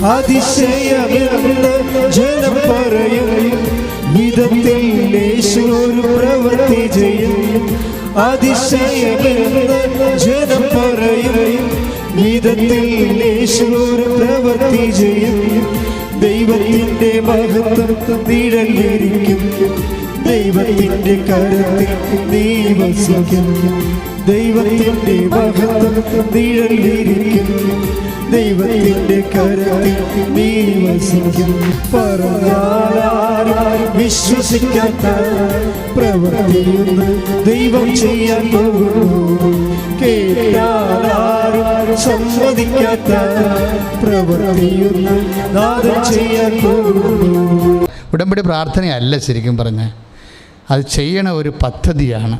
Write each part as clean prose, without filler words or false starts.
അതിശയമെന്ന് ജനം പറയും വിധത്തിൽ യേശു ഒരു പ്രവൃത്തി ചെയ്യും. അതിശയമെന്ന് ജനം പറയും വിധത്തിൽ യേശു ഒരു പ്രവൃത്തി ചെയ്യും. ദൈവത്തിന്റെ മഹത്വം നിഴലിരിക്കും, ദൈവത്തിന്റെ കരത്തിൽ നീ വസിക്കും. ദൈവത്തിന്റെ മഹത്വം നിഴലിരിക്കും, ദൈവത്തിന്റെ കരത്തിൽ നീ വസിക്കും. പറഞ്ഞാൽ വിശ്വസിക്കാത്ത പ്രവൃത്തിയൊന്ന് ദൈവം ചെയ്യാൻ പോകുന്നു. കേട്ടാലും സമ്മതിക്കാത്ത പ്രവൃത്തിയൊന്ന് നാഥൻ ചെയ്യാൻ പോകുന്നു. ഉടമ്പടി പ്രാർത്ഥനയല്ല ശരിക്കും പറഞ്ഞാൽ, അത് ചെയ്യണ ഒരു പദ്ധതിയാണ്.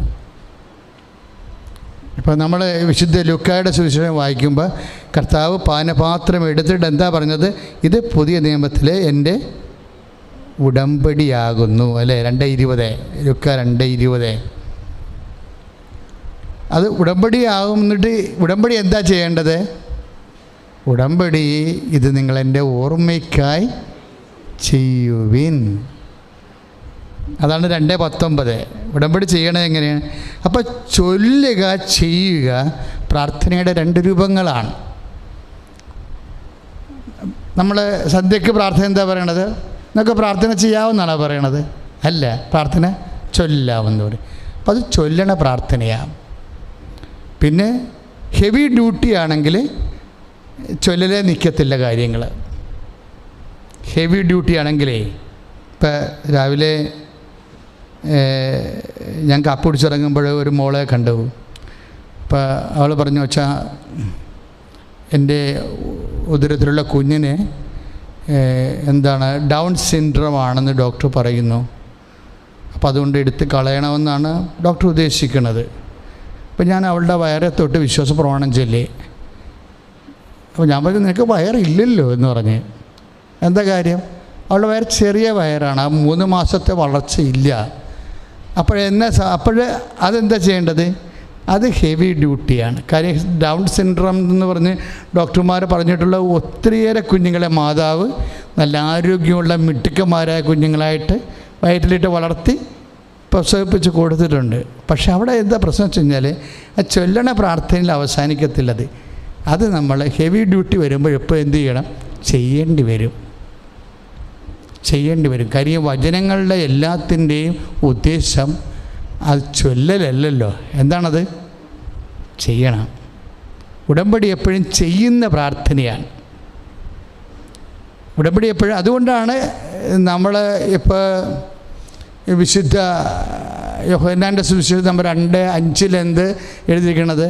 ഇപ്പോൾ നമ്മൾ വിശുദ്ധ ലൂക്കായുടെ സുവിശേഷം വായിക്കുമ്പോൾ കർത്താവ് പാനപാത്രം എടുത്തിട്ട് എന്താ പറഞ്ഞത്? ഇത് പുതിയ നിയമത്തിലെ എൻ്റെ ഉടമ്പടിയാകുന്നു, അല്ലേ? 2:20 ലൂക്ക 2:20. അത് ഉടമ്പടിയാകുന്നിട്ട് ഉടമ്പടി എന്താ ചെയ്യേണ്ടത്? ഉടമ്പടി ഇത് നിങ്ങളെൻ്റെ ഓർമ്മയ്ക്കായി ചെയ്യുവിൻ. അതാണ് 2:19. ഉടമ്പടി ചെയ്യണത് എങ്ങനെയാണ്? അപ്പോൾ ചൊല്ലുക, ചെയ്യുക പ്രാർത്ഥനയുടെ 2 രൂപങ്ങളാണ്. നമ്മൾ സന്ധ്യയ്ക്ക് പ്രാർത്ഥന എന്താ പറയണത്? നിങ്ങൾക്ക് പ്രാർത്ഥന ചെയ്യാവുന്നതാണോ പറയണത്? അല്ല, പ്രാർത്ഥന ചൊല്ലാവുന്ന പറയും. അപ്പോൾ അത് ചൊല്ലണ പ്രാർത്ഥനയാണ്. പിന്നെ ഹെവി ഡ്യൂട്ടി ആണെങ്കിൽ ചൊല്ലലേ നിൽക്കത്തില്ല കാര്യങ്ങൾ. ഹെവി ഡ്യൂട്ടി ആണെങ്കിലേ, ഇപ്പം രാവിലെ ഞാൻ കാപ്പി കുടിച്ചിറങ്ങുമ്പോൾ ഒരു മോളെ കണ്ടു. അപ്പോൾ അവൾ പറഞ്ഞു, വെച്ചാൽ എൻ്റെ ഉദരത്തിലുള്ള കുഞ്ഞിന് എന്താണ് ഡൗൺ സിൻഡ്രോം ആണെന്ന് ഡോക്ടർ പറയുന്നു. അപ്പോൾ അതുകൊണ്ട് എടുത്ത് കളയണമെന്നാണ് ഡോക്ടർ ഉദ്ദേശിക്കുന്നത്. അപ്പോൾ ഞാൻ അവളുടെ വയറെ തൊട്ട് വിശ്വാസ പ്രമാണം ചൊല്ലി. അപ്പോൾ ഞാൻ പറഞ്ഞു, നിനക്ക് വയറില്ലല്ലോ എന്ന് പറഞ്ഞ്. എന്താ കാര്യം? അവളുടെ വയർ ചെറിയ വയറാണ്, 3 മാസത്തെ വളർച്ചയില്ല. അപ്പോൾ അതെന്താ ചെയ്യേണ്ടത്? അത് ഹെവി ഡ്യൂട്ടിയാണ്. കാര്യം ഡൗൺ സിൻഡ്രോം എന്ന് പറഞ്ഞ് ഡോക്ടർമാർ പറഞ്ഞിട്ടുള്ള ഒത്തിരിയേറെ കുഞ്ഞുങ്ങളെ മാതാവ് നല്ല ആരോഗ്യമുള്ള മിടുക്കന്മാരായ കുഞ്ഞുങ്ങളായിട്ട് വയറ്റിലിട്ട് വളർത്തി പ്രസവിപ്പിച്ച് കൊടുത്തിട്ടുണ്ട്. പക്ഷെ അവിടെ എന്താ പ്രശ്നം വെച്ച് കഴിഞ്ഞാൽ, ആ ചൊല്ലണ പ്രാർത്ഥനയിൽ അവസാനിക്കത്തില്ലത്. അത് നമ്മൾ ഹെവി ഡ്യൂട്ടി വരുമ്പോൾ എപ്പോൾ എന്ത് ചെയ്യണം? ചെയ്യേണ്ടി വരും. കാര്യം വചനങ്ങളുടെ എല്ലാത്തിൻ്റെയും ഉദ്ദേശം അത് ചൊല്ലലല്ലല്ലോ. എന്താണത്? ചെയ്യണം. ഉടമ്പടി എപ്പോഴും ചെയ്യുന്ന പ്രാർത്ഥനയാണ്. ഉടമ്പടി എപ്പോഴും അതുകൊണ്ടാണ് നമ്മൾ ഇപ്പോൾ വിശുദ്ധ യോഹന്നാൻ്റെ സുവിശേഷം നമ്പർ 2:5 എന്ത് എഴുതിയിരിക്കണത്?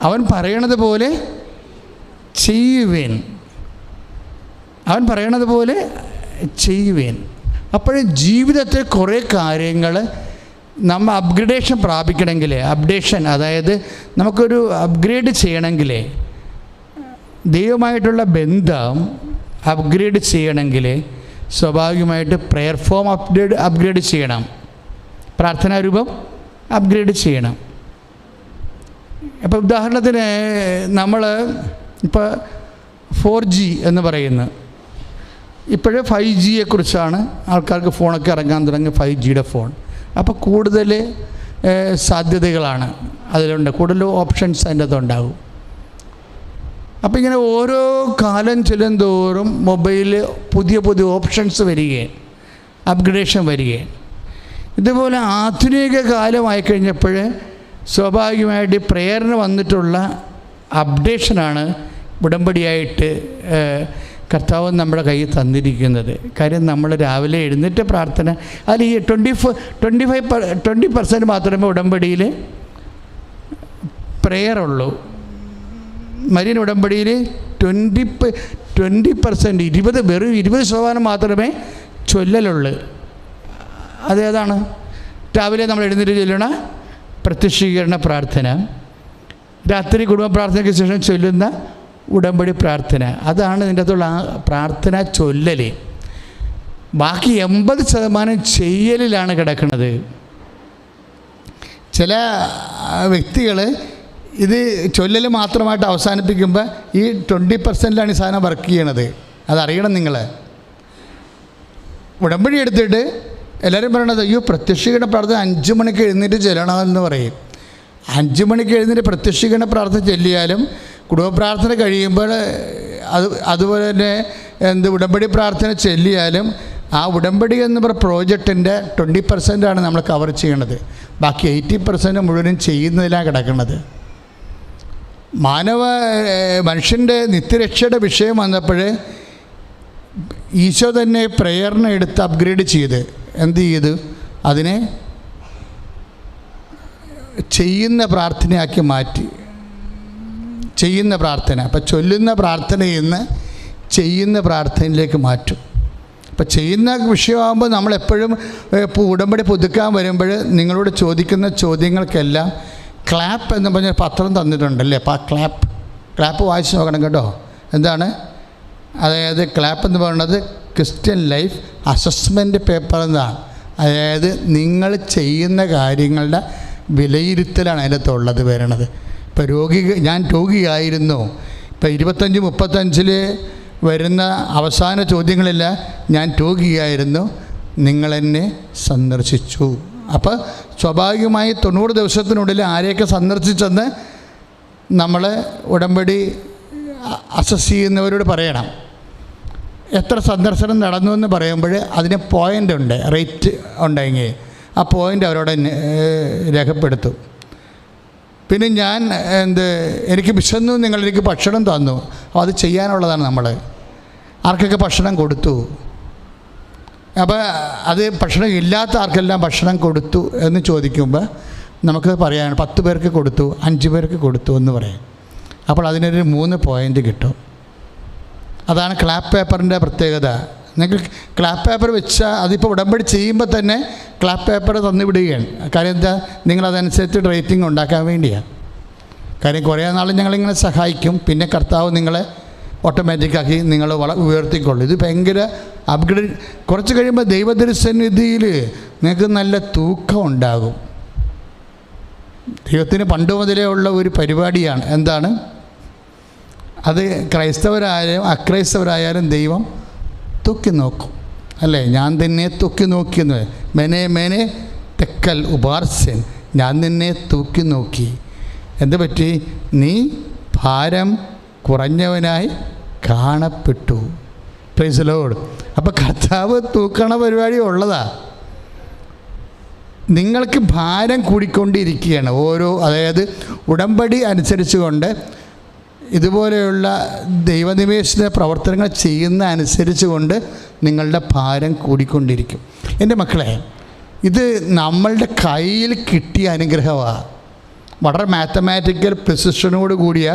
അവൻ പറയണത് പോലെ ചെയ്യുവേൻ. അവൻ പറയണത് പോലെ ചെയ്യുവേൻ. അപ്പോൾ ജീവിതത്തിൽ കുറേ കാര്യങ്ങൾ നമ്മൾ അപ്ഗ്രഡേഷൻ പ്രാപിക്കണമെങ്കിൽ, അതായത് നമുക്കൊരു അപ്ഗ്രേഡ് ചെയ്യണമെങ്കിൽ, ദൈവമായിട്ടുള്ള ബന്ധം അപ്ഗ്രേഡ് ചെയ്യണമെങ്കിൽ സ്വാഭാവികമായിട്ട് പ്രെയർ ഫോം അപ്ഗ്രേഡ് ചെയ്യണം, പ്രാർത്ഥനാരൂപം അപ്ഗ്രേഡ് ചെയ്യണം. അപ്പോൾ ഉദാഹരണത്തിന് നമ്മൾ ഇപ്പോൾ 4G എന്ന് പറയുന്നു. ഇപ്പോഴേ 5Gയെക്കുറിച്ചാണ് ആൾക്കാർക്ക് ഫോണൊക്കെ ഇറങ്ങാൻ തുടങ്ങി, 5Gയുടെ ഫോൺ. അപ്പോൾ കൂടുതൽ സാധ്യതകളാണ് അതിലുണ്ട്, കൂടുതൽ ഓപ്ഷൻസ് അതിൻ്റെ അകത്തുണ്ടാകും. അപ്പോൾ ഇങ്ങനെ ഓരോ കാലം ചെല്ലുന്തോറും മൊബൈൽ പുതിയ ഓപ്ഷൻസ് വരികയും അപ്ഗ്രഡേഷൻ വരികയും. ഇതുപോലെ ആധുനിക കാലമായി കഴിഞ്ഞപ്പോൾ സ്വാഭാവികമായിട്ട് പ്രേയറിന് വന്നിട്ടുള്ള അപ്ഡേഷനാണ് ഉടമ്പടിയായിട്ട് കർത്താവ് നമ്മുടെ കയ്യിൽ തന്നിരിക്കുന്നത്. കാര്യം നമ്മൾ രാവിലെ എഴുന്നേറ്റ് പ്രാർത്ഥന, അതിൽ ഈ 20% മാത്രമേ ഉടമ്പടിയിൽ പ്രെയറുള്ളൂ. മരിയൻ ഉടമ്പടിയിൽ 20% വെറും 20% മാത്രമേ ചൊല്ലലുള്ളൂ. അതേതാണ്? രാവിലെ നമ്മൾ എഴുന്നേറ്റ് ചൊല്ലണ പ്രത്യക്ഷീകരണ പ്രാർത്ഥന, രാത്രി കുടുംബ പ്രാർത്ഥനയ്ക്ക് ശേഷം ചൊല്ലുന്ന ഉടമ്പടി പ്രാർത്ഥന. അതാണ് ഇതിൻ്റെ അകത്തുള്ള പ്രാർത്ഥന ചൊല്ലൽ. ബാക്കി 80% ചെയ്യലിലാണ് കിടക്കുന്നത്. ചില വ്യക്തികൾ ഇത് ചൊല്ലൽ മാത്രമായിട്ട് അവസാനിപ്പിക്കുമ്പോൾ ഈ 20%ലാണ് ഈ സാധനം വർക്ക് ചെയ്യണത്. അതറിയണം നിങ്ങൾ. ഉടമ്പടി എടുത്തിട്ട് എല്ലാവരും പറയണത് അയ്യോ പ്രത്യക്ഷീകരണ പ്രാർത്ഥന 5 മണിക്ക് എഴുന്നേറ്റ് ചെല്ലണമെന്ന് പറയും. 5 മണിക്ക് എഴുന്നേറ്റ് പ്രത്യക്ഷീകരണ പ്രാർത്ഥന ചെല്ലിയാലും കുടുംബ പ്രാർത്ഥന കഴിയുമ്പോൾ അതുപോലെ തന്നെ ഉടമ്പടി പ്രാർത്ഥന ചെല്ലിയാലും ആ ഉടമ്പടി എന്ന് പറയുന്ന പ്രോജക്റ്റിൻ്റെ 20% നമ്മൾ കവർ ചെയ്യണത്. ബാക്കി 80% മുഴുവനും ചെയ്യുന്നതിലാണ് കിടക്കുന്നത്. മനുഷ്യൻ്റെ നിത്യരക്ഷയുടെ വിഷയം വന്നപ്പോൾ ഈശോ തന്നെ പ്രേയറിനെ എടുത്ത് അപ്ഗ്രേഡ് ചെയ്ത് എന്ത് ചെയ്തു? അതിനെ ചെയ്യുന്ന പ്രാർത്ഥനയാക്കി മാറ്റി. ചെയ്യുന്ന പ്രാർത്ഥന, അപ്പം ചൊല്ലുന്ന പ്രാർത്ഥനയിൽ നിന്ന് ചെയ്യുന്ന പ്രാർത്ഥനയിലേക്ക് മാറ്റും. അപ്പം ചെയ്യുന്ന വിഷയമാകുമ്പോൾ നമ്മളെപ്പോഴും ഉടമ്പടി പുതുക്കാൻ വരുമ്പോൾ നിങ്ങളോട് ചോദിക്കുന്ന ചോദ്യങ്ങൾക്കെല്ലാം ക്ലാപ്പ് എന്ന് പറഞ്ഞ പത്രം തന്നിട്ടുണ്ടല്ലേ? അപ്പോൾ ആ ക്ലാപ്പ് വായിച്ച് നോക്കണം കേട്ടോ. എന്താണ്? അതായത് ക്ലാപ്പ് എന്ന് പറയുന്നത് ക്രിസ്ത്യൻ ലൈഫ് അസസ്മെൻറ്റ് പേപ്പർ എന്നാണ്. അതായത് നിങ്ങൾ ചെയ്യുന്ന കാര്യങ്ങളുടെ വിലയിരുത്തലാണ് അതിനകത്തുള്ളത് വരണത്. ഇപ്പോൾ ഞാൻ രോഗിയായിരുന്നു. ഇപ്പോൾ 25-35 വരുന്ന അവസാന ചോദ്യങ്ങളില്ല ഞാൻ രോഗിയായിരുന്നു, നിങ്ങളെന്നെ സന്ദർശിച്ചു. അപ്പോൾ സ്വാഭാവികമായി 90 ദിവസത്തിനുള്ളിൽ ആരെയൊക്കെ സന്ദർശിച്ചെന്ന് നമ്മൾ ഉടമ്പടി അസസ് ചെയ്യുന്നവരോട് പറയണം. എത്ര സന്ദർശനം നടന്നു എന്ന് പറയുമ്പോൾ അതിന് പോയിൻ്റ് ഉണ്ട്, റേറ്റ് ഉണ്ടെങ്കിൽ ആ പോയിൻ്റ് അവരോട് രേഖപ്പെടുത്തും. പിന്നെ ഞാൻ എനിക്ക് വിശന്നു, നിങ്ങളെനിക്ക് ഭക്ഷണം തന്നു, അപ്പോൾ അത് ചെയ്യാനുള്ളതാണ് നമ്മൾ. ആർക്കൊക്കെ ഭക്ഷണം കൊടുത്തു? അപ്പോൾ അത് ഭക്ഷണം ഇല്ലാത്ത ആർക്കെല്ലാം ഭക്ഷണം കൊടുത്തു എന്ന് ചോദിക്കുമ്പോൾ നമുക്ക് പറയാൻ 10 പേർക്ക് കൊടുത്തു, 5 പേർക്ക് കൊടുത്തു എന്ന് പറയാം. അപ്പോൾ അതിനൊരു 3 പോയിൻ്റ് കിട്ടും. അതാണ് ക്ലാപ്പ് പേപ്പറിൻ്റെ പ്രത്യേകത. നിങ്ങൾക്ക് ക്ലാപ്പ് പേപ്പർ വെച്ചാൽ അതിപ്പോൾ ഉടമ്പടി ചെയ്യുമ്പോൾ തന്നെ ക്ലാപ്പ് പേപ്പർ തന്നുവിടുകയാണ്. കാര്യം എന്താ? നിങ്ങളതനുസരിച്ച് റേറ്റിംഗ് ഉണ്ടാക്കാൻ വേണ്ടിയാണ്. കാര്യം കുറേ നാൾ ഞങ്ങളിങ്ങനെ സഹായിക്കും, പിന്നെ കർത്താവ് നിങ്ങളെ ഓട്ടോമാറ്റിക്കാക്കി നിങ്ങൾ ഉയർത്തിക്കൊള്ളും. ഇത് ഭയങ്കര അപ്ഗ്രേഡ്. കുറച്ച് കഴിയുമ്പോൾ ദൈവദൃസന്നിധിയിൽ നിങ്ങൾക്ക് നല്ല തൂക്കം ഉണ്ടാകും. ദൈവത്തിന് പണ്ട് മുതലേ ഉള്ള ഒരു പരിപാടിയാണ്. എന്താണ് അത്? ക്രൈസ്തവരായാലും അക്രൈസ്തവരായാലും ദൈവം തൂക്കി നോക്കും, അല്ലേ? ഞാൻ തന്നെ തൂക്കി നോക്കിയെന്ന് മേനെ തെക്കൽ ഉപാർസ്യൻ, ഞാൻ നിന്നെ തൂക്കി നോക്കി. എന്ത് പറ്റി? നീ ഭാരം കുറഞ്ഞവനായി കാണപ്പെട്ടു. Praise the Lord. അപ്പോൾ കർത്താവ് തൂക്കണ പരിപാടി ഉള്ളതാ. നിങ്ങൾക്ക് ഭാരം കൂടിക്കൊണ്ടിരിക്കുകയാണ് അതായത് ഉടമ്പടി അനുസരിച്ച് കൊണ്ട് ഇതുപോലെയുള്ള ദൈവനിവേശന പ്രവർത്തനങ്ങൾ ചെയ്യുന്ന അനുസരിച്ച് കൊണ്ട് നിങ്ങളുടെ ഭാരം കൂടിക്കൊണ്ടിരിക്കും. എൻ്റെ മക്കളെ, ഇത് നമ്മളുടെ കയ്യിൽ കിട്ടിയ അനുഗ്രഹമാണ്. വളരെ മാത്തമാറ്റിക്കൽ പ്രിസിഷനോട് കൂടിയ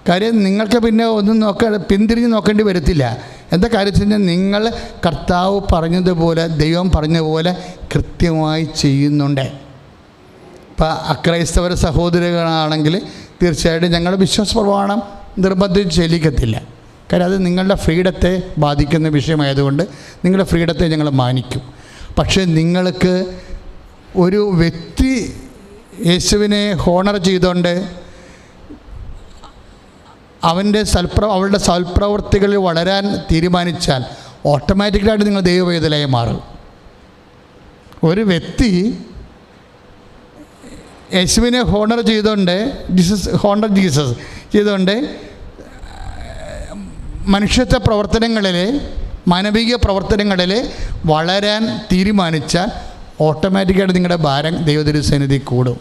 കാര്യം. നിങ്ങൾക്ക് പിന്നെ ഒന്നും പിന്തിരിഞ്ഞ് നോക്കേണ്ടി വരത്തില്ല. എന്താ കാര്യത്തിന് നിങ്ങൾ കർത്താവ് പറഞ്ഞതുപോലെ, ദൈവം പറഞ്ഞതുപോലെ കൃത്യമായി ചെയ്യുന്നുണ്ട്. ഇപ്പം അക്രൈസ്തവര സഹോദരങ്ങളാണെങ്കിൽ തീർച്ചയായിട്ടും ഞങ്ങളുടെ വിശ്വാസ പ്രമാണം നിർബന്ധിച്ച് ചെല്ലിക്കത്തില്ല. കാര്യം അത് നിങ്ങളുടെ ഫ്രീഡത്തെ ബാധിക്കുന്ന വിഷയമായതുകൊണ്ട് നിങ്ങളുടെ ഫ്രീഡത്തെ ഞങ്ങൾ മാനിക്കും. പക്ഷേ നിങ്ങൾക്ക് ഒരു വ്യക്തി യേശുവിനെ ഹോണർ ചെയ്തുകൊണ്ട് അവളുടെ സൽപ്രവൃത്തികളിൽ വളരാൻ തീരുമാനിച്ചാൽ ഓട്ടോമാറ്റിക്കലായിട്ട് നിങ്ങൾ ദൈവവേദനയായി മാറും. ഒരു വ്യക്തി യേശുവിനെ ഹോണർ ചെയ്തുകൊണ്ട് ജീസസ് ചെയ്തുകൊണ്ട് മനുഷ്യത്വ പ്രവർത്തനങ്ങളിൽ, മാനവിക പ്രവർത്തനങ്ങളിൽ വളരാൻ തീരുമാനിച്ചാൽ ഓട്ടോമാറ്റിക്കായിട്ട് നിങ്ങളുടെ ഭാരം ദൈവതിരുസന്നിധി കൂടും.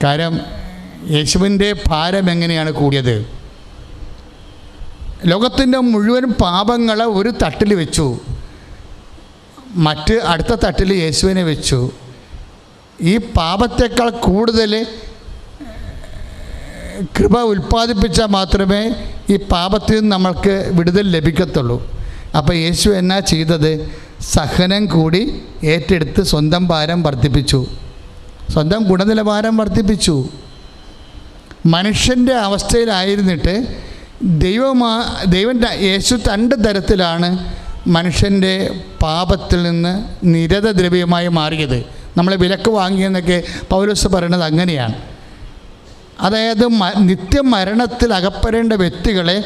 കാര്യം യേശുവിൻ്റെ ഭാരം എങ്ങനെയാണ് കൂടിയത്? ലോകത്തിൻ്റെ മുഴുവൻ പാപങ്ങളെ ഒരു തട്ടിൽ വെച്ചു, അടുത്ത തട്ടിൽ യേശുവിനെ വെച്ചു. ഈ പാപത്തേക്കാൾ കൂടുതൽ കൃപ ഉൽപ്പാദിപ്പിച്ചാൽ മാത്രമേ ഈ പാപത്തിൽ നിന്ന് നമ്മൾക്ക് വിടുതൽ ലഭിക്കത്തുള്ളൂ. അപ്പോൾ യേശു എന്നാ ചെയ്തത്? സഹനം കൂടി ഏറ്റെടുത്ത് സ്വന്തം ഭാരം വർദ്ധിപ്പിച്ചു, സ്വന്തം ഗുണനിലവാരം വർദ്ധിപ്പിച്ചു. മനുഷ്യൻ്റെ അവസ്ഥയിലായിരുന്നിട്ട് ദൈവം യേശു 2 തരത്തിലാണ് മനുഷ്യൻ്റെ പാപത്തിൽ നിന്ന് നിരതദ്രവ്യമായി മാറിയത്. നമ്മളെ വിലക്ക് വാങ്ങിയെന്നൊക്കെ പൗലോസ് പറയുന്നത് അങ്ങനെയാണ്. അതായത് നിത്യമരണത്തിൽ അകപ്പെടേണ്ട വ്യക്തികളെ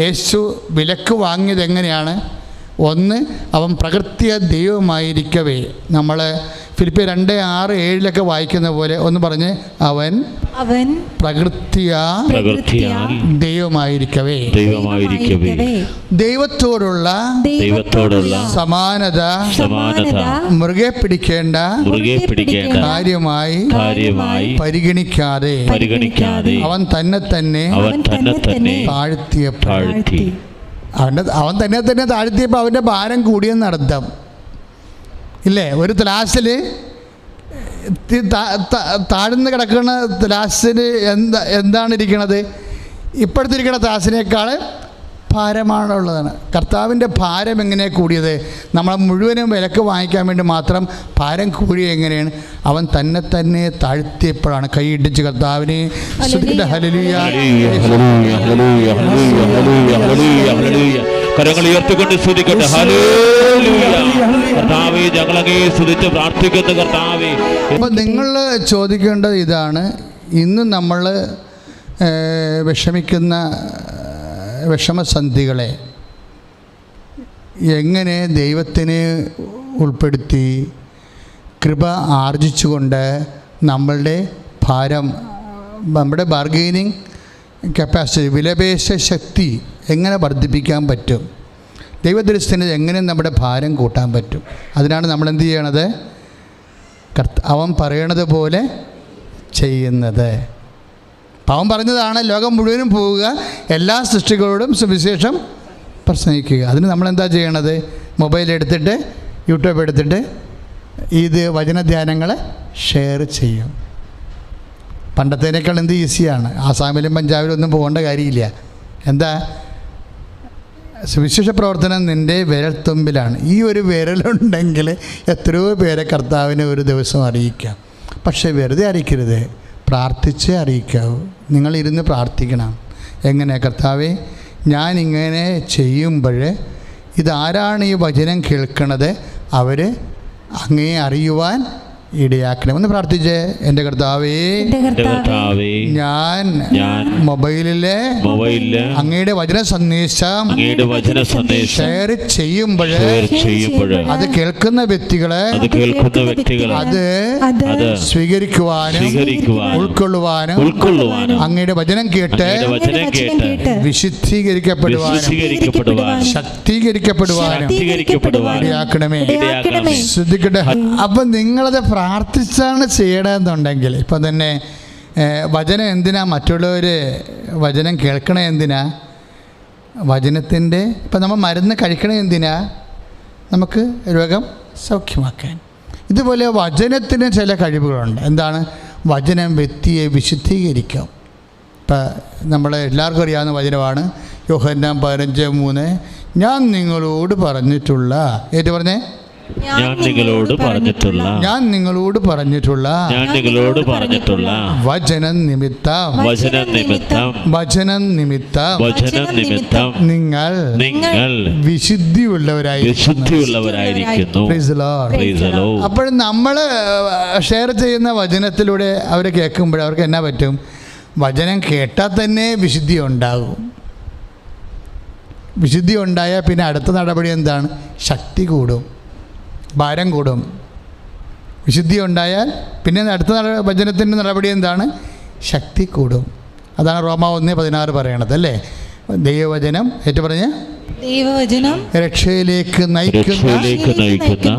യേശു വിലക്ക് വാങ്ങിയത് എങ്ങനെയാണ്? ഒന്ന്, അവൻ പ്രകൃത്യ ദൈവമായിരിക്കവേ. നമ്മൾ ഫിലിപ്പിയർ 2:6-7 വായിക്കുന്ന പോലെ ഒന്ന് പറഞ്ഞ്, അവൻ പ്രകൃത്യ ദൈവമായിരിക്കവേ. ദൈവത്തോടുള്ള സമാനത മുറുകെ പിടിക്കേണ്ട കാര്യമായി പരിഗണിക്കാതെ അവൻ തന്നെ താഴ്ത്തിയപ്പോൾ അവൻ്റെ ഭാരം കൂടിയെന്നർത്ഥം ഇല്ലേ? ഒരു ത്ലാസിൽ താഴ്ന്ന് കിടക്കുന്ന ത്ലാസിന് എന്താണ് ഇരിക്കണത്? ഇപ്പോഴത്തെ ഇരിക്കുന്ന ത്ലാസിനേക്കാൾ ഭാരമാണുള്ളതാണ്. കർത്താവിൻ്റെ ഭാരം എങ്ങനെയാണ് കൂടിയത്? നമ്മളെ മുഴുവനും വിലക്ക് വാങ്ങിക്കാൻ വേണ്ടി മാത്രം ഭാരം കൂടിയ എങ്ങനെയാണ്? അവൻ തന്നെ താഴ്ത്തിയപ്പോഴാണ്. കൈയിടിച്ച് കർത്താവിനെ ഹല്ലേലൂയ. കരങ്ങൾ ഉയർത്തിക്കൊണ്ട് സ്തുതിക്കട്ടെ. ഹല്ലേലൂയ. കർത്താവേ, ഞങ്ങളങ്ങേ സ്തുതിച്ച് പ്രാർത്ഥിക്കുന്നു കർത്താവേ. അപ്പോൾ നിങ്ങൾ ചോദിക്കേണ്ടത് ഇതാണ്, ഇന്ന് നമ്മൾ വിഷമിക്കുന്ന വിഷമസന്ധികളെ എങ്ങനെ ദൈവത്തിന് ഉൾപ്പെടുത്തി കൃപ ആർജിച്ചുകൊണ്ട് നമ്മളുടെ ഭാരം, നമ്മുടെ ബാർഗെയിനിങ് കപ്പാസിറ്റി, വിലപേശ ശക്തി എങ്ങനെ വർദ്ധിപ്പിക്കാൻ പറ്റും? ദൈവദൃഷ്ടിന് എങ്ങനെ നമ്മുടെ ഭാരം കൂട്ടാൻ പറ്റും? അതിനാണ് നമ്മൾ എന്ത് ചെയ്യണത്? അവൻ പറയണത് പോലെ ചെയ്യുന്നത്. അവൻ പറഞ്ഞതാണ് ലോകം മുഴുവനും പോവുക, എല്ലാ സൃഷ്ടികളോടും സുവിശേഷം പ്രസംഗിക്കുക. അതിന് നമ്മളെന്താ ചെയ്യണത്? മൊബൈൽ എടുത്തിട്ട്, യൂട്യൂബ് എടുത്തിട്ട് ഇത് വചനധ്യാനങ്ങൾ ഷെയർ ചെയ്യും. പണ്ടത്തേനേക്കാൾ എന്ത് ഈസിയാണ്. ആസാമിലും പഞ്ചാബിലും ഒന്നും പോകേണ്ട കാര്യമില്ല. എന്താ? സുവിശേഷ പ്രവർത്തനം നിൻ്റെ വിരൽത്തുമ്പിലാണ്. ഈ ഒരു വിരലുണ്ടെങ്കിൽ എത്രയോ പേരെ കർത്താവിനെ ഒരു ദിവസം അറിയിക്കാം. പക്ഷേ വെറുതെ അറിയിക്കരുത്, പ്രാർത്ഥിച്ച് അറിയിക്കാവൂ. നിങ്ങളിരുന്ന് പ്രാർത്ഥിക്കണം. എങ്ങനെ? കർത്താവേ, ഞാനിങ്ങനെ ചെയ്യുമ്പോൾ ഇതാരാണ് ഈ വചനം കേൾക്കണത്? അവർ അങ്ങേ അറിയുവാൻ ഇടയാക്കണം. ഒന്ന് പ്രാർത്ഥിച്ചേ. എൻ്റെ കർത്താവേ, ഞാൻ മൊബൈലിലെ അങ്ങയുടെ വചന സന്ദേശം ഷെയർ ചെയ്യുമ്പോൾ അത് കേൾക്കുന്ന വ്യക്തികളെ അത് സ്വീകരിക്കുവാനും ഉൾക്കൊള്ളുവാനും അങ്ങയുടെ വചനം കേട്ട് വിശുദ്ധീകരിക്കപ്പെടുവാനും ശക്തീകരിക്കപ്പെടുവാനും ഇടയാക്കണമേ. ശ്രദ്ധിക്കട്ടെ. അപ്പം നിങ്ങളത് പ്രാർത്ഥിച്ചാണ് ചെയ്യണമെന്നുണ്ടെങ്കിൽ, ഇപ്പം തന്നെ വചനം എന്തിനാ? മറ്റുള്ളവർ വചനം കേൾക്കണേ എന്തിനാ? വചനത്തിൻ്റെ ഇപ്പം നമ്മൾ മരുന്ന് കഴിക്കണേ എന്തിനാ? നമുക്ക് രോഗം സൗഖ്യമാക്കാൻ. ഇതുപോലെ വചനത്തിന് ചില കഴിവുകളുണ്ട്. എന്താണ്? വചനം വ്യക്തിയെ വിശുദ്ധീകരിക്കാം. ഇപ്പം നമ്മൾ എല്ലാവർക്കും അറിയാവുന്ന വചനമാണ് യോഹന്നാൻ 15:3, ഞാൻ നിങ്ങളോട് പറഞ്ഞിട്ടുള്ള, ഏറ്റു പറഞ്ഞേ, ഞാൻ നിങ്ങളോട് പറഞ്ഞിട്ടുള്ള വചനം നിമിത്തം നിങ്ങൾ വിശുദ്ധിയുള്ളവരായിരിക്കുന്നു. അപ്പോൾ നമ്മൾ ഷെയർ ചെയ്യുന്ന വചനത്തിലൂടെ അവർ കേൾക്കുമ്പോൾ അവർക്ക് എന്നാ പറ്റും? വചനം കേട്ടാൽ തന്നെ വിശുദ്ധി ഉണ്ടാകും. വിശുദ്ധി ഉണ്ടായാൽ പിന്നെ അടുത്ത നടപടി എന്താണ്? ശക്തി കൂടും, ഭാരം കൂടും. വിശുദ്ധി ഉണ്ടായാൽ പിന്നെ അടുത്ത വചനത്തിൻ്റെ നടപടി എന്താണ്? ശക്തി കൂടും. അതാണ് റോമ 1:16 പറയണത് അല്ലേ? ദൈവവചനം ഏറ്റു പറഞ്ഞ ദൈവവചനം രക്ഷയിലേക്ക് നയിക്കുന്ന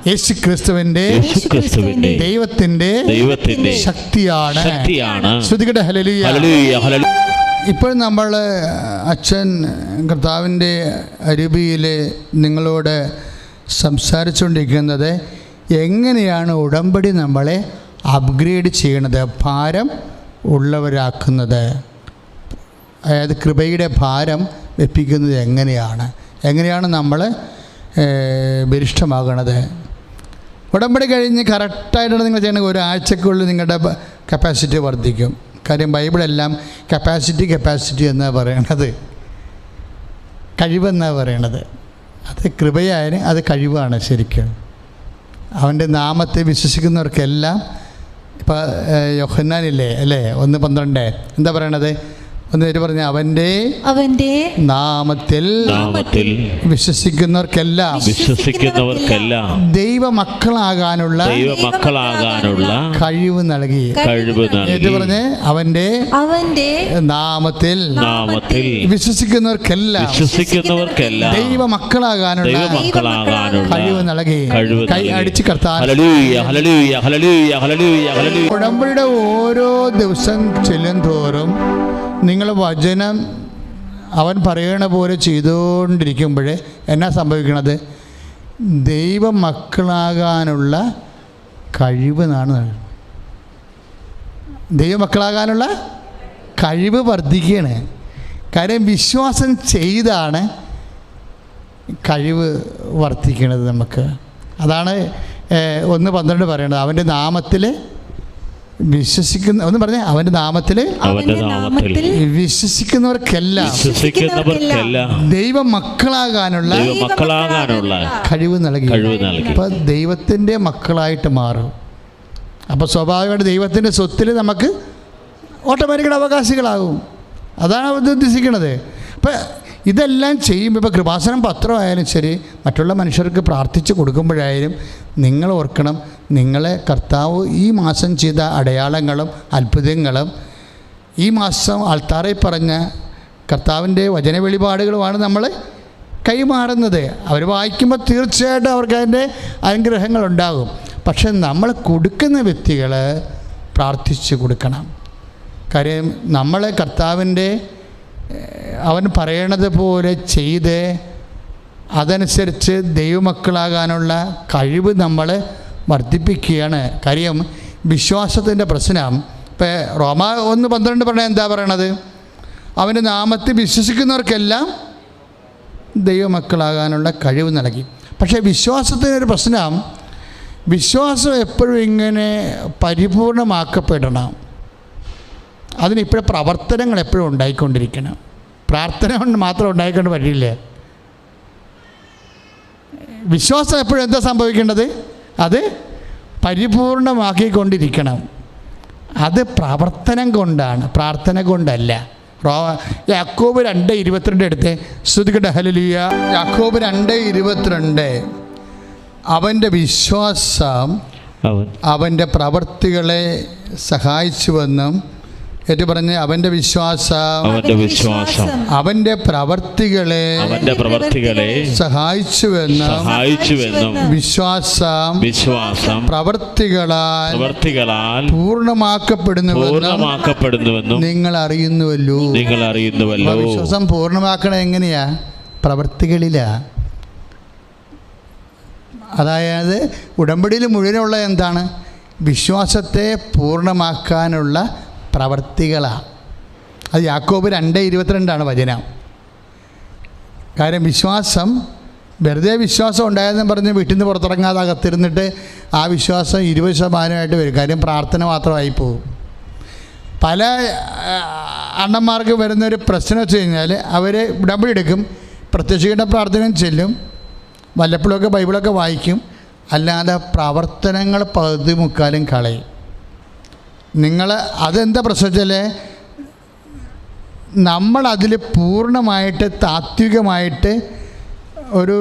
യേശുക്രിസ്തുവിന്റെ ദൈവത്തിന്റെ ശക്തിയാണ്. ശ്രുതികട്ടെ. ഹല്ലേലൂയ. ഇപ്പോൾ നമ്മൾ അച്ഛൻ കർത്താവിൻ്റെ അരൂപിയിൽ നിങ്ങളോട് സംസാരിച്ചുകൊണ്ടിരിക്കുന്നത് എങ്ങനെയാണ് ഉടമ്പടി നമ്മളെ അപ്ഗ്രേഡ് ചെയ്യണത്, ഭാരം ഉള്ളവരാക്കുന്നത്. അതായത് കൃപയുടെ ഭാരം വെപ്പിക്കുന്നത് എങ്ങനെയാണ് നമ്മൾ ബലിഷ്ഠമാകണത്. ഉടമ്പടി കഴിഞ്ഞ് കറക്റ്റായിട്ടാണ് നിങ്ങൾ ചെയ്യണമെങ്കിൽ ഒരാഴ്ചക്കുള്ളിൽ നിങ്ങളുടെ കപ്പാസിറ്റി വർദ്ധിക്കും. കാര്യം ബൈബിളെല്ലാം കപ്പാസിറ്റി എന്നാണ് പറയണത്, കഴിവെന്നാണ് പറയണത്. അത് കൃപയായാലും അത് കഴിവാണ് ശരിക്കും. അവൻ്റെ നാമത്തെ വിശ്വസിക്കുന്നവർക്കെല്ലാം, ഇപ്പം ഇപ്പം യോഹന്നാനില്ലേ അല്ലേ 1:12 എന്താ പറയണത്? ഒന്ന് പേര് പറഞ്ഞ അവൻ്റെ നാമത്തിൽ വിശ്വസിക്കുന്നവർക്കെല്ലാം ദൈവമക്കളാകാനുള്ള കഴിവ് നൽകി. ഏറ്റു പറഞ്ഞ് അവൻ്റെ നാമത്തിൽ വിശ്വസിക്കുന്നവർക്കെല്ലാം ദൈവമക്കളാകാനുള്ള കഴിവ് നൽകി. കൈ അടിച്ച് കർത്താൻ. ഉടമ്പടിയുടെ ഓരോ ദിവസം ചെല്ലും തോറും നിങ്ങൾ വചനം അവൻ പറയണ പോലെ ചെയ്തുകൊണ്ടിരിക്കുമ്പോൾ എന്നാ സംഭവിക്കണത്? ദൈവമക്കളാകാനുള്ള കഴിവ് എന്നാണ്. ദൈവമക്കളാകാനുള്ള കഴിവ് വർദ്ധിക്കുകയാണ്. കാര്യം വിശ്വാസം ചെയ്താണ് കഴിവ് വർദ്ധിക്കുന്നത് നമുക്ക്. അതാണ് 1:12 പറയണത്. അവൻ്റെ നാമത്തിൽ വിശ്വസിക്കുന്ന, ഒന്ന് പറഞ്ഞേ, അവൻ്റെ നാമത്തിൽ വിശ്വസിക്കുന്നവർക്കെല്ലാം ദൈവമക്കളാകാനുള്ള കഴിവ് നൽകി. അപ്പം ദൈവത്തിൻ്റെ മക്കളായിട്ട് മാറും. അപ്പോൾ സ്വാഭാവികമായിട്ട് ദൈവത്തിൻ്റെ സ്വത്തിൽ നമുക്ക് ഓട്ടോമാറ്റിക്കൽ അവകാശികളാകും. അതാണ് ഉദ്ദേശിക്കുന്നത്. അപ്പം ഇതെല്ലാം ചെയ്യുമ്പോൾ ഇപ്പോൾ കൃപാസനം പത്രമായാലും ശരി, മറ്റുള്ള മനുഷ്യർക്ക് പ്രാർത്ഥിച്ച് കൊടുക്കുമ്പോഴായാലും നിങ്ങൾ ഓർക്കണം, നിങ്ങളെ കർത്താവ് ഈ മാസം ചെയ്ത അടയാളങ്ങളും അത്ഭുതങ്ങളും ഈ മാസം ആൾത്താറിൽ പറഞ്ഞ കർത്താവിൻ്റെ വചന വെളിപാടുകളുമാണ് നമ്മൾ കൈമാറുന്നത്. അവർ വായിക്കുമ്പോൾ തീർച്ചയായിട്ടും അവർക്ക് അതിൻ്റെ അനുഗ്രഹങ്ങളുണ്ടാകും. പക്ഷെ നമ്മൾ കൊടുക്കുന്ന വ്യക്തികൾ പ്രാർത്ഥിച്ച് കൊടുക്കണം. കാര്യം നമ്മൾ കർത്താവിൻ്റെ അവൻ പറയണത് പോലെ ചെയ്ത് അതനുസരിച്ച് ദൈവമക്കളാകാനുള്ള കഴിവ് നമ്മൾ വർദ്ധിപ്പിക്കുകയാണ്. കാര്യം വിശ്വാസത്തിൻ്റെ പ്രശ്നം ഇപ്പം റോമ 1:12 പറഞ്ഞാൽ എന്താ പറയണത്? അവൻ്റെ നാമത്തിൽ വിശ്വസിക്കുന്നവർക്കെല്ലാം ദൈവമക്കളാകാനുള്ള കഴിവ് നൽകി. പക്ഷേ വിശ്വാസത്തിനൊരു പ്രശ്നം, വിശ്വാസം എപ്പോഴും ഇങ്ങനെ പരിപൂർണമാക്കപ്പെടണം. അതിനിപ്പോഴും പ്രവർത്തനങ്ങൾ എപ്പോഴും ഉണ്ടായിക്കൊണ്ടിരിക്കണം. പ്രാർത്ഥന കൊണ്ട് മാത്രം ഉണ്ടായിക്കൊണ്ട് വരില്ല. വിശ്വാസം എപ്പോഴും എന്താ സംഭവിക്കേണ്ടത്? അത് പരിപൂർണമാക്കിക്കൊണ്ടിരിക്കണം. അത് പ്രവർത്തനം കൊണ്ടാണ്, പ്രാർത്ഥന കൊണ്ടല്ല. യാക്കോബ് 2:22 എടുത്ത് ശ്രുതികട ഹല്ലേലൂയ. യാക്കോബ് 2:22 അവൻ്റെ വിശ്വാസം അവൻ്റെ പ്രവർത്തികളെ സഹായിച്ചുവെന്നും, ഏറ്റു പറഞ്ഞ് അവൻ്റെ വിശ്വാസം അവൻ്റെ പ്രവർത്തികളെ സഹായിച്ചുവെന്നും വിശ്വാസം പ്രവർത്തികളാൽ പൂർണ്ണമാക്കപ്പെടുന്നുവെന്നും നിങ്ങൾ അറിയുന്നുവല്ലോ. വിശ്വാസം പൂർണ്ണമാക്കണം എങ്ങനെയാ? പ്രവർത്തികളിലാ. അതായത് ഉടമ്പടിയിൽ മുഴുവനുള്ള എന്താണ്? വിശ്വാസത്തെ പൂർണ്ണമാക്കാനുള്ള പ്രവർത്തികളാണ്. അത് യാക്കോബ് 2:22 വചനം. കാര്യം വിശ്വാസം വെറുതെ വിശ്വാസം ഉണ്ടായെന്ന് പറഞ്ഞ് വീട്ടിൽ നിന്ന് പുറത്തിറങ്ങാതെ അകത്തിരുന്നിട്ട് ആ വിശ്വാസം 20% വരും. കാര്യം പ്രാർത്ഥന മാത്രമായി പോകും. പല അണ്ണന്മാർക്ക് വരുന്നൊരു പ്രശ്നം വെച്ച് കഴിഞ്ഞാൽ അവർ ഉടമ്പടി എടുക്കും, പ്രത്യക്ഷിക്കേണ്ട പ്രാർത്ഥനയും ചെല്ലും, വല്ലപ്പോഴൊക്കെ ബൈബിളൊക്കെ വായിക്കും, അല്ലാതെ പ്രവർത്തനങ്ങൾ 10-3 കളയും. നിങ്ങൾ അതെന്താ പ്രശ്നം? നമ്മളതിൽ പൂർണ്ണമായിട്ട് താത്വികമായിട്ട് ഒരു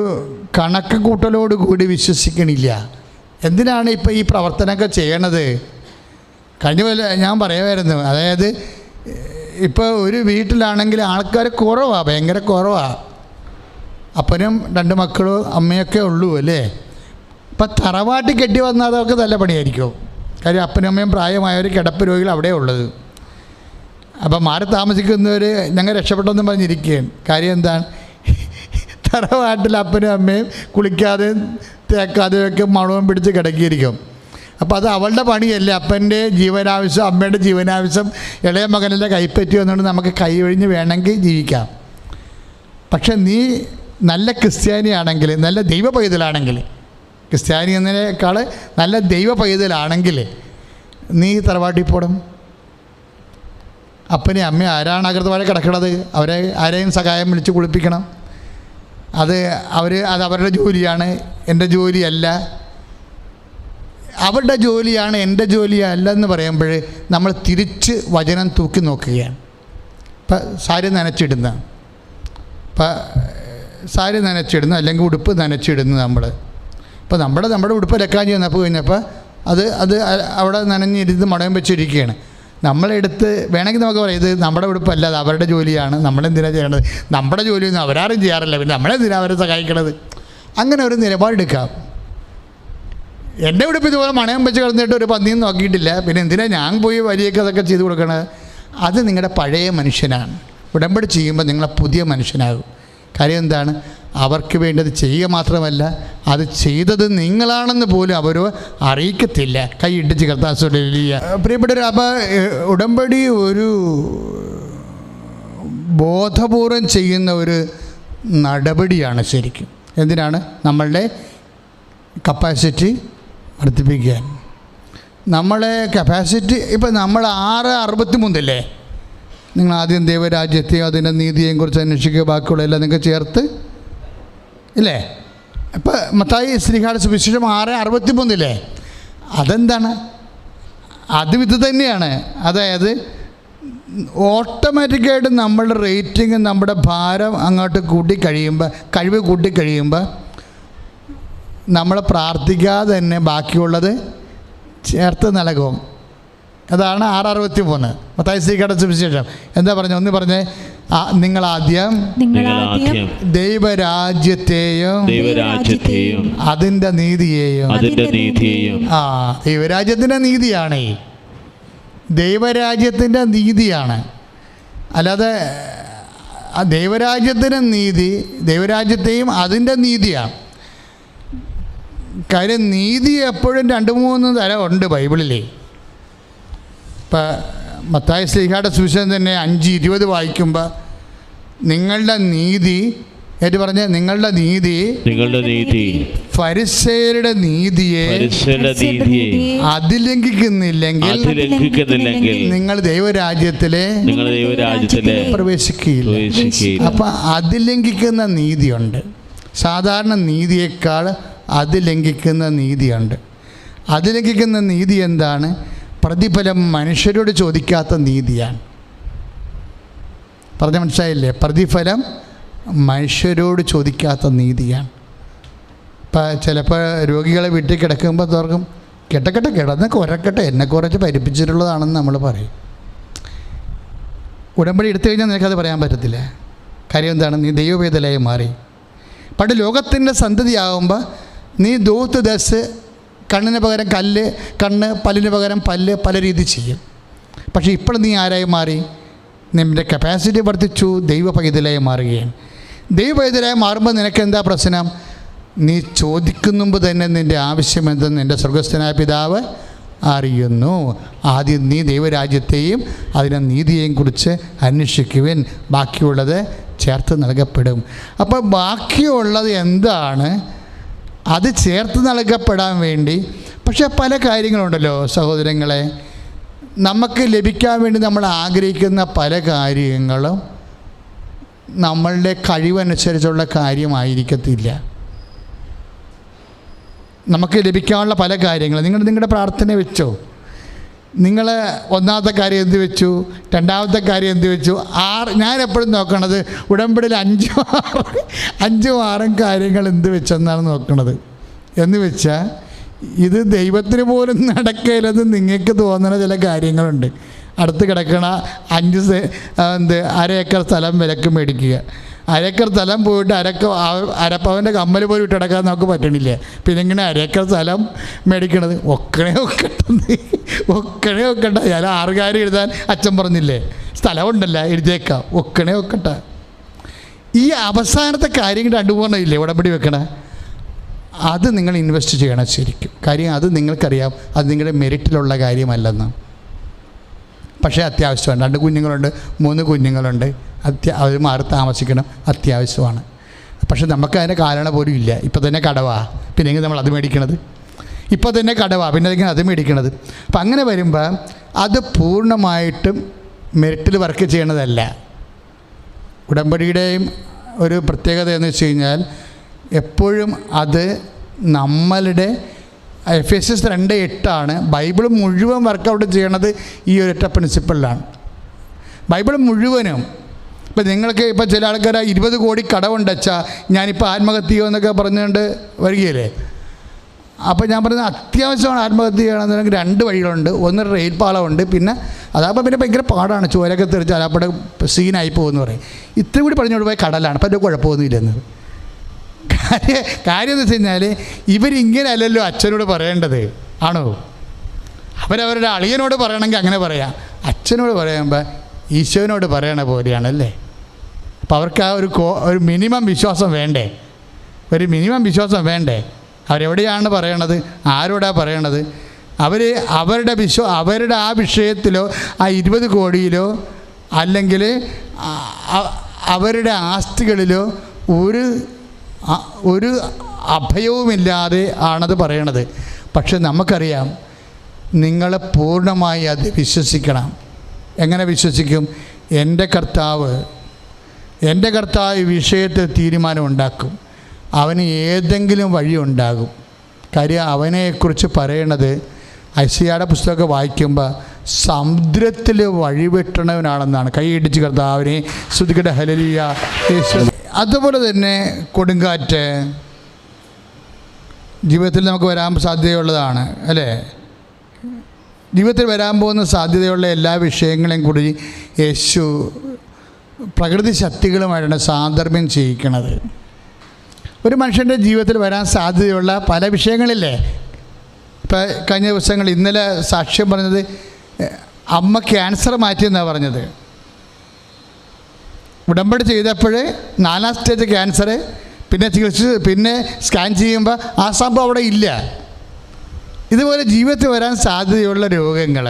കണക്ക് കൂട്ടലോട് കൂടി വിശ്വസിക്കണില്ല. എന്തിനാണ് ഇപ്പോൾ ഈ പ്രവർത്തനമൊക്കെ ചെയ്യണത്? കഴിഞ്ഞ പോലെ ഞാൻ പറയുമായിരുന്നു, അതായത് ഇപ്പോൾ ഒരു വീട്ടിലാണെങ്കിൽ ആൾക്കാർ കുറവാണ്, ഭയങ്കര കുറവാണ്. അപ്പനും 2 മക്കളും അമ്മയൊക്കെ ഉള്ളൂ അല്ലേ. ഇപ്പം തറവാട്ടി കെട്ടി വന്നാൽ അതൊക്കെ നല്ല പണിയായിരിക്കും. കാര്യം അപ്പനും അമ്മയും പ്രായമായവർ, കിടപ്പ് രോഗികൾ അവിടെ ഉള്ളത്. അപ്പം മാറി താമസിക്കുന്നവർ ഞങ്ങൾ രക്ഷപ്പെട്ടെന്നും പറഞ്ഞിരിക്കുകയും. കാര്യം എന്താണ്? തറവാട്ടിൽ അപ്പനും അമ്മയും കുളിക്കാതെയും തേക്കാതെയൊക്കെ മണവും പിടിച്ച് കിടക്കിയിരിക്കും. അപ്പോൾ അത് അവളുടെ പണിയല്ല. അപ്പൻ്റെ ജീവനാവശ്യം, അമ്മയുടെ ജീവനാവശ്യം ഇളയ മകനെല്ലാം കൈപ്പറ്റി വന്നുകൊണ്ട് നമുക്ക് കൈ ഒഴിഞ്ഞ് വേണമെങ്കിൽ ജീവിക്കാം. പക്ഷെ നീ നല്ല ക്രിസ്ത്യാനിയാണെങ്കിൽ, നല്ല ദൈവ പൈതലാണെങ്കിൽ, ക്രിസ്ത്യാനി എന്നതിനേക്കാൾ നല്ല ദൈവ പൈതലാണെങ്കിൽ നീ തറവാട്ടിൽ പോടും. അപ്പനെ അമ്മ ആരാണ് അകൃതമായി കിടക്കണത്? അവരെ ആരെയും സഹായം വിളിച്ച് കുളിപ്പിക്കണം. അത് അവരുടെ ജോലിയാണ്, എൻ്റെ ജോലിയല്ല. അവരുടെ ജോലിയാണ് എൻ്റെ ജോലിയല്ല എന്ന് പറയുമ്പോൾ നമ്മൾ തിരിച്ച് വചനം തൂക്കി നോക്കുകയാണ്. ഇപ്പം സാരി നനച്ചിടുന്ന, സാരി നനച്ചിടുന്നു അല്ലെങ്കിൽ ഉടുപ്പ് നനച്ചിടുന്നു നമ്മൾ. ഇപ്പോൾ നമ്മുടെ ഉടുപ്പ് അലക്കാൻ ചെന്നപ്പോൾ കഴിഞ്ഞപ്പോൾ അത് അവിടെ നനഞ്ഞിരുന്ന് മടയം വെച്ചിരിക്കുകയാണ്. നമ്മളെടുത്ത് വേണമെങ്കിൽ നമുക്ക് പറയാം ഇത് നമ്മുടെ ഉടുപ്പല്ല, അത് അവരുടെ ജോലിയാണ്, നമ്മളെന്തിനാണ് ചെയ്യേണ്ടത്, നമ്മുടെ ജോലിയൊന്നും അവരാരും ചെയ്യാറില്ല, പിന്നെ നമ്മളെന്തിനാണ് അവരെ സഹായിക്കണത്, അങ്ങനെ ഒരു നിലപാടെടുക്കാം. എൻ്റെ ഉടുപ്പ് ഇതുപോലെ മണയം വെച്ച് കിടന്നിട്ട് ഒരു പന്നിയും നോക്കിയിട്ടില്ല, പിന്നെ എന്തിനാണ് ഞാൻ പോയി വലിയൊക്കെ അതൊക്കെ ചെയ്ത് കൊടുക്കണത്. അത് നിങ്ങളുടെ പഴയ മനുഷ്യനാണ്. ഉടമ്പടി ചെയ്യുമ്പോൾ നിങ്ങളെ പുതിയ മനുഷ്യനാകും. കാര്യം എന്താണ്? അവർക്ക് വേണ്ടത് ചെയ്യുക മാത്രമല്ല, അത് ചെയ്തത് നിങ്ങളാണെന്ന് പോലും അവർ അറിയിക്കത്തില്ല. കൈ ഇട്ടിച്ച് കർത്താസ്വലിയ പ്രിയപ്പെട്ടവർ. അപ്പോൾ ഉടമ്പടി ഒരു ബോധപൂർവം ചെയ്യുന്ന ഒരു നടപടിയാണ് ശരിക്കും. എന്തിനാണ്? നമ്മളുടെ കപ്പാസിറ്റി വർദ്ധിപ്പിക്കാൻ. നമ്മളെ കപ്പാസിറ്റി ഇപ്പം നമ്മൾ 6:63 നിങ്ങൾ ആദ്യം ദൈവരാജ്യത്തെയും അതിൻ്റെ നീതിയെയും കുറിച്ച് അന്വേഷിക്കുക, ബാക്കിയുള്ള എല്ലാം നിങ്ങൾക്ക് ചേർത്ത് ഇല്ലേ. ഇപ്പം മത്തായി ശ്രീകാട് സുവിശേഷം 6:63 അതെന്താണ്? അതും ഇത് തന്നെയാണ്. അതായത് ഓട്ടോമാറ്റിക്കായിട്ട് നമ്മളുടെ റേറ്റിംഗ്, നമ്മുടെ ഭാരം അങ്ങോട്ട് കൂട്ടിക്കഴിയുമ്പോൾ, കഴിവ് കൂട്ടിക്കഴിയുമ്പോൾ നമ്മൾ പ്രാർത്ഥിക്കാതെ തന്നെ ബാക്കിയുള്ളത് ചേർത്ത് നൽകും. അതാണ് 6:63 മത്തായി ശ്രീകാട് സുവിശേഷം. എന്താ പറഞ്ഞത്? ഒന്ന് പറഞ്ഞേ. നിങ്ങളാദ്യം ദൈവരാജ്യത്തെയും അതിൻ്റെ നീതിയെയും. ദൈവരാജ്യത്തിൻ്റെ നീതിയാണ്, ദൈവരാജ്യത്തിൻ്റെ നീതിയാണ്. അല്ലാതെ ദൈവരാജ്യത്തിൻ്റെ നീതി, ദൈവരാജ്യത്തെയും അതിൻ്റെ നീതിയാണ്. കാര്യം നീതി എപ്പോഴും 2-3 തരം ഉണ്ട് ബൈബിളിൽ. ഇപ്പം മത്തായി ശ്ലീഹായുടെ സുവിശേഷം തന്നെ 5:20 വായിക്കുമ്പോൾ നിങ്ങളുടെ നീതി, ഏറ്റു പറഞ്ഞ നിങ്ങളുടെ നീതി ഫരിസേയരുടെ നീതിയെ അതിലംഘിക്കുന്നില്ലെങ്കിൽ നിങ്ങൾ ദൈവരാജ്യത്തിലെ പ്രവേശിക്കുകയില്ല. അപ്പം അതിലംഘിക്കുന്ന നീതിയുണ്ട്. സാധാരണ നീതിയേക്കാൾ അതിലംഘിക്കുന്ന നീതിയുണ്ട്. അതിലംഘിക്കുന്ന നീതി എന്താണ്? പ്രതിഫലം മനുഷ്യരോട് ചോദിക്കാത്ത നീതിയാണ്. പറഞ്ഞ മനസ്സിലായില്ലേ? പ്രതിഫലം മനുഷ്യരോട് ചോദിക്കാത്ത നീതിയാണ്. ഇപ്പം ചിലപ്പോൾ രോഗികളെ വീട്ടിൽ കിടക്കുമ്പോൾ തോർക്കും കിടന്ന് കുറക്കട്ടെ, എന്നെ കുറച്ച് പരിപ്പിച്ചിട്ടുള്ളതാണെന്ന് നമ്മൾ പറയും. ഉടമ്പടി എടുത്തു കഴിഞ്ഞാൽ നിനക്കത് പറയാൻ പറ്റത്തില്ല. കാര്യം എന്താണ്? നീ ദൈവവേദനയായി മാറി. പണ്ട് ലോകത്തിൻ്റെ സന്തതിയാകുമ്പോൾ നീ ദൂത്ത് ദസ്, കണ്ണിന് പകരം കല്ല്, കണ്ണ്, പല്ലിന് പകരം പല്ല്, പല രീതി ചെയ്യും. പക്ഷേ ഇപ്പോൾ നീ ആരായി മാറി? നിൻ്റെ കപ്പാസിറ്റി വർദ്ധിച്ചു, ദൈവ പൈതലായി മാറുകയാണ്. ദൈവ പൈതലായി മാറുമ്പോൾ നിനക്ക് എന്താ പ്രശ്നം? നീ ചോദിക്കുന്ന മുമ്പ് തന്നെ നിൻ്റെ ആവശ്യം എന്തെന്ന് നിൻ്റെ സ്വർഗസ്ഥനായ പിതാവ് അറിയുന്നു. ആദ്യം നീ ദൈവരാജ്യത്തെയും അതിൻ്റെ നീതിയെയും കുറിച്ച് അന്വേഷിക്കുവാൻ, ബാക്കിയുള്ളത് ചേർത്ത് നൽകപ്പെടും. അപ്പോൾ ബാക്കിയുള്ളത് എന്താണ്? അത് ചേർത്ത് നൽകപ്പെടാൻ വേണ്ടി. പക്ഷേ പല കാര്യങ്ങളുണ്ടല്ലോ സഹോദരങ്ങളെ, നമുക്ക് ലഭിക്കാൻ വേണ്ടി നമ്മൾ ആഗ്രഹിക്കുന്ന പല കാര്യങ്ങളും നമ്മളുടെ കഴിവനുസരിച്ചുള്ള കാര്യമായിരിക്കത്തില്ല. നമുക്ക് ലഭിക്കാനുള്ള പല കാര്യങ്ങൾ നിങ്ങളുടെ പ്രാർത്ഥന വെച്ചോ. നിങ്ങൾ ഒന്നാമത്തെ കാര്യം എന്ത് വെച്ചു, രണ്ടാമത്തെ കാര്യം എന്ത് വെച്ചു, ഞാൻ എപ്പോഴും നോക്കണത് ഉടമ്പടിയിൽ 5-6 കാര്യങ്ങൾ എന്ത് വെച്ചെന്നാണ് നോക്കണത്. എന്ന് വെച്ചാൽ ഇത് ദൈവത്തിന് പോലും നടക്കില്ലെന്ന് നിങ്ങൾക്ക് തോന്നുന്ന ചില കാര്യങ്ങളുണ്ട്. അടുത്ത് കിടക്കണ 1/2 ഏക്കർ സ്ഥലം വിലക്ക് മേടിക്കുക. 1/2 ഏക്കർ സ്ഥലം പോയിട്ട് അരപ്പവൻ്റെ കമ്മൽ പോലും ഇട്ടെടുക്കാൻ നമുക്ക് പറ്റണില്ല. പിന്നെ ഇങ്ങനെ 1/2 ഏക്കർ സ്ഥലം മേടിക്കണത് ഒക്കണേ ഒക്കണ്ട. ഞാൻ 6 കാര്യം എഴുതാൻ അച്ഛൻ പറഞ്ഞില്ലേ, സ്ഥലമുണ്ടല്ല എഴുതിയേക്കാം, ഒക്കട്ടെ. ഈ അവസാനത്തെ കാര്യം 2-3 ഇല്ലേ ഉടമ്പടി വെക്കണേ, അത് നിങ്ങൾ ഇൻവെസ്റ്റ് ചെയ്യണം ശരിക്കും. കാര്യം അത് നിങ്ങൾക്കറിയാം, അത് നിങ്ങളുടെ മെറിറ്റിലുള്ള കാര്യമല്ലെന്ന്. പക്ഷേ അത്യാവശ്യമാണ്. 2 കുഞ്ഞുങ്ങളുണ്ട്, 3 കുഞ്ഞുങ്ങളുണ്ട്, അവർ മാറി താമസിക്കണം, അത്യാവശ്യമാണ്. പക്ഷെ നമുക്ക് അതിൻ്റെ കാരണം പോലും ഇല്ല. ഇപ്പം തന്നെ കടവാ, പിന്നെ നമ്മൾ അത് മേടിക്കണത്. ഇപ്പോൾ തന്നെ കടവാ, പിന്നെ അത് മേടിക്കണത്. അപ്പം അങ്ങനെ വരുമ്പോൾ അത് പൂർണ്ണമായിട്ടും മെറിറ്റിൽ വർക്ക് ചെയ്യണതല്ല. ഉടമ്പടിയുടെയും ഒരു പ്രത്യേകത എന്ന് വെച്ച് കഴിഞ്ഞാൽ എപ്പോഴും അത് നമ്മളുടെ Efesians 2:8 ബൈബിൾ മുഴുവൻ വർക്കൗട്ട് ചെയ്യണത് ഈ ഒരൊറ്റ പ്രിൻസിപ്പിളിലാണ്. ബൈബിൾ മുഴുവനും. ഇപ്പം നിങ്ങൾക്ക് ഇപ്പം ചില ആൾക്കാർ 20 കോടി കടമുണ്ടച്ചാൽ ഞാനിപ്പോൾ ആത്മഹത്യ ചെയ്യുമെന്നൊക്കെ പറഞ്ഞുകൊണ്ട് വരികയില്ലേ. അപ്പോൾ ഞാൻ പറയുന്നത് അത്യാവശ്യമാണ് ആത്മഹത്യ ചെയ്യണമെന്നുണ്ടെങ്കിൽ 2 വഴികളുണ്ട്. ഒന്ന് റെയിൽ പാളമുണ്ട്, പിന്നെ അതാകുമ്പോൾ പിന്നെ ഭയങ്കര പാടാണ്, ചോരൊക്കെ തെറിച്ച് അലാപ്പടെ സീനായി പോകുമെന്ന് പറയും. ഇത്ര കൂടി പറഞ്ഞുകൊണ്ട് പോയ കടലാണ്, അപ്പം അതിൻ്റെ കുഴപ്പമൊന്നുമില്ലെന്ന്. കാര്യം എന്ന് വെച്ച് കഴിഞ്ഞാൽ ഇവരിങ്ങനെ അല്ലല്ലോ അച്ഛനോട് പറയേണ്ടത്, ആണോ? അവരവരുടെ അളിയനോട് പറയണമെങ്കിൽ അങ്ങനെ പറയാം, അച്ഛനോട് പറയുമ്പോൾ ഈശോനോട് പറയണ പോലെയാണല്ലേ. അപ്പോൾ അവർക്ക് ആ ഒരു മിനിമം വിശ്വാസം വേണ്ടേ, ഒരു മിനിമം വിശ്വാസം വേണ്ടേ? അവരെവിടെയാണ് പറയണത്, ആരോടാണ് പറയണത്? അവരുടെ ആ വിഷയത്തിലോ ആ 20 കോടിയിലോ അല്ലെങ്കിൽ അവരുടെ ആസ്തികളിലോ ഒരു അഭയവുമില്ലാതെ ആണത് പറയണത്. പക്ഷെ നമുക്കറിയാം, നിങ്ങൾ പൂർണ്ണമായി അത് വിശ്വസിക്കണം. എങ്ങനെ വിശ്വസിക്കും? എൻ്റെ കർത്താവ് ഈ വിഷയത്തിൽ തീരുമാനം ഉണ്ടാക്കും. അവന് ഏതെങ്കിലും വഴി ഉണ്ടാകും. കാര്യം അവനെക്കുറിച്ച് പറയണത് ഐസയ്യായുടെ പുസ്തകമൊക്കെ വായിക്കുമ്പോൾ സമുദ്രത്തിൽ വഴിവെട്ടണവനാണെന്നാണ്. കൈയിടിച്ച് കർത്താവിനെ സ്തുതിക്കട്ടെ, ഹല്ലേലൂയ. അതുപോലെ തന്നെ കൊടുങ്കാറ്റ് ജീവിതത്തിൽ നമുക്ക് വരാൻ സാധ്യതയുള്ളതാണ്, അല്ലേ? ജീവിതത്തിൽ വരാൻ പോകുന്ന സാധ്യതയുള്ള എല്ലാ വിഷയങ്ങളെയും കൂടി യേശു പ്രകൃതി ശക്തികളുമായിട്ടാണ് സാദൃശ്യം ചെയ്യിക്കുന്നത്. ഒരു മനുഷ്യൻ്റെ ജീവിതത്തിൽ വരാൻ സാധ്യതയുള്ള പല വിഷയങ്ങളില്ലേ. ഇപ്പോൾ കഴിഞ്ഞ ദിവസങ്ങൾ ഇന്നലെ സാക്ഷ്യം പറഞ്ഞത് അമ്മ ക്യാൻസർ മാറ്റിയെന്നാണ് പറഞ്ഞത്. ഉടമ്പടി ചെയ്തപ്പോൾ 4ാം സ്റ്റേജ് ക്യാൻസർ, പിന്നെ ചികിത്സിച്ച് പിന്നെ സ്കാൻ ചെയ്യുമ്പോൾ ആ സംഭവം അവിടെ ഇല്ല. ഇതുപോലെ ജീവിതത്തിൽ വരാൻ സാധ്യതയുള്ള രോഗങ്ങൾ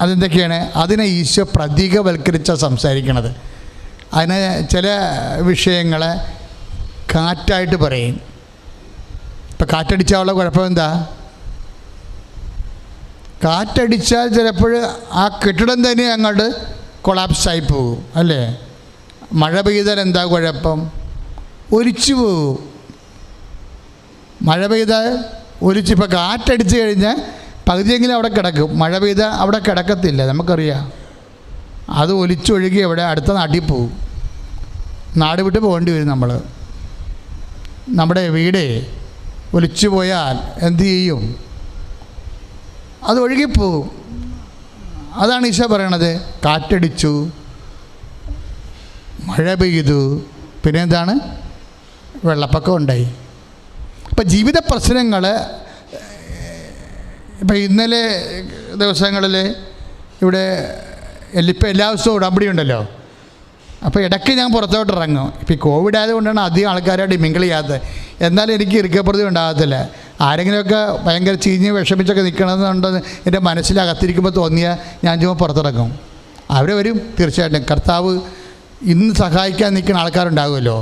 അതെന്തൊക്കെയാണ്? അതിനെ ഈശോ പ്രതീകവൽക്കരിച്ചാണ് സംസാരിക്കണത്. അതിന് ചില വിഷയങ്ങളെ കാറ്റായിട്ട് പറയും. ഇപ്പം കാറ്റടിച്ചാലുള്ള കുഴപ്പം എന്താ? കാറ്റടിച്ചാൽ ചിലപ്പോൾ ആ കെട്ടിടം തന്നെ അങ്ങോട്ട് കൊളാപ്സായി പോകും, അല്ലേ? മഴ പെയ്താൽ എന്താ കുഴപ്പം? ഒലിച്ചു പോകും. മഴ പെയ്താൽ ഇപ്പം കാറ്റടിച്ച് കഴിഞ്ഞാൽ പകുതിയെങ്കിലും അവിടെ കിടക്കും. മഴ പെയ്താൽ അവിടെ കിടക്കത്തില്ല, നമുക്കറിയാം. അത് ഒലിച്ചൊഴുകി അവിടെ അടുത്ത നാട്ടിൽ പോകും. നാട് വിട്ട് പോകേണ്ടി വരും നമ്മൾ. നമ്മുടെ വീട് ഒലിച്ചു പോയാൽ എന്തു ചെയ്യും? അത് ഒഴുകിപ്പോവും. അതാണ് ഈശോ പറയണത്. കാറ്റടിച്ചു, മഴ പെയ്തു, പിന്നെ എന്താണ്? വെള്ളപ്പൊക്കം ഉണ്ടായി. ഇപ്പം ജീവിത പ്രശ്നങ്ങൾ ഇപ്പം ഇന്നലെ ദിവസങ്ങളിൽ ഇവിടെ ഇപ്പം എല്ലാ ദിവസവും ഉടമ്പടി ഉണ്ടല്ലോ. അപ്പോൾ ഇടയ്ക്ക് ഞാൻ പുറത്തോട്ട് ഇറങ്ങും. ഇപ്പം ഈ കോവിഡ് ആയതുകൊണ്ടാണ് അധികം ആൾക്കാരായിട്ട് മിങ്കിൾ ചെയ്യാത്തത്. എന്നാലും എനിക്ക് ഇറുക്കപ്രതി ഉണ്ടാകത്തില്ല. ആരെങ്കിലുമൊക്കെ ഭയങ്കര ചീഞ്ഞ് വിഷമിച്ചൊക്കെ നിൽക്കണമെന്നുണ്ടെന്ന് എൻ്റെ മനസ്സിലകത്തിരിക്കുമ്പോൾ തോന്നിയാൽ ഞാൻ ചുമ്മാ പുറത്തിറങ്ങും. അവർ വരും തീർച്ചയായിട്ടും. കർത്താവ് ഇന്ന് സഹായിക്കാൻ നിൽക്കുന്ന ആൾക്കാരുണ്ടാകുമല്ലോ,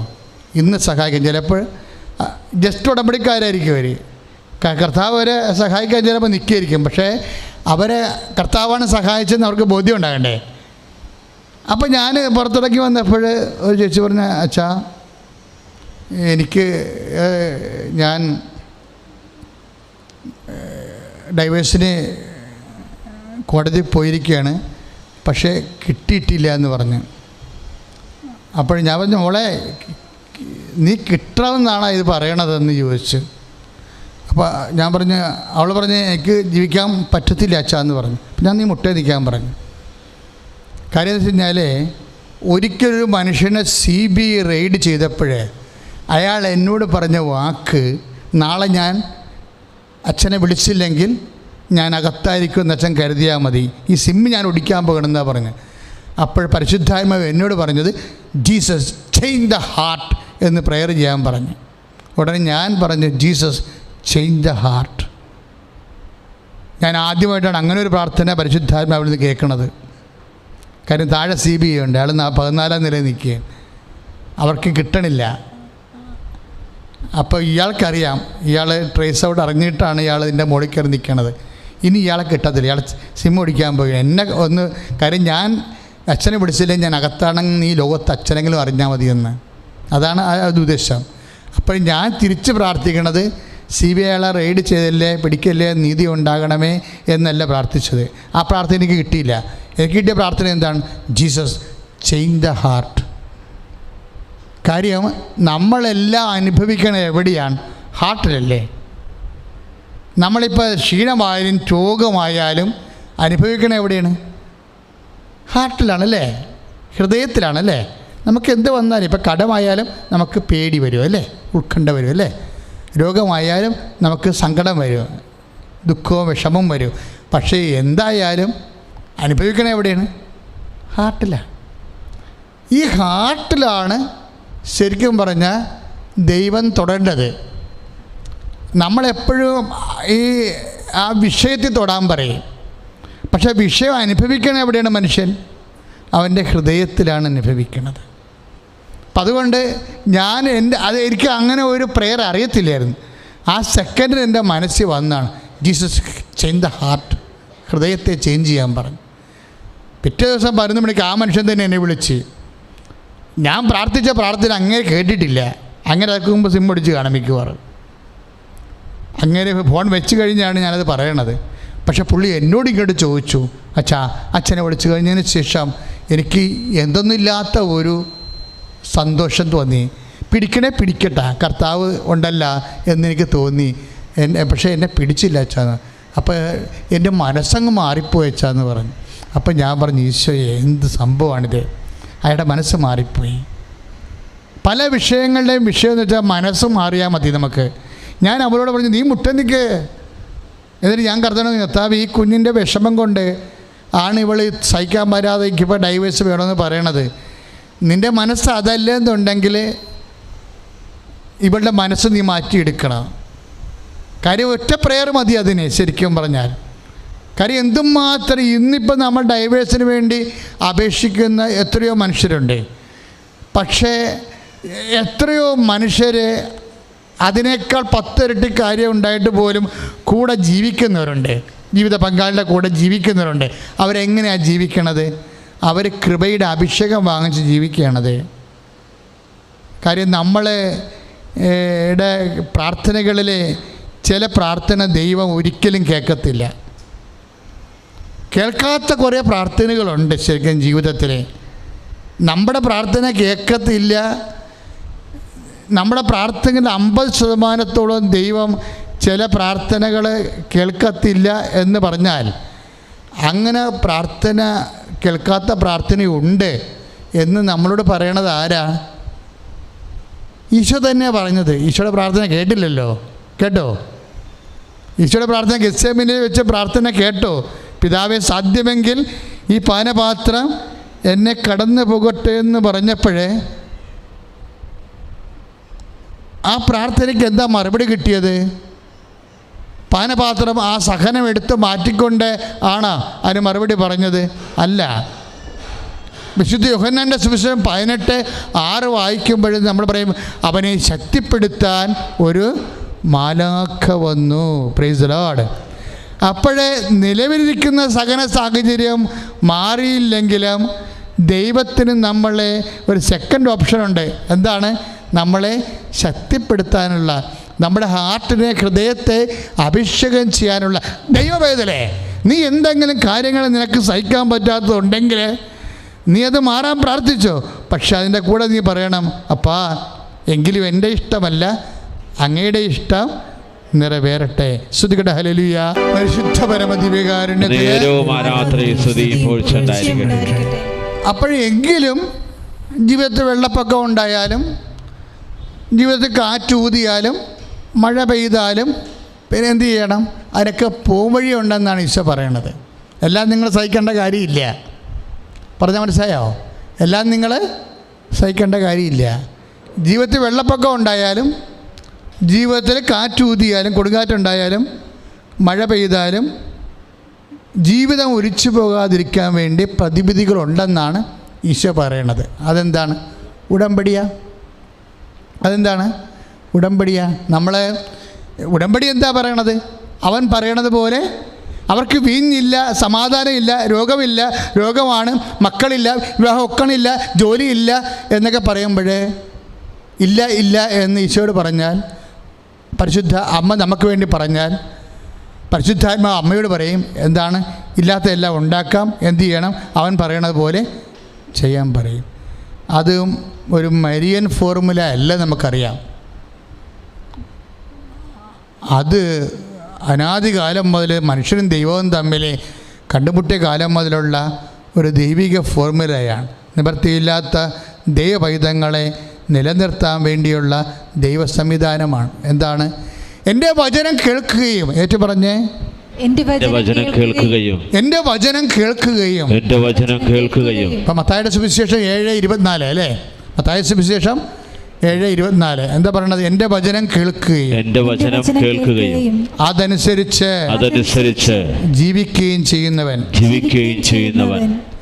ഇന്ന് സഹായിക്കും. ചിലപ്പോൾ ജസ്റ്റ് ഉടമ്പടിക്കാരായിരിക്കും അവർ. കർത്താവ് അവരെ സഹായിക്കാൻ ചിലപ്പോൾ നിൽക്കുകയായിരിക്കും. പക്ഷേ അവരെ കർത്താവാണ് സഹായിച്ചതെന്ന് അവർക്ക് ബോധ്യം ഉണ്ടാകണ്ടേ. അപ്പോൾ ഞാൻ പുറത്തിറങ്ങി വന്നപ്പോൾ ഒരു ചേച്ചി പറഞ്ഞ, അച്ഛാ ഞാൻ ഡൈവേഴ്സിന് കോടതി പോയിരിക്കുകയാണ്, പക്ഷേ കിട്ടിയിട്ടില്ല എന്ന് പറഞ്ഞു. അപ്പോൾ ഞാൻ പറഞ്ഞു, മോളെ നീ കിട്ടണമെന്നാണ് ഇത് പറയണതെന്ന് ചോദിച്ചു. അപ്പോൾ ഞാൻ പറഞ്ഞു, അവൾ പറഞ്ഞ് എനിക്ക് ജീവിക്കാൻ പറ്റത്തില്ല അച്ഛാ എന്ന് പറഞ്ഞു. അപ്പം ഞാൻ നീ മുട്ടേ നിൽക്കാൻ പറഞ്ഞു. കാര്യം എന്ന് വെച്ച് കഴിഞ്ഞാൽ ഒരിക്കലൊരു മനുഷ്യനെ CBI റെയ്ഡ് ചെയ്തപ്പോൾ അയാൾ എന്നോട് പറഞ്ഞ വാക്ക്, നാളെ ഞാൻ അച്ഛനെ വിളിച്ചില്ലെങ്കിൽ ഞാൻ അകത്തായിരിക്കുമെന്ന് അച്ഛൻ കരുതിയാൽ മതി, ഈ സിമ്മ് ഞാൻ ഒടിക്കാൻ പോകണമെന്നാണ് പറഞ്ഞു. അപ്പോൾ പരിശുദ്ധാത്മാവ് എന്നോട് പറഞ്ഞത് ജീസസ് ചേഞ്ച് ദ ഹാർട്ട് എന്ന് പ്രെയർ ചെയ്യാൻ പറഞ്ഞു. ഉടനെ ഞാൻ പറഞ്ഞു, ജീസസ് ചേഞ്ച് ദ ഹാർട്ട്. ഞാൻ ആദ്യമായിട്ടാണ് അങ്ങനെ ഒരു പ്രാർത്ഥന പരിശുദ്ധാത്മാവിൽ നിന്ന് കേൾക്കുന്നത്. കാര്യം താഴെ CBI ഉണ്ട്, അയാൾ 14ാം നിലയിൽ നിൽക്കുകയും അവർക്ക് കിട്ടണില്ല. അപ്പോൾ ഇയാൾക്കറിയാം, ഇയാൾ ട്രേസ് ഔട്ട് അറിഞ്ഞിട്ടാണ് ഇയാൾ ഇതിൻ്റെ മുകളിൽ കയറി നിൽക്കണത്. ഇനി ഇയാളെ കിട്ടത്തില്ല, ഇയാൾ സിം ഓടിക്കാൻ പോയി. എന്നെ ഒന്ന് കാര്യം ഞാൻ അച്ഛനെ പിടിച്ചില്ലെങ്കിൽ ഞാൻ അകത്താണെങ്കിൽ ഈ ലോകത്ത് അച്ഛനെങ്കിലും അറിഞ്ഞാൽ മതിയെന്ന്. അതാണ് അത് ഉദ്ദേശം. അപ്പോൾ ഞാൻ തിരിച്ച് പ്രാർത്ഥിക്കണത് CBI ആളെ റെയ്ഡ് ചെയ്തല്ലേ, പിടിക്കല്ലേ, നീതി ഉണ്ടാകണമേ എന്നല്ല പ്രാർത്ഥിച്ചത്. ആ പ്രാർത്ഥന എനിക്ക് കിട്ടിയില്ല. എനിക്ക് കിട്ടിയ പ്രാർത്ഥന എന്താണ്? Jesus change the heart. കാര്യം നമ്മളെല്ലാം അനുഭവിക്കണത് എവിടെയാണ്? ഹാർട്ടിലല്ലേ. നമ്മളിപ്പോൾ ക്ഷീണമായാലും രോഗമായാലും അനുഭവിക്കണത് എവിടെയാണ്? ഹാർട്ടിലാണല്ലേ, ഹൃദയത്തിലാണല്ലേ. നമുക്ക് എന്ത് വന്നാലും, ഇപ്പോൾ കടമായാലും നമുക്ക് പേടി വരും അല്ലേ, ഉത്കണ്ഠ വരും അല്ലേ. രോഗമായാലും നമുക്ക് സങ്കടം വരും, ദുഃഖവും വിഷമവും വരും. പക്ഷേ എന്തായാലും അനുഭവിക്കണത് എവിടെയാണ്? ഹാർട്ടിലാണ്. ഈ ഹാർട്ടിലാണ് ശരിക്കും പറഞ്ഞാൽ ദൈവം തൊടേണ്ടത്. നമ്മളെപ്പോഴും ആ വിഷയത്തിൽ തൊടാൻ പറയും. പക്ഷേ വിഷയം അനുഭവിക്കണത് എവിടെയാണ്? മനുഷ്യൻ അവൻ്റെ ഹൃദയത്തിലാണ് അനുഭവിക്കുന്നത്. അപ്പം അതുകൊണ്ട് എനിക്ക് അങ്ങനെ ഒരു പ്രെയർ അറിയത്തില്ലായിരുന്നു. ആ സെക്കൻഡിൽ എൻ്റെ മനസ്സിൽ വന്നാണ് ജീസസ് ചേഞ്ച് ദ ഹാർട്ട്, ഹൃദയത്തെ ചേഞ്ച് ചെയ്യാൻ പറഞ്ഞു. പിറ്റേ ദിവസം 11 മണിക്ക് ആ മനുഷ്യൻ തന്നെ എന്നെ വിളിച്ച്, ഞാൻ പ്രാർത്ഥിച്ച പ്രാർത്ഥന അങ്ങനെ കേട്ടിട്ടില്ല, അങ്ങനെ അതൊക്കെ സിം അടിച്ച് കാണാൻ മിക്കവാറും. അങ്ങനെ ഫോൺ വെച്ച് കഴിഞ്ഞാണ് ഞാനത് പറയണത്. പക്ഷെ പുള്ളി എന്നോട് ഇങ്ങോട്ട് ചോദിച്ചു, അച്ഛനെ വിളിച്ചു കഴിഞ്ഞതിന് ശേഷം എനിക്ക് എന്തൊന്നുമില്ലാത്ത ഒരു സന്തോഷം തോന്നി. പിടിക്കട്ടെ, കർത്താവ് ഉണ്ടല്ല എന്നെനിക്ക് തോന്നി. പക്ഷേ എന്നെ പിടിച്ചില്ല അച്ഛാന്ന്. അപ്പോൾ എൻ്റെ മനസ്സങ്ങ് മാറിപ്പോയി അച്ഛാന്ന് പറഞ്ഞു. അപ്പം ഞാൻ പറഞ്ഞു, ഈശോയെ എന്ത് സംഭവമാണിത്, അയാളുടെ മനസ്സ് മാറിപ്പോയി. പല വിഷയങ്ങളുടെയും വിഷയം എന്ന് വെച്ചാൽ മനസ്സ് മാറിയാൽ മതി നമുക്ക്. ഞാൻ അവളോട് പറഞ്ഞു, നീ മുട്ടനിക്ക്. എന്നിട്ട് ഞാൻ കർത്താവ് കർത്താവ് ഈ കുഞ്ഞിൻ്റെ വിഷമം കൊണ്ട് ആണ് ഇവൾ സഹിക്കാൻ പറ്റാതെ എനിക്കിപ്പോൾ ഡൈവേഴ്സ് വേണമെന്ന് പറയണത്. നിൻ്റെ മനസ്സ് അതല്ലെന്നുണ്ടെങ്കിൽ ഇവളുടെ മനസ്സ് നീ മാറ്റിയെടുക്കണം. കാര്യം ഒറ്റ പ്രെയർ മതി അതിന് ശരിക്കും പറഞ്ഞാൽ. കാര്യം എന്തുമാത്രം ഇന്നിപ്പോൾ നമ്മൾ ഡൈവേഴ്സിന് വേണ്ടി അപേക്ഷിക്കുന്ന എത്രയോ മനുഷ്യരുണ്ട്. പക്ഷേ എത്രയോ മനുഷ്യർ അതിനേക്കാൾ 10 ഇരട്ടി കാര്യം ഉണ്ടായിട്ട് പോലും കൂടെ ജീവിക്കുന്നവരുണ്ട്, ജീവിത പങ്കാളിയുടെ കൂടെ ജീവിക്കുന്നവരുണ്ട്. അവരെങ്ങനെയാണ് ജീവിക്കണത്? അവർ കൃപയുടെ അഭിഷേകം വാങ്ങിച്ച് ജീവിക്കുകയാണത്. കാര്യം നമ്മളുടെ പ്രാർത്ഥനകളിൽ ചില പ്രാർത്ഥന ദൈവം ഒരിക്കലും കേൾക്കത്തില്ല. കേൾക്കാത്ത കുറേ പ്രാർത്ഥനകളുണ്ട് ശരിക്കും ജീവിതത്തിൽ. നമ്മുടെ പ്രാർത്ഥന കേൾക്കത്തില്ല. നമ്മുടെ പ്രാർത്ഥനയിൽ 50% ദൈവം ചില പ്രാർത്ഥനകൾ കേൾക്കത്തില്ല എന്ന് പറഞ്ഞാൽ, അങ്ങനെ പ്രാർത്ഥന കേൾക്കാത്ത പ്രാർത്ഥനയുണ്ട് എന്ന് നമ്മളോട് പറയണത് ആരാ? ഈശോ തന്നെയാണ് പറഞ്ഞത്. ഈശോയുടെ പ്രാർത്ഥന കേട്ടില്ലല്ലോ, കേട്ടോ? ഈശോയുടെ പ്രാർത്ഥന ഗെത്സേമനിൽ വെച്ച് പ്രാർത്ഥന കേട്ടോ? പിതാവേ, സാധ്യമെങ്കിൽ ഈ പാനപാത്രം എന്നെ കടന്നു പോകട്ടെ എന്ന് പറഞ്ഞപ്പോഴേ ആ പ്രാർത്ഥനയ്ക്ക് എന്താ മറുപടി കിട്ടിയത്? പാനപാത്രം ആ സഹനം എടുത്ത് മാറ്റിക്കൊണ്ട് ആണോ അതിന് മറുപടി പറഞ്ഞത്? അല്ല. വിശുദ്ധ യോഹന്നാൻ്റെ സുവിശേഷം 18:6 വായിക്കുമ്പോഴും നമ്മൾ പറയും, അവനെ ശക്തിപ്പെടുത്താൻ ഒരു മാലാഖ വന്നു. Praise the Lord. അപ്പോഴേ നിലവിലിരിക്കുന്ന സഹന സാഹചര്യം മാറിയില്ലെങ്കിലും ദൈവത്തിന് നമ്മളെ ഒരു സെക്കൻഡ് ഓപ്ഷനുണ്ട്. എന്താണ്? നമ്മളെ ശക്തിപ്പെടുത്താനുള്ള, നമ്മുടെ ഹാർട്ടിനെ, ഹൃദയത്തെ അഭിഷേകം ചെയ്യാനുള്ള. ദൈവവേദലേ, നീ എന്തെങ്കിലും കാര്യങ്ങൾ നിനക്ക് സഹിക്കാൻ പറ്റാത്തതുണ്ടെങ്കിൽ നീ അത് മാറാൻ പ്രാർത്ഥിച്ചോ. പക്ഷെ അതിൻ്റെ കൂടെ നീ പറയണം, അപ്പാ എങ്കിലും എൻ്റെ ഇഷ്ടമല്ല അങ്ങയുടെ ഇഷ്ടം നിറവേറട്ടെ. സ്തുതിക്കട്ടെ. ഹല്ലേലൂയ. പരിശുദ്ധ പരമദിവ്യകാരുണ്യത്തിന് അപ്പോഴെങ്കിലും ജീവിതത്തിൽ വെള്ളപ്പൊക്കം ഉണ്ടായാലും, ജീവിതത്തിൽ കാറ്റൂതിയാലും, മഴ പെയ്താലും പിന്നെ എന്ത് ചെയ്യണം? അതിനൊക്കെ പോംവഴി ഉണ്ടെന്നാണ് ഈശോ പറയണത്. എല്ലാം നിങ്ങൾ സഹിക്കേണ്ട കാര്യമില്ല. പറഞ്ഞാൽ മനസ്സിലായോ? എല്ലാം നിങ്ങൾ സഹിക്കേണ്ട കാര്യമില്ല. ജീവിതത്തിൽ വെള്ളപ്പൊക്കം ഉണ്ടായാലും, ജീവിതത്തിൽ കാറ്റൂതിയാലും, കൊടുങ്കാറ്റുണ്ടായാലും, മഴ പെയ്താലും ജീവിതം ഒലിച്ചു പോകാതിരിക്കാൻ വേണ്ടി പ്രതിവിധികളുണ്ടെന്നാണ് ഈശോ പറയണത്. അതെന്താണ്? ഉടമ്പടിയാ. അതെന്താണ്? ഉടമ്പടിയാ. നമ്മളെ ഉടമ്പടി എന്താ പറയണത്? അവൻ പറയണത് പോലെ അവർക്ക് വീഞ്ഞില്ല, സമാധാനമില്ല, രോഗമില്ല, രോഗമാണ്, മക്കളില്ല, വിവാഹം ഒക്കണില്ല, ജോലിയില്ല എന്നൊക്കെ പറയുമ്പോഴേ ഇല്ല എന്ന് ഈശോയോട് പറഞ്ഞാൽ പരിശുദ്ധ അമ്മ നമുക്ക് വേണ്ടി പറഞ്ഞാൽ പരിശുദ്ധാത്മാവ് അമ്മയോട് പറയും എന്താണ്, ഇല്ലാത്ത എല്ലാം ഉണ്ടാക്കാം, എന്ത് ചെയ്യണം, അവൻ പറയണത് പോലെ ചെയ്യാൻ പറയും. അതും ഒരു മരിയൻ ഫോർമുല അല്ല, നമുക്കറിയാം. അത് അനാദികാലം മുതൽ മനുഷ്യനും ദൈവവും തമ്മിൽ കണ്ടുമുട്ടിയ കാലം മുതലുള്ള ഒരു ദൈവിക ഫോർമുലയാണ്. നിവൃത്തിയില്ലാത്ത ദൈവപൈതങ്ങളെ നിലനിർത്താൻ വേണ്ടിയുള്ള ദൈവ സംവിധാനമാണ്. എന്താണ്? എൻ്റെ വചനം കേൾക്കുകയും, ഏറ്റു പറഞ്ഞേ, എൻ്റെ വചനം കേൾക്കുകയും, എൻ്റെ വചനം കേൾക്കുകയും, എൻ്റെ വചനം കേൾക്കുകയും. ഇപ്പം മത്തായിയുടെ സുവിശേഷം 7:24 അല്ലേ? മത്തായി സുവിശേഷം 7:24 എന്താ പറയണത്? എൻ്റെ വചനം കേൾക്കുകയും, എൻ്റെ വചനം കേൾക്കുകയും അതനുസരിച്ച് ജീവിക്കുകയും ചെയ്യുന്നവൻ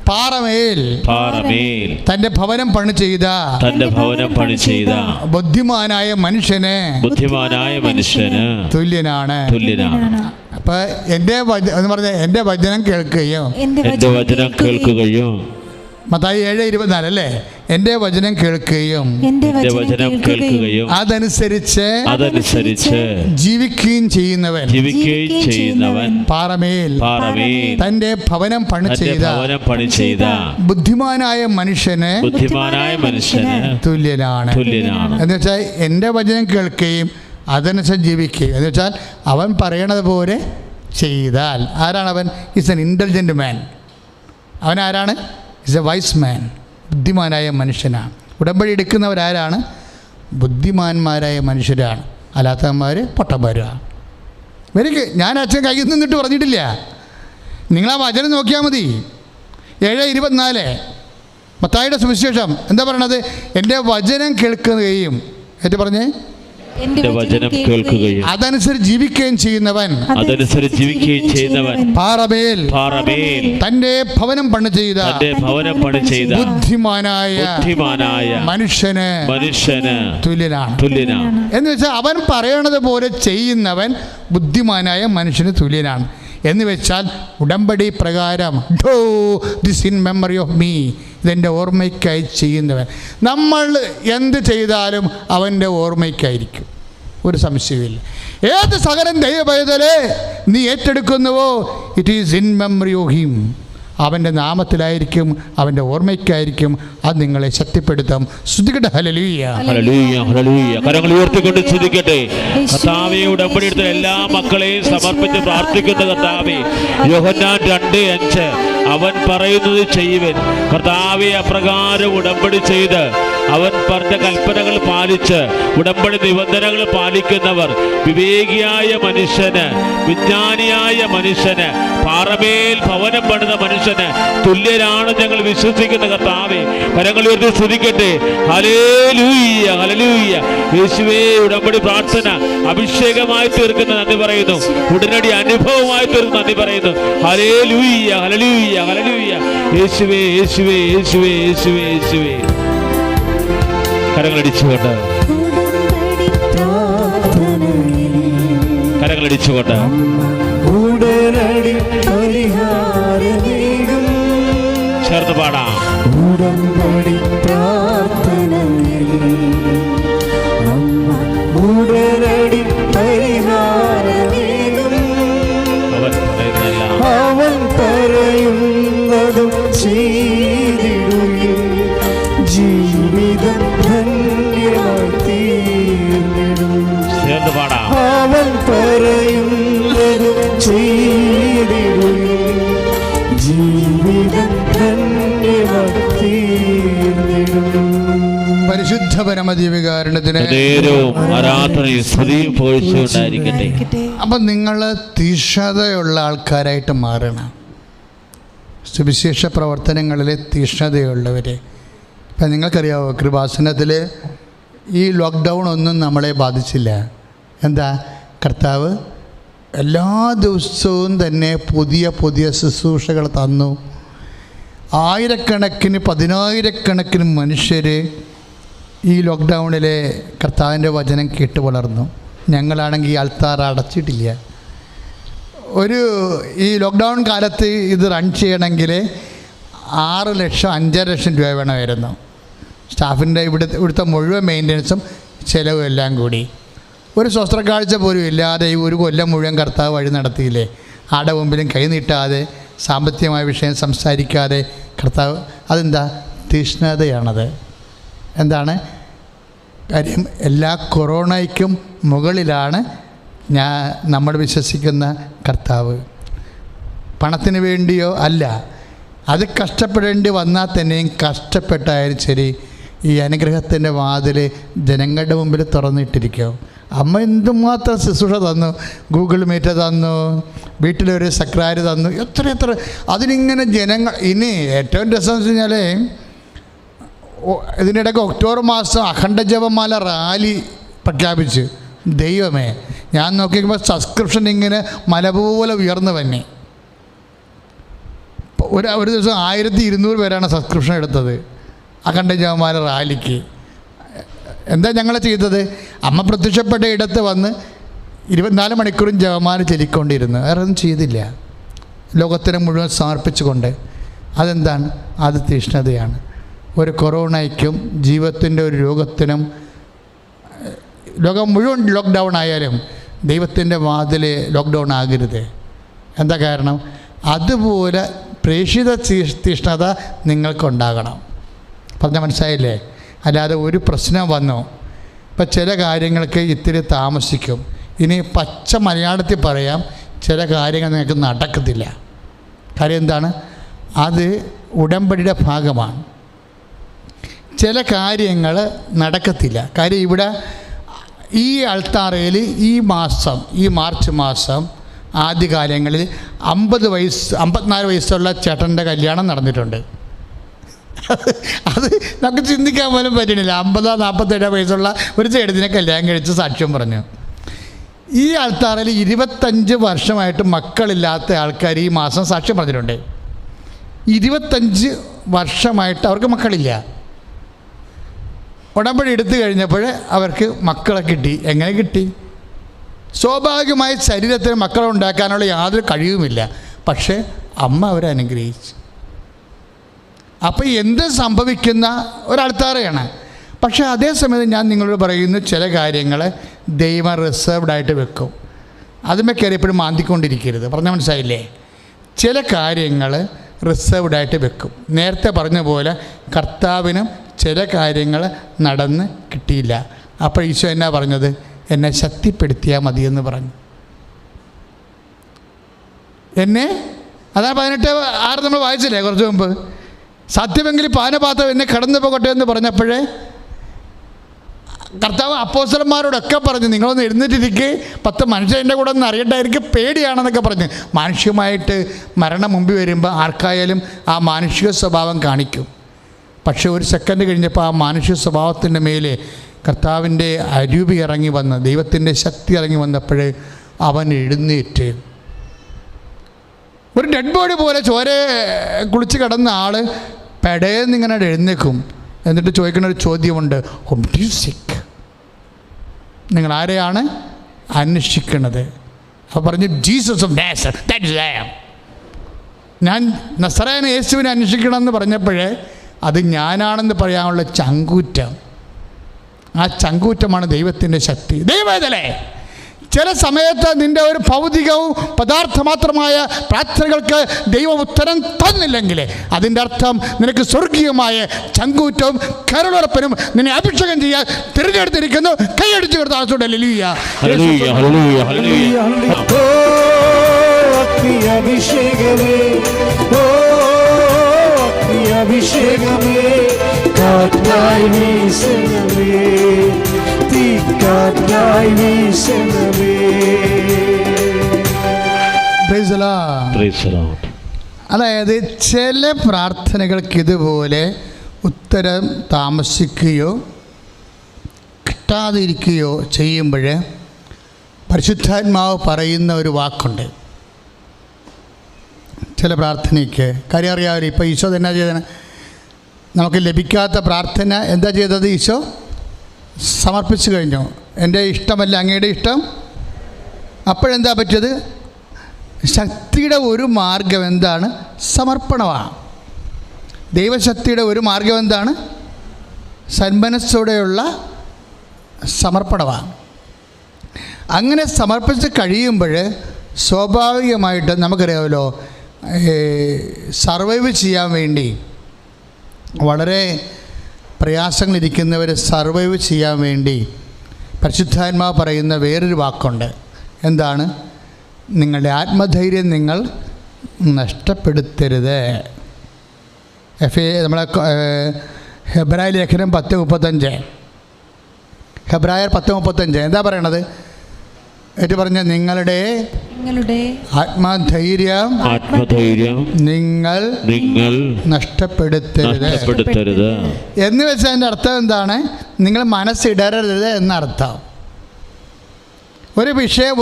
പാറമേൽ തന്റെ ഭവനം പണി ചെയ്ത ബുദ്ധിമാനായ മനുഷ്യന് തുല്യനാണ്. അപ്പൊ എൻ്റെ എൻ്റെ വചനം കേൾക്കുകയും, മത്തായി 7:24 അല്ലേ? എൻ്റെ വചനം കേൾക്കുകയും അതനുസരിച്ച് ജീവിക്കുകയും ചെയ്യുന്നവൻ പാറമേൽ തന്റെ ഭവനം പണി ചെയ്ത ബുദ്ധിമാനായ മനുഷ്യന് തുല്യനാണ്. എന്ന് വെച്ചാൽ എൻ്റെ വചനം കേൾക്കുകയും അതനുസരിച്ച് ജീവിക്കുകയും, എന്ന് വെച്ചാൽ അവൻ പറയണത് പോലെ ചെയ്താൽ. ആരാണവൻ? ഈസ് എൻ ഇൻ്റലിജൻ്റ് മാൻ. അവൻ ആരാണ്? ഈസ് എ വൈസ് മാൻ. ബുദ്ധിമാനായ മനുഷ്യനാണ്. ഉടമ്പടി എടുക്കുന്നവരാരാണ്? ബുദ്ധിമാന്മാരായ മനുഷ്യരാണ്. അല്ലാത്തവന്മാർ പൊട്ടന്മാരാണ്. എനിക്ക് ഞാൻ അച്ഛൻ കയ്യിൽ നിന്നിട്ട് പറഞ്ഞിട്ടില്ല, നിങ്ങളാ വചനം നോക്കിയാൽ മതി. 7:24 മത്തായിയുടെ സുവിശേഷം എന്താ പറയണത്? എൻ്റെ വചനം കേൾക്കുകയും, ഏറ്റു പറഞ്ഞേ, എൻ്റെ വചനം കേൾക്കുകയും അതനുസരിച്ച് ജീവിക്കുകയും ചെയ്യുന്നവൻ പാറമേൽ തന്റെ ഭവനം പണി ചെയ്ത ബുദ്ധിമാനായ മനുഷ്യന് തുല്യനാണ്. എന്ന് വെച്ചാൽ അവൻ പറയണത് പോലെ ചെയ്യുന്നവൻ ബുദ്ധിമാനായ മനുഷ്യന് തുല്യനാണ്. എന്ന് വെച്ചാൽ ഉടമ്പടി പ്രകാരം do this in memory of me, ഇതെൻ്റെ ഓർമ്മയ്ക്കായി ചെയ്യുന്നവൻ. നമ്മൾ എന്ത് ചെയ്താലും അവൻ്റെ ഓർമ്മയ്ക്കായിരിക്കും, ഒരു സംശയമില്ല. ഏത് സകലം ദൈവപൈതലേ നീ ഏറ്റെടുക്കുന്നുവോ, it is in memory of him. അവൻ്റെ നാമത്തിലായിരിക്കും, അവൻ്റെ ഓർമ്മയ്ക്കായിരിക്കും. അത് നിങ്ങളെ ശക്തിപ്പെടുത്തും. സ്തുതിക്കട്ടെ. ഹല്ലേലൂയ, ഹല്ലേലൂയ, ഹല്ലേലൂയ. കരങ്ങൾ ഉയർത്തിക്കൊണ്ട് സ്തുതിക്കട്ടെ. കർത്താവേ, ഉടമ്പടി എടുത്ത എല്ലാ മക്കളെയും സമർപ്പിച്ച് പ്രാർത്ഥിക്കുന്ന കർത്താവേ, യോഹന്നാൻ 2:5 അവൻ പറയുന്നത് ചെയ്യുവൻ. കർത്താവേ, അപ്രകാരം ഉടമ്പടി ചെയ്ത് അവൻ പറഞ്ഞ കൽപ്പനകൾ പാലിച്ച് ഉടമ്പടി നിബന്ധനകൾ പാലിക്കുന്നവർ വിവേകിയായ മനുഷ്യന്, വിജ്ഞാനിയായ മനുഷ്യന്, പാറമേൽ ഭവനം പണിത മനുഷ്യന് തുല്യരാണ് ഞങ്ങൾ വിശ്വസിക്കുന്ന കർത്താവേ. കരങ്ങൾ ഉയർത്തി സ്തുതിക്കട്ടെ. ഹല്ലേലൂയ, ഹല്ലേലൂയ. യേശുവേ, ഉടമ്പടി പ്രാർത്ഥന അഭിഷേകമായി തീർക്കുന്ന നന്ദി പറയുന്നു. ഉടനടി അനുഭവമായി തീർക്കുന്ന നന്ദി പറയുന്നു. ഹല്ലേലൂയ, ഹല്ലേലൂയ, ഹല്ലേലൂയ. യേശുവേ, യേശുവേ, യേശുവേ, യേശുവേ, യേശുവേ. കരങ്ങളടിച്ചുകൊണ്ട് ചേർത്ത് പാടാം. ഉടമ്പടി പ്രാർത്ഥനയിൽ ഉടനടി പരിഹാരമേകും. അവൻ പറയുന്നതും ചെയ്തിടുകയും ജീവിതം ധന്യമായി തീർന്നിടും. ചേർത്ത് പാടാം. അവൻ പറയുന്നതും ചെയ്തിടുകയും ജീവിതം ധന്യമായി തീർന്നിടും. പരിശുദ്ധ പരമദിവ്യകാരുണ്യത്തിന് ആരാധനയും സ്തുതിയും പുകഴ്ചയും ഉണ്ടായിരിക്കട്ടെ. അപ്പം നിങ്ങൾ തീക്ഷ്ണതയുള്ള ആൾക്കാരായിട്ട് മാറണം. സുവിശേഷ പ്രവർത്തനങ്ങളിൽ തീക്ഷ്ണതയുള്ളവരെ. ഇപ്പം നിങ്ങൾക്കറിയാമോ, കൃപാസനത്തിൽ ഈ ലോക്ക്ഡൗൺ ഒന്നും നമ്മളെ ബാധിച്ചില്ല. എന്താ? കർത്താവ് എല്ലാ ദിവസവും തന്നെ പുതിയ പുതിയ ശുശ്രൂഷകൾ തന്നു. ആയിരക്കണക്കിന് 10,000-കണക്കിന് മനുഷ്യർ ഈ ലോക്ക്ഡൗണിലെ കർത്താവിൻ്റെ വചനം കേട്ട് വളർന്നു. ഞങ്ങളാണെങ്കിൽ അൾത്താർ അടച്ചിട്ടില്ല. ഈ ലോക്ക്ഡൗൺ കാലത്ത് ഇത് റൺ ചെയ്യണമെങ്കിൽ 6 ലക്ഷം 5.5 ലക്ഷം രൂപ വേണമായിരുന്നു. സ്റ്റാഫിൻ്റെ ഇവിടുത്തെ മുഴുവൻ മെയിൻ്റനൻസും ചിലവും എല്ലാം കൂടി. ഒരു സ്വസ്ത്രക്കാഴ്ച പോലും ഇല്ലാതെ ഈ ഒരു കൊല്ലം മുഴുവൻ കർത്താവ് വഴി നടത്തിയില്ലേ? ആടെ മുമ്പിലും കൈ നീട്ടാതെ, സാമ്പത്തികമായ വിഷയം സംസാരിക്കാതെ കർത്താവ്. അതെന്താ? തീഷ്ണതയാണത്. എന്താണ് കാര്യം? എല്ലാ കൊറോണയ്ക്കും മുകളിലാണ് നമ്മൾ വിശ്വസിക്കുന്ന കർത്താവ്. പണത്തിന് വേണ്ടിയോ അല്ല, അത് കഷ്ടപ്പെടേണ്ടി വന്നാൽ തന്നെയും കഷ്ടപ്പെട്ടായാലും ശരി ഈ അനുഗ്രഹത്തിൻ്റെ വാതിൽ ജനങ്ങളുടെ മുമ്പിൽ തുറന്നിട്ടിരിക്കും. അമ്മ എന്തുമാത്രം ശുശ്രൂഷ തന്നു, ഗൂഗിൾ മീറ്റ് തന്നു, വീട്ടിലൊരു സെക്രട്ടറി തന്നു, എത്ര അതിനിങ്ങനെ ജനങ്ങൾ. ഇനി ഏറ്റവും രസം എന്ന് വെച്ച് കഴിഞ്ഞാൽ ഇതിനിടയ്ക്ക് ഒക്ടോബർ മാസം അഖണ്ഡ ജപമാല റാലി പ്രഖ്യാപിച്ചു. ദൈവമേ, ഞാൻ നോക്കിക്കുമ്പോൾ സബ്സ്ക്രിപ്ഷൻ ഇങ്ങനെ മല പോലെ ഉയർന്നു തന്നെ. ഒരു ദിവസം 1200 പേരാണ് സബ്സ്ക്രിപ്ഷൻ എടുത്തത് അഖണ്ഡ ജപമാല റാലിക്ക്. എന്താ ഞങ്ങൾ ചെയ്തത്? അമ്മ പ്രത്യക്ഷപ്പെട്ട ഇടത്ത് വന്ന് 24 മണിക്കൂറും ജപമാല ചൊല്ലിക്കൊണ്ടിരുന്നു. വേറെ ഒന്നും ചെയ്തില്ല. ലോകത്തിന് മുഴുവൻ സമർപ്പിച്ചുകൊണ്ട്. അതെന്താണ്? അത് തീഷ്ണതയാണ്. ഒരു കൊറോണയ്ക്കും ജീവിതത്തിൻ്റെ ഒരു രോഗത്തിനും, ലോകം മുഴുവൻ ലോക്ക്ഡൗൺ ആയാലും ദൈവത്തിൻ്റെ വാതിൽ ലോക്ക്ഡൗൺ ആകരുത്. എന്താ കാരണം? അതുപോലെ പ്രേക്ഷിത തീഷ്ണത നിങ്ങൾക്കുണ്ടാകണം. പറഞ്ഞാൽ മനസ്സിലായില്ലേ? അല്ലാതെ ഒരു പ്രശ്നം വന്നു, ഇപ്പം ചില കാര്യങ്ങൾക്ക് ഇത്തിരി താമസിക്കും. ഇനി പച്ച മലയാളത്തിൽ പറയാം, ചില കാര്യങ്ങൾ നിങ്ങൾക്ക് നടക്കത്തില്ല. കാര്യം എന്താണ്? അത് ഉടമ്പടിയുടെ ഭാഗമാണ്. ചില കാര്യങ്ങൾ നടക്കത്തില്ല. കാര്യം ഇവിടെ ഈ അൾത്താറയിൽ ഈ മാർച്ച് മാസം ആദ്യകാലങ്ങളിൽ 54 വയസ്സുള്ള ചേട്ടൻ്റെ കല്യാണം നടന്നിട്ടുണ്ട്. അത് നമുക്ക് ചിന്തിക്കാൻ പോലും പറ്റണില്ല. 50-47 വയസ്സുള്ള ഒരു ചേട്ടത്തിനെ കല്യാണം കഴിച്ച് സാക്ഷ്യം പറഞ്ഞു. ഈ ആൾത്താറിൽ 25 വർഷമായിട്ട് മക്കളില്ലാത്ത ആൾക്കാർ ഈ മാസം സാക്ഷ്യം പറഞ്ഞിട്ടുണ്ട്. 25 വർഷമായിട്ട് അവർക്ക് മക്കളില്ല. ഉടമ്പടി എടുത്തു കഴിഞ്ഞപ്പോൾ അവർക്ക് മക്കളെ കിട്ടി. എങ്ങനെ കിട്ടി? സ്വാഭാവികമായി ശരീരത്തിന് മക്കളെ ഉണ്ടാക്കാനുള്ള യാതൊരു കഴിവുമില്ല. പക്ഷേ അമ്മ അവരെ അനുഗ്രഹിച്ചു. അപ്പോൾ എന്ത് സംഭവിക്കുന്ന ഒരാൾത്താറയാണ്. പക്ഷേ അതേസമയത്ത് ഞാൻ നിങ്ങളോട് പറയുന്നു, ചില കാര്യങ്ങൾ ദൈവം റിസർവ്ഡായിട്ട് വെക്കും. അതുമേ കയറി എപ്പോഴും മാന്തിക്കൊണ്ടിരിക്കരുത്. പറഞ്ഞാൽ മനസ്സിലായില്ലേ? ചില കാര്യങ്ങൾ റിസർവ്ഡായിട്ട് വെക്കും. നേരത്തെ പറഞ്ഞ പോലെ കർത്താവിനും ചില കാര്യങ്ങൾ നടന്ന് കിട്ടിയില്ല. അപ്പോൾ ഈശോ എന്നാ പറഞ്ഞത്? എന്നെ ശക്തിപ്പെടുത്തിയാൽ മതിയെന്ന് പറഞ്ഞു. എന്നെ അതാ 18:6 നമ്മൾ വായിച്ചില്ലേ കുറച്ച് മുമ്പ്? സത്യമെങ്കിൽ പാനപാത്രം എന്നെ കടന്നു പോകട്ടെ എന്ന് പറഞ്ഞപ്പോഴേ കർത്താവ് അപ്പോസ്തലന്മാരോടൊക്കെ പറഞ്ഞു, നിങ്ങളൊന്ന് എഴുന്നേറ്റിരിക്കെ 10 മനുഷ്യൻ്റെ കൂടെ ഒന്ന് അറിയണ്ടായിരിക്കും, പേടിയാണെന്നൊക്കെ പറഞ്ഞു. മാനുഷികമായിട്ട് മരണം മുമ്പിൽ വരുമ്പോൾ ആർക്കായാലും ആ മാനുഷിക സ്വഭാവം കാണിക്കും. പക്ഷേ ഒരു സെക്കൻഡ് കഴിഞ്ഞപ്പോൾ ആ മാനുഷിക സ്വഭാവത്തിൻ്റെ മേലെ കർത്താവിൻ്റെ അരൂപി ഇറങ്ങി വന്ന്, ദൈവത്തിൻ്റെ ശക്തി ഇറങ്ങി വന്നപ്പോഴേ അവൻ എഴുന്നേറ്റ്. ഒരു ഡെഡ് ബോഡി പോലെ ചോര കുളിച്ച് കിടന്ന ആൾ പെടയെന്നിങ്ങനെ എഴുന്നേക്കും. എന്നിട്ട് ചോദിക്കുന്ന ഒരു ചോദ്യമുണ്ട്, ഹും ഡു യു സീക്ക്? നിങ്ങൾ ആരെയാണ് അന്വേഷിക്കുന്നത്? അപ്പോൾ പറഞ്ഞു, Jesus of Nazareth, that is I am. ഞാൻ നസറേയനായ യേശുവിനെ അന്വേഷിക്കണമെന്ന് പറഞ്ഞപ്പോഴേ അത് ഞാനാണെന്ന് പറയാനുള്ള ചങ്കൂറ്റം. ആ ചങ്കൂറ്റമാണ് ദൈവത്തിൻ്റെ ശക്തി. ദൈവവേദനേ, ചില സമയത്ത് നിൻ്റെ ഒരു ഭൗതികവും പദാർത്ഥമാത്രമായ പ്രാർത്ഥനകൾക്ക് ദൈവം ഉത്തരം തന്നില്ലെങ്കിൽ അതിൻ്റെ അർത്ഥം നിനക്ക് സ്വർഗീയമായ ചങ്കൂറ്റവും കരളുറപ്പനും നിന്നെ അഭിഷേകം ചെയ്യാൻ തിരഞ്ഞെടുത്തിരിക്കുന്നു. കൈയടിച്ചു കൊടുത്ത ആസോടെ ഹല്ലേലൂയ. അഭിഷേകമേ കാറ്റായി വീശണമേ, തീക്കാറ്റായി വീശണമേ. അതായത് ചില പ്രാർത്ഥനകൾക്ക് ഇതുപോലെ ഉത്തരം താമസിക്കുകയോ കിട്ടാതിരിക്കുകയോ ചെയ്യുമ്പോൾ പരിശുദ്ധാത്മാവ് പറയുന്ന ഒരു വാക്കുണ്ട്. ചില പ്രാർത്ഥനയ്ക്ക് കാര്യം അറിയാമല്ലോ. ഇപ്പോൾ ഈശോ എന്നാ ചെയ്തത്? നമുക്ക് ലഭിക്കാത്ത പ്രാർത്ഥന എന്താ ചെയ്തത്? ഈശോ സമർപ്പിച്ചു കഴിഞ്ഞു. എൻ്റെ ഇഷ്ടമല്ല അങ്ങയുടെ ഇഷ്ടം. അപ്പോഴെന്താ പറ്റിയത്? ശക്തിയുടെ ഒരു മാർഗം എന്താണ്? സമർപ്പണമാണ്. ദൈവശക്തിയുടെ ഒരു മാർഗം എന്താണ്? സന്മനസ്സോടെയുള്ള സമർപ്പണമാണ്. അങ്ങനെ സമർപ്പിച്ച് കഴിയുമ്പോൾ സ്വാഭാവികമായിട്ട് നമുക്കറിയാമല്ലോ, സർവൈവ് ചെയ്യാൻ വേണ്ടി വളരെ പ്രയാസങ്ങളിരിക്കുന്നവർ സർവൈവ് ചെയ്യാൻ വേണ്ടി പരിശുദ്ധാത്മാവ് പറയുന്ന വേറൊരു വാക്കുണ്ട്. എന്താണ്? നിങ്ങളുടെ ആത്മധൈര്യം നിങ്ങൾ നഷ്ടപ്പെടുത്തരുത്. നമ്മളെ ഹെബ്രായ ലേഖനം 10:35, ഹെബ്രായർ 10:35 എന്താ പറയണത്? ഏറ്റു പറഞ്ഞ നിങ്ങളുടെ ആത്മധൈര്യം നിങ്ങൾ നഷ്ടപ്പെടുത്തരുത് എന്ന് വെച്ചാൽ അതിൻ്റെ അർത്ഥം എന്താണ്? നിങ്ങൾ മനസ്സിടരരുത് എന്നർത്ഥം. ഒരു വിഷയം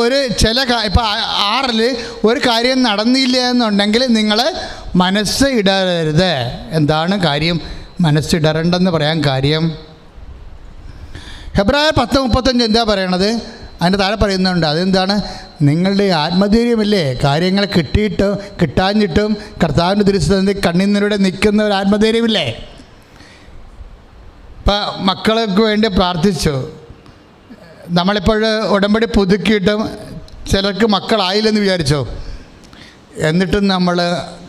ഇപ്പം 6 ഒരു കാര്യം നടന്നില്ല എന്നുണ്ടെങ്കിൽ നിങ്ങൾ മനസ്സ് ഇടരരുത്. എന്താണ് കാര്യം മനസ്സിടരണ്ടെന്ന് പറയാൻ കാര്യം? ഹെബ്രായർ 10:35 എന്താ പറയണത്? അതിൻ്റെ താഴെ പറയുന്നുണ്ട്. അതെന്താണ്? നിങ്ങളുടെ ആത്മധൈര്യമില്ലേ, കാര്യങ്ങൾ കിട്ടാഞ്ഞിട്ടും കർത്താവിൻ്റെ തിരുസന്നിധിയിൽ കണ്ണീരിലൂടെ നിൽക്കുന്ന ഒരു ആത്മധൈര്യമില്ലേ? ഇപ്പം മക്കൾക്ക് വേണ്ടി പ്രാർത്ഥിച്ചു. നമ്മളിപ്പോൾ ഉടമ്പടി പുതുക്കിയിട്ടും ചിലർക്ക് മക്കളായില്ലെന്ന് വിചാരിച്ചോ, എന്നിട്ടും നമ്മൾ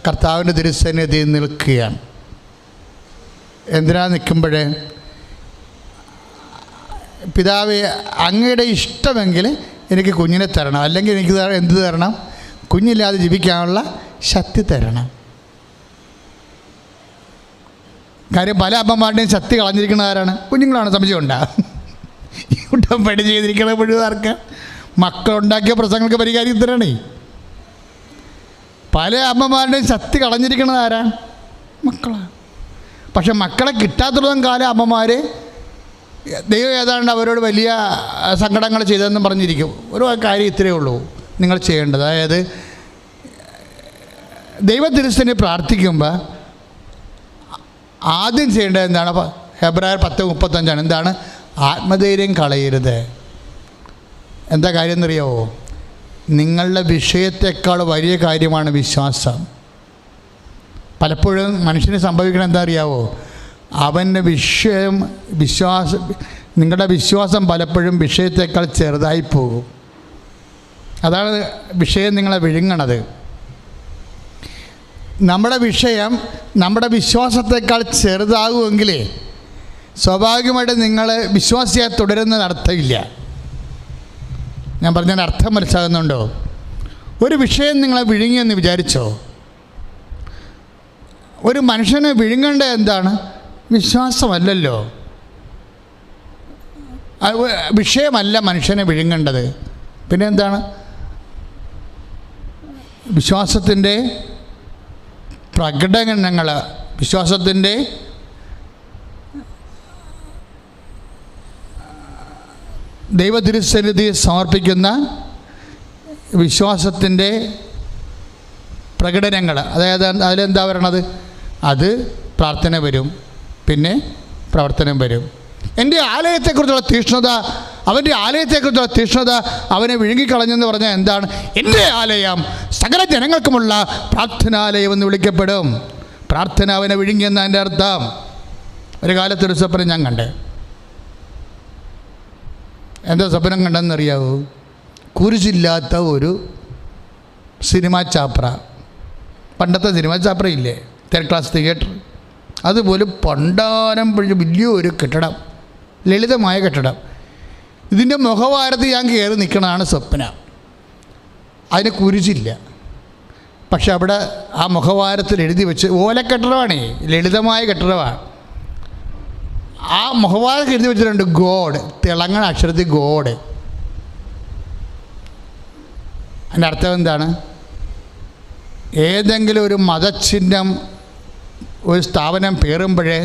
കർത്താവിൻ്റെ തിരുസന്നിധിയിൽ നിൽക്കുകയാണ്. എന്തിനാ നിൽക്കുമ്പോഴേ? പിതാവേ, അങ്ങയുടെ ഇഷ്ടമെങ്കിൽ എനിക്ക് കുഞ്ഞിനെ തരണം, അല്ലെങ്കിൽ എനിക്ക് എന്ത് തരണം? കുഞ്ഞില്ലാതെ ജീവിക്കാനുള്ള ശക്തി തരണം. കാര്യം പല അമ്മമാരുടെയും ശക്തി കളഞ്ഞിരിക്കുന്ന ആരാണ്? കുഞ്ഞുങ്ങളാണ്. സംശയമുണ്ടാ? ഉടമ്പടി ചെയ്തിരിക്കണ മുഴുവർക്ക് മക്കളുണ്ടാക്കിയ പ്രശ്നങ്ങൾക്ക് പരിഹാരം തരണേ. പല അമ്മമാരുടെയും ശക്തി കളഞ്ഞിരിക്കുന്നത് ആരാ? മക്കളാണ്. പക്ഷെ മക്കളെ കിട്ടാത്തിടത്തോളം കാലം അമ്മമാർ ദൈവം ഏതാണ്ട് അവരോട് വലിയ സങ്കടങ്ങൾ ചെയ്തതെന്നും പറഞ്ഞിരിക്കും. ഒരു കാര്യം ഇത്രയേ ഉള്ളൂ നിങ്ങൾ ചെയ്യേണ്ടത്. അതായത് ദൈവത്തിരുസന്നിധിയിൽ പ്രാർത്ഥിക്കുമ്പോൾ ആദ്യം ചെയ്യേണ്ടത് എന്താണ്? ഹെബ്രായർ 10:35 എന്താണ്? ആത്മധൈര്യം കളയരുത്. എന്താ കാര്യം എന്നറിയാവോ? നിങ്ങളുടെ വിഷയത്തെക്കാൾ വലിയ കാര്യമാണ് വിശ്വാസം. പലപ്പോഴും മനുഷ്യന് സംഭവിക്കണം എന്താ അറിയാവോ? അവൻ്റെ നിങ്ങളുടെ വിശ്വാസം പലപ്പോഴും വിഷയത്തേക്കാൾ ചെറുതായി പോകും. അതാണ് വിഷയം നിങ്ങളെ വിഴുങ്ങണത്. നമ്മുടെ വിഷയം നമ്മുടെ വിശ്വാസത്തേക്കാൾ ചെറുതാകുമെങ്കിലേ സ്വാഭാവികമായിട്ട് നിങ്ങൾ വിശ്വാസിയായി തുടരുന്നത് അർത്ഥമില്ല. ഞാൻ പറഞ്ഞതിൻ്റെ അർത്ഥം മനസ്സിലാകുന്നുണ്ടോ? ഒരു വിഷയം നിങ്ങളെ വിഴുങ്ങിയെന്ന് വിചാരിച്ചോ? ഒരു മനുഷ്യനെ വിഴുങ്ങേണ്ടത് എന്താണ്? വിശ്വാസമല്ലല്ലോ. വിഷയമല്ല മനുഷ്യനെ വിഴുങ്ങേണ്ടത്. പിന്നെ എന്താണ്? വിശ്വാസത്തിൻ്റെ പ്രകടനങ്ങൾ, വിശ്വാസത്തിൻ്റെ ദൈവതിരുസന്നിധി സമർപ്പിക്കുന്ന വിശ്വാസത്തിൻ്റെ പ്രകടനങ്ങൾ. അതായത് അതിലെന്താ പറയണത്? അത് പ്രാർത്ഥന വരും, പിന്നെ പ്രവർത്തനം വരും. എൻ്റെ ആലയത്തെക്കുറിച്ചുള്ള തീക്ഷ്ണത, അവൻ്റെ ആലയത്തെക്കുറിച്ചുള്ള തീക്ഷ്ണത അവനെ വിഴുങ്ങിക്കളഞ്ഞെന്ന് പറഞ്ഞാൽ എന്താണ്? എൻ്റെ ആലയം സകല ജനങ്ങൾക്കുമുള്ള പ്രാർത്ഥനാലയം എന്ന് വിളിക്കപ്പെടും. പ്രാർത്ഥന അവനെ വിഴുങ്ങിയെന്ന് എൻ്റെ അർത്ഥം. ഒരു കാലത്തൊരു സ്വപ്നം ഞാൻ കണ്ടേ. എന്താ സ്വപ്നം കണ്ടെന്നറിയാവൂ? കുരിശില്ലാത്ത ഒരു സിനിമാ ചാപ്ര. പണ്ടത്തെ സിനിമാ ചാപ്ര ഇല്ലേ, തേർഡ് ക്ലാസ് തിയേറ്റർ, അതുപോലെ പണ്ടാരം വലിയൊരു കെട്ടിടം, ലളിതമായ കെട്ടിടം. ഇതിൻ്റെ മുഖവാരത്ത് ഞാൻ കയറി നിൽക്കണതാണ് സ്വപ്നം. അതിന് കുരിശില്ല, പക്ഷെ അവിടെ ആ മുഖവാരത്തിൽ എഴുതി വെച്ച്, ഓലക്കെട്ടിടമാണേ, ലളിതമായ കെട്ടിടമാണ്. ആ മുഖവാരത്തിൽ എഴുതി വെച്ചിട്ടുണ്ട് ഗോഡ്, തിളങ്ങണ അക്ഷരത്തിൽ ഗോഡ്. അതിൻ്റെ അർത്ഥം എന്താണ്? ഏതെങ്കിലും ഒരു മതചിഹ്നം ഒരു സ്ഥാപനം പേറുമ്പോഴേ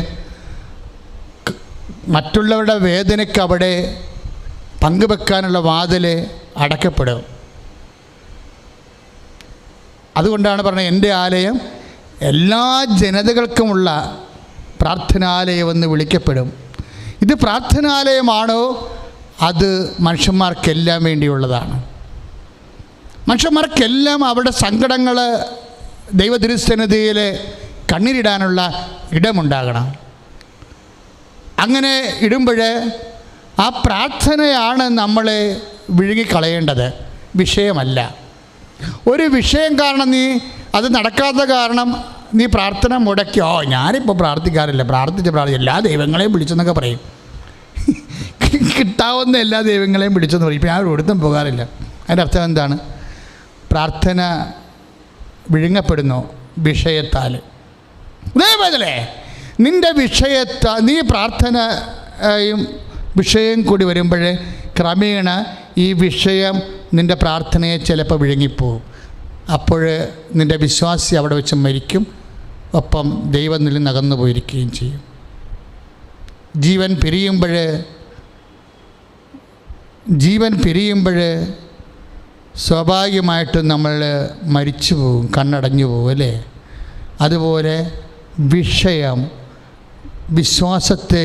മറ്റുള്ളവരുടെ വേദനയ്ക്ക് അവിടെ പങ്കുവെക്കാനുള്ള വാതിൽ അടക്കപ്പെടും. അതുകൊണ്ടാണ് പറഞ്ഞത് എൻ്റെ ആലയം എല്ലാ ജനതകൾക്കുമുള്ള പ്രാർത്ഥനാലയമെന്ന് വിളിക്കപ്പെടും. ഇത് പ്രാർത്ഥനാലയമാണോ? അത് മനുഷ്യന്മാർക്കെല്ലാം വേണ്ടിയുള്ളതാണ്. മനുഷ്യന്മാർക്കെല്ലാം അവരുടെ സങ്കടങ്ങൾ ദൈവതിരുസന്നിധിയിൽ കണ്ണീരിടാനുള്ള ഇടമുണ്ടാകണം. അങ്ങനെ ഇടുമ്പോൾ ആ പ്രാർത്ഥനയാണ് നമ്മളെ വിഴുങ്ങിക്കളയേണ്ടത്, വിഷയമല്ല. ഒരു വിഷയം കാരണം നീ അത് നടക്കാത്ത കാരണം നീ പ്രാർത്ഥന മുടക്കി, ഞാനിപ്പോൾ പ്രാർത്ഥിക്കാറില്ല, എല്ലാ ദൈവങ്ങളെയും വിളിച്ചെന്നൊക്കെ പറയും. കിട്ടാവുന്ന എല്ലാ ദൈവങ്ങളെയും വിളിച്ചെന്ന് പറയും. ഇപ്പം ഞാൻ ഒരിടത്തും പോകാറില്ല. അതിൻ്റെ അർത്ഥം എന്താണ്? പ്രാർത്ഥന വിഴുങ്ങപ്പെടുന്നു വിഷയത്താൽ. അതേപോലെ നിൻ്റെ നീ പ്രാർത്ഥനയും വിഷയം കൂടി വരുമ്പോൾ ക്രമേണ ഈ വിഷയം നിൻ്റെ പ്രാർത്ഥനയെ ചിലപ്പോൾ വിഴുങ്ങിപ്പോവും. അപ്പോൾ നിൻ്റെ വിശ്വാസി അവിടെ വെച്ച് മരിക്കും, ഒപ്പം ദൈവം നിന്ന് അകന്നു പോയിരിക്കുകയും ചെയ്യും. ജീവൻ പിരിയുമ്പോൾ സ്വാഭാവികമായിട്ടും നമ്മൾ മരിച്ചു പോകും, കണ്ണടഞ്ഞു പോകും, അല്ലേ? അതുപോലെ വിഷയം വിശ്വാസത്തെ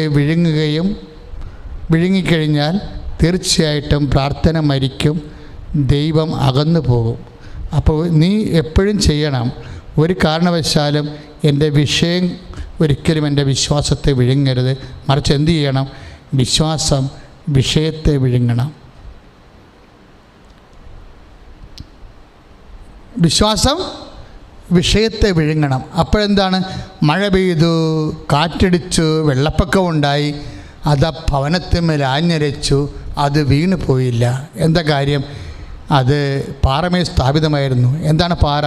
വിഴുങ്ങിക്കഴിഞ്ഞാൽ തീർച്ചയായിട്ടും പ്രാർത്ഥന മരിക്കും, ദൈവം അകന്നു പോകും. അപ്പോൾ നീ എപ്പോഴും ചെയ്യണം, ഒരു കാരണവശാലും എൻ്റെ വിഷയം ഒരിക്കലും എൻ്റെ വിശ്വാസത്തെ വിഴുങ്ങരുത്. മറിച്ച് എന്ത് ചെയ്യണം? വിശ്വാസം വിഷയത്തെ വിഴുങ്ങണം. വിശ്വാസം വിഷയത്തെ വിഴുങ്ങണം. അപ്പോഴെന്താണ്? മഴ പെയ്തു, കാറ്റടിച്ചു, വെള്ളപ്പൊക്കമുണ്ടായി, അത് ഭവനത്തിന്മേൽ ആഞ്ഞരച്ചു, അത് വീണു പോയില്ല. എന്താ കാര്യം? അത് പാറമേൽ സ്ഥാപിതമായിരുന്നു. എന്താണ് പാറ?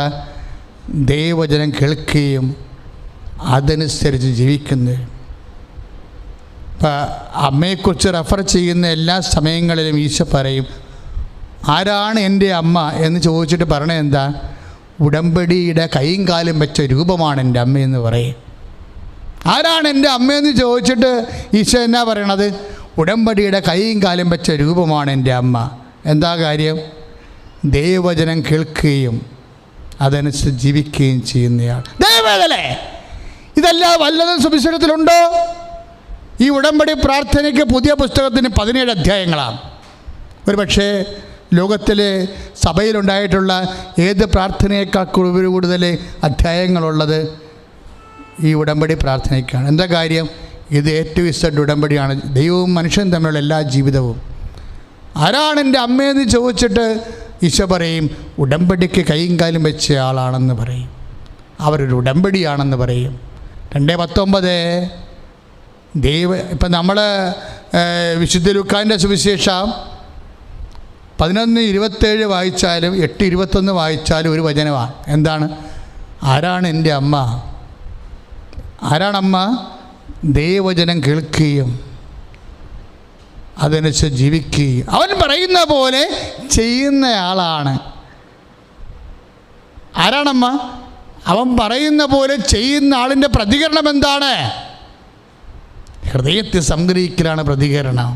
ദൈവവചനം കേൾക്കുകയും അതനുസരിച്ച് ജീവിക്കുന്നത്. ഇപ്പം അമ്മയെക്കുറിച്ച് റെഫർ ചെയ്യുന്ന എല്ലാ സമയങ്ങളിലും ഈശോ പറയും, ആരാണ് എൻ്റെ അമ്മ എന്ന് ചോദിച്ചിട്ട് പറയണത് എന്താ? ഉടമ്പടിയുടെ കൈയും കാലും വെച്ച രൂപമാണ് എൻ്റെ അമ്മയെന്ന് പറയും. ആരാണ് എൻ്റെ അമ്മയെന്ന് ചോദിച്ചിട്ട് ഈശോ എന്നാ പറയണത്? ഉടമ്പടിയുടെ കൈയും കാലും വെച്ച രൂപമാണ് എൻ്റെ അമ്മ. എന്താ കാര്യം? ദൈവവചനം കേൾക്കുകയും അതനുസരിച്ച് ജീവിക്കുകയും ചെയ്യുന്നയാൾ. ദൈവവേദനേ, ഇതെല്ലാം വല്ലതും സുവിശേഷത്തിലുണ്ടോ? ഈ ഉടമ്പടി പ്രാർത്ഥനയ്ക്ക് പുതിയ പുസ്തകത്തിന് 17 അധ്യായങ്ങളാണ്. ഒരു പക്ഷേ ലോകത്തിലെ സഭയിലുണ്ടായിട്ടുള്ള ഏത് പ്രാർത്ഥനയേക്കാൾ കൂടുതൽ അധ്യായങ്ങളുള്ളത് ഈ ഉടമ്പടി പ്രാർത്ഥനയ്ക്കാണ്. എന്താ കാര്യം? ഇത് ഏറ്റവും ഇഷ്ട ഉടമ്പടിയാണ്. ദൈവവും മനുഷ്യനും തമ്മിലുള്ള എല്ലാ ജീവിതവും. ആരാണ് എൻ്റെ അമ്മയെന്ന് ചോദിച്ചിട്ട് ഈശോ പറയും, ഉടമ്പടിക്ക് കൈയും കാലും വെച്ച ആളാണെന്ന് പറയും, അവരൊരു ഉടമ്പടിയാണെന്ന് പറയും. 2:19 ഇപ്പം നമ്മൾ വിശുദ്ധ ലൂക്കാൻ്റെ സുവിശേഷം 11:27 വായിച്ചാലും 8:21 വായിച്ചാലും ഒരു വചനമാണ്. എന്താണ്? ആരാണ് എൻ്റെ അമ്മ? ആരാണമ്മ? ദൈവവചനം കേൾക്കുകയും അതനുസരിച്ച് ജീവിക്കുകയും അവൻ പറയുന്ന പോലെ ചെയ്യുന്നയാളാണ്. ആരാണമ്മ? അവൻ പറയുന്ന പോലെ ചെയ്യുന്ന ആളിൻ്റെ പ്രതികരണം എന്താണ്? ഹൃദയത്തെ സംഗ്രഹിക്കലാണ് പ്രതികരണം.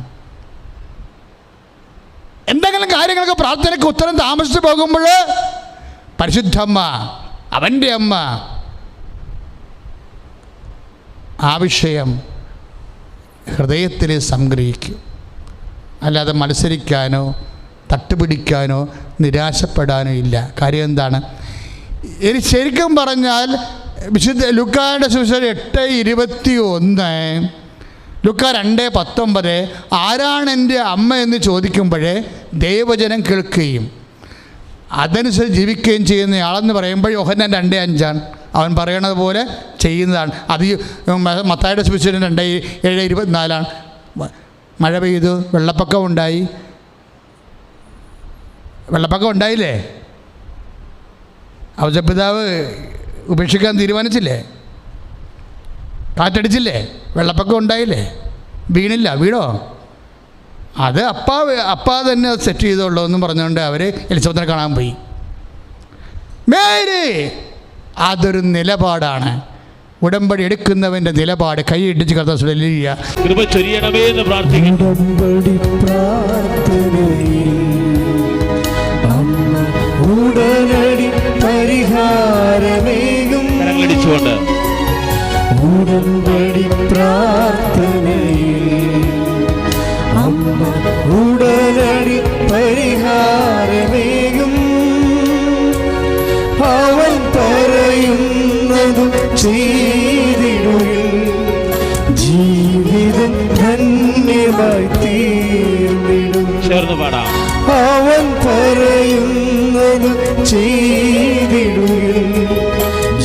എന്തെങ്കിലും കാര്യങ്ങൾക്ക് പ്രാർത്ഥനയ്ക്ക് ഉത്തരം താമസിച്ചു പോകുമ്പോൾ പരിശുദ്ധമ്മ, അവൻ്റെ അമ്മ, ആ വിഷയം ഹൃദയത്തിൽ സംഗ്രഹിക്കും. അല്ലാതെ മത്സരിക്കാനോ തട്ടുപിടിക്കാനോ നിരാശപ്പെടാനോ ഇല്ല. കാര്യം എന്താണ്? ഇനി ശരിക്കും പറഞ്ഞാൽ വിശുദ്ധ ലൂക്കായുടെ സുവിശേഷം 8:21, ലൂക്ക 2:19 ആരാണ് എൻ്റെ അമ്മ എന്ന് ചോദിക്കുമ്പോൾ ദൈവവചനം കേൾക്കുകയും അതനുസരിച്ച് ജീവിക്കുകയും ചെയ്യുന്നയാളെന്ന് പറയുമ്പോൾ യോഹന്നാൻ 2:5 അവൻ പറയണത് പോലെ ചെയ്യുന്നതാണ്. അത് മത്തായിയുടെ സുവിശേഷം 2:7-24. മഴ പെയ്തു, വെള്ളപ്പൊക്കം ഉണ്ടായില്ലേ? ഔസപിതാവ് ഉപേക്ഷിക്കാൻ തീരുമാനിച്ചില്ലേ? കാറ്റടിച്ചില്ലേ? വെള്ളപ്പൊക്കം ഉണ്ടായില്ലേ? വീണോ? അത് അപ്പാ തന്നെ സെറ്റ് ചെയ്തോളൂ എന്നും പറഞ്ഞുകൊണ്ട് അവർ എലിസബത്തിനെ കാണാൻ പോയി. മേരി, അതൊരു നിലപാടാണ്. ഉടമ്പടി എടുക്കുന്നവൻ്റെ നിലപാട്. കൈ ഇടിച്ച് കർത്താവേ കൃപ ചൊരിയണമേ എന്ന് പ്രാർത്ഥിക്കുന്നു. ഉടമ്പടി പ്രാർത്ഥനയിൽ അമ്മ ഉടനടി പരിഹാരമേകും. കരങ്ങളടിച്ചുകൊണ്ട് ഉടമ്പടി പ്രാർത്ഥനയിൽ അമ്മ ഉടനടി പരിഹാരമേകും. അവൻ പറയുന്നതു ചെയ്തിടുകിൽ ജീവിതം ധന്യമായി തീർന്നിടും. ചേർന്ന് പാടാം. പറയുന്നത് ചെയ്തിടുകിൽ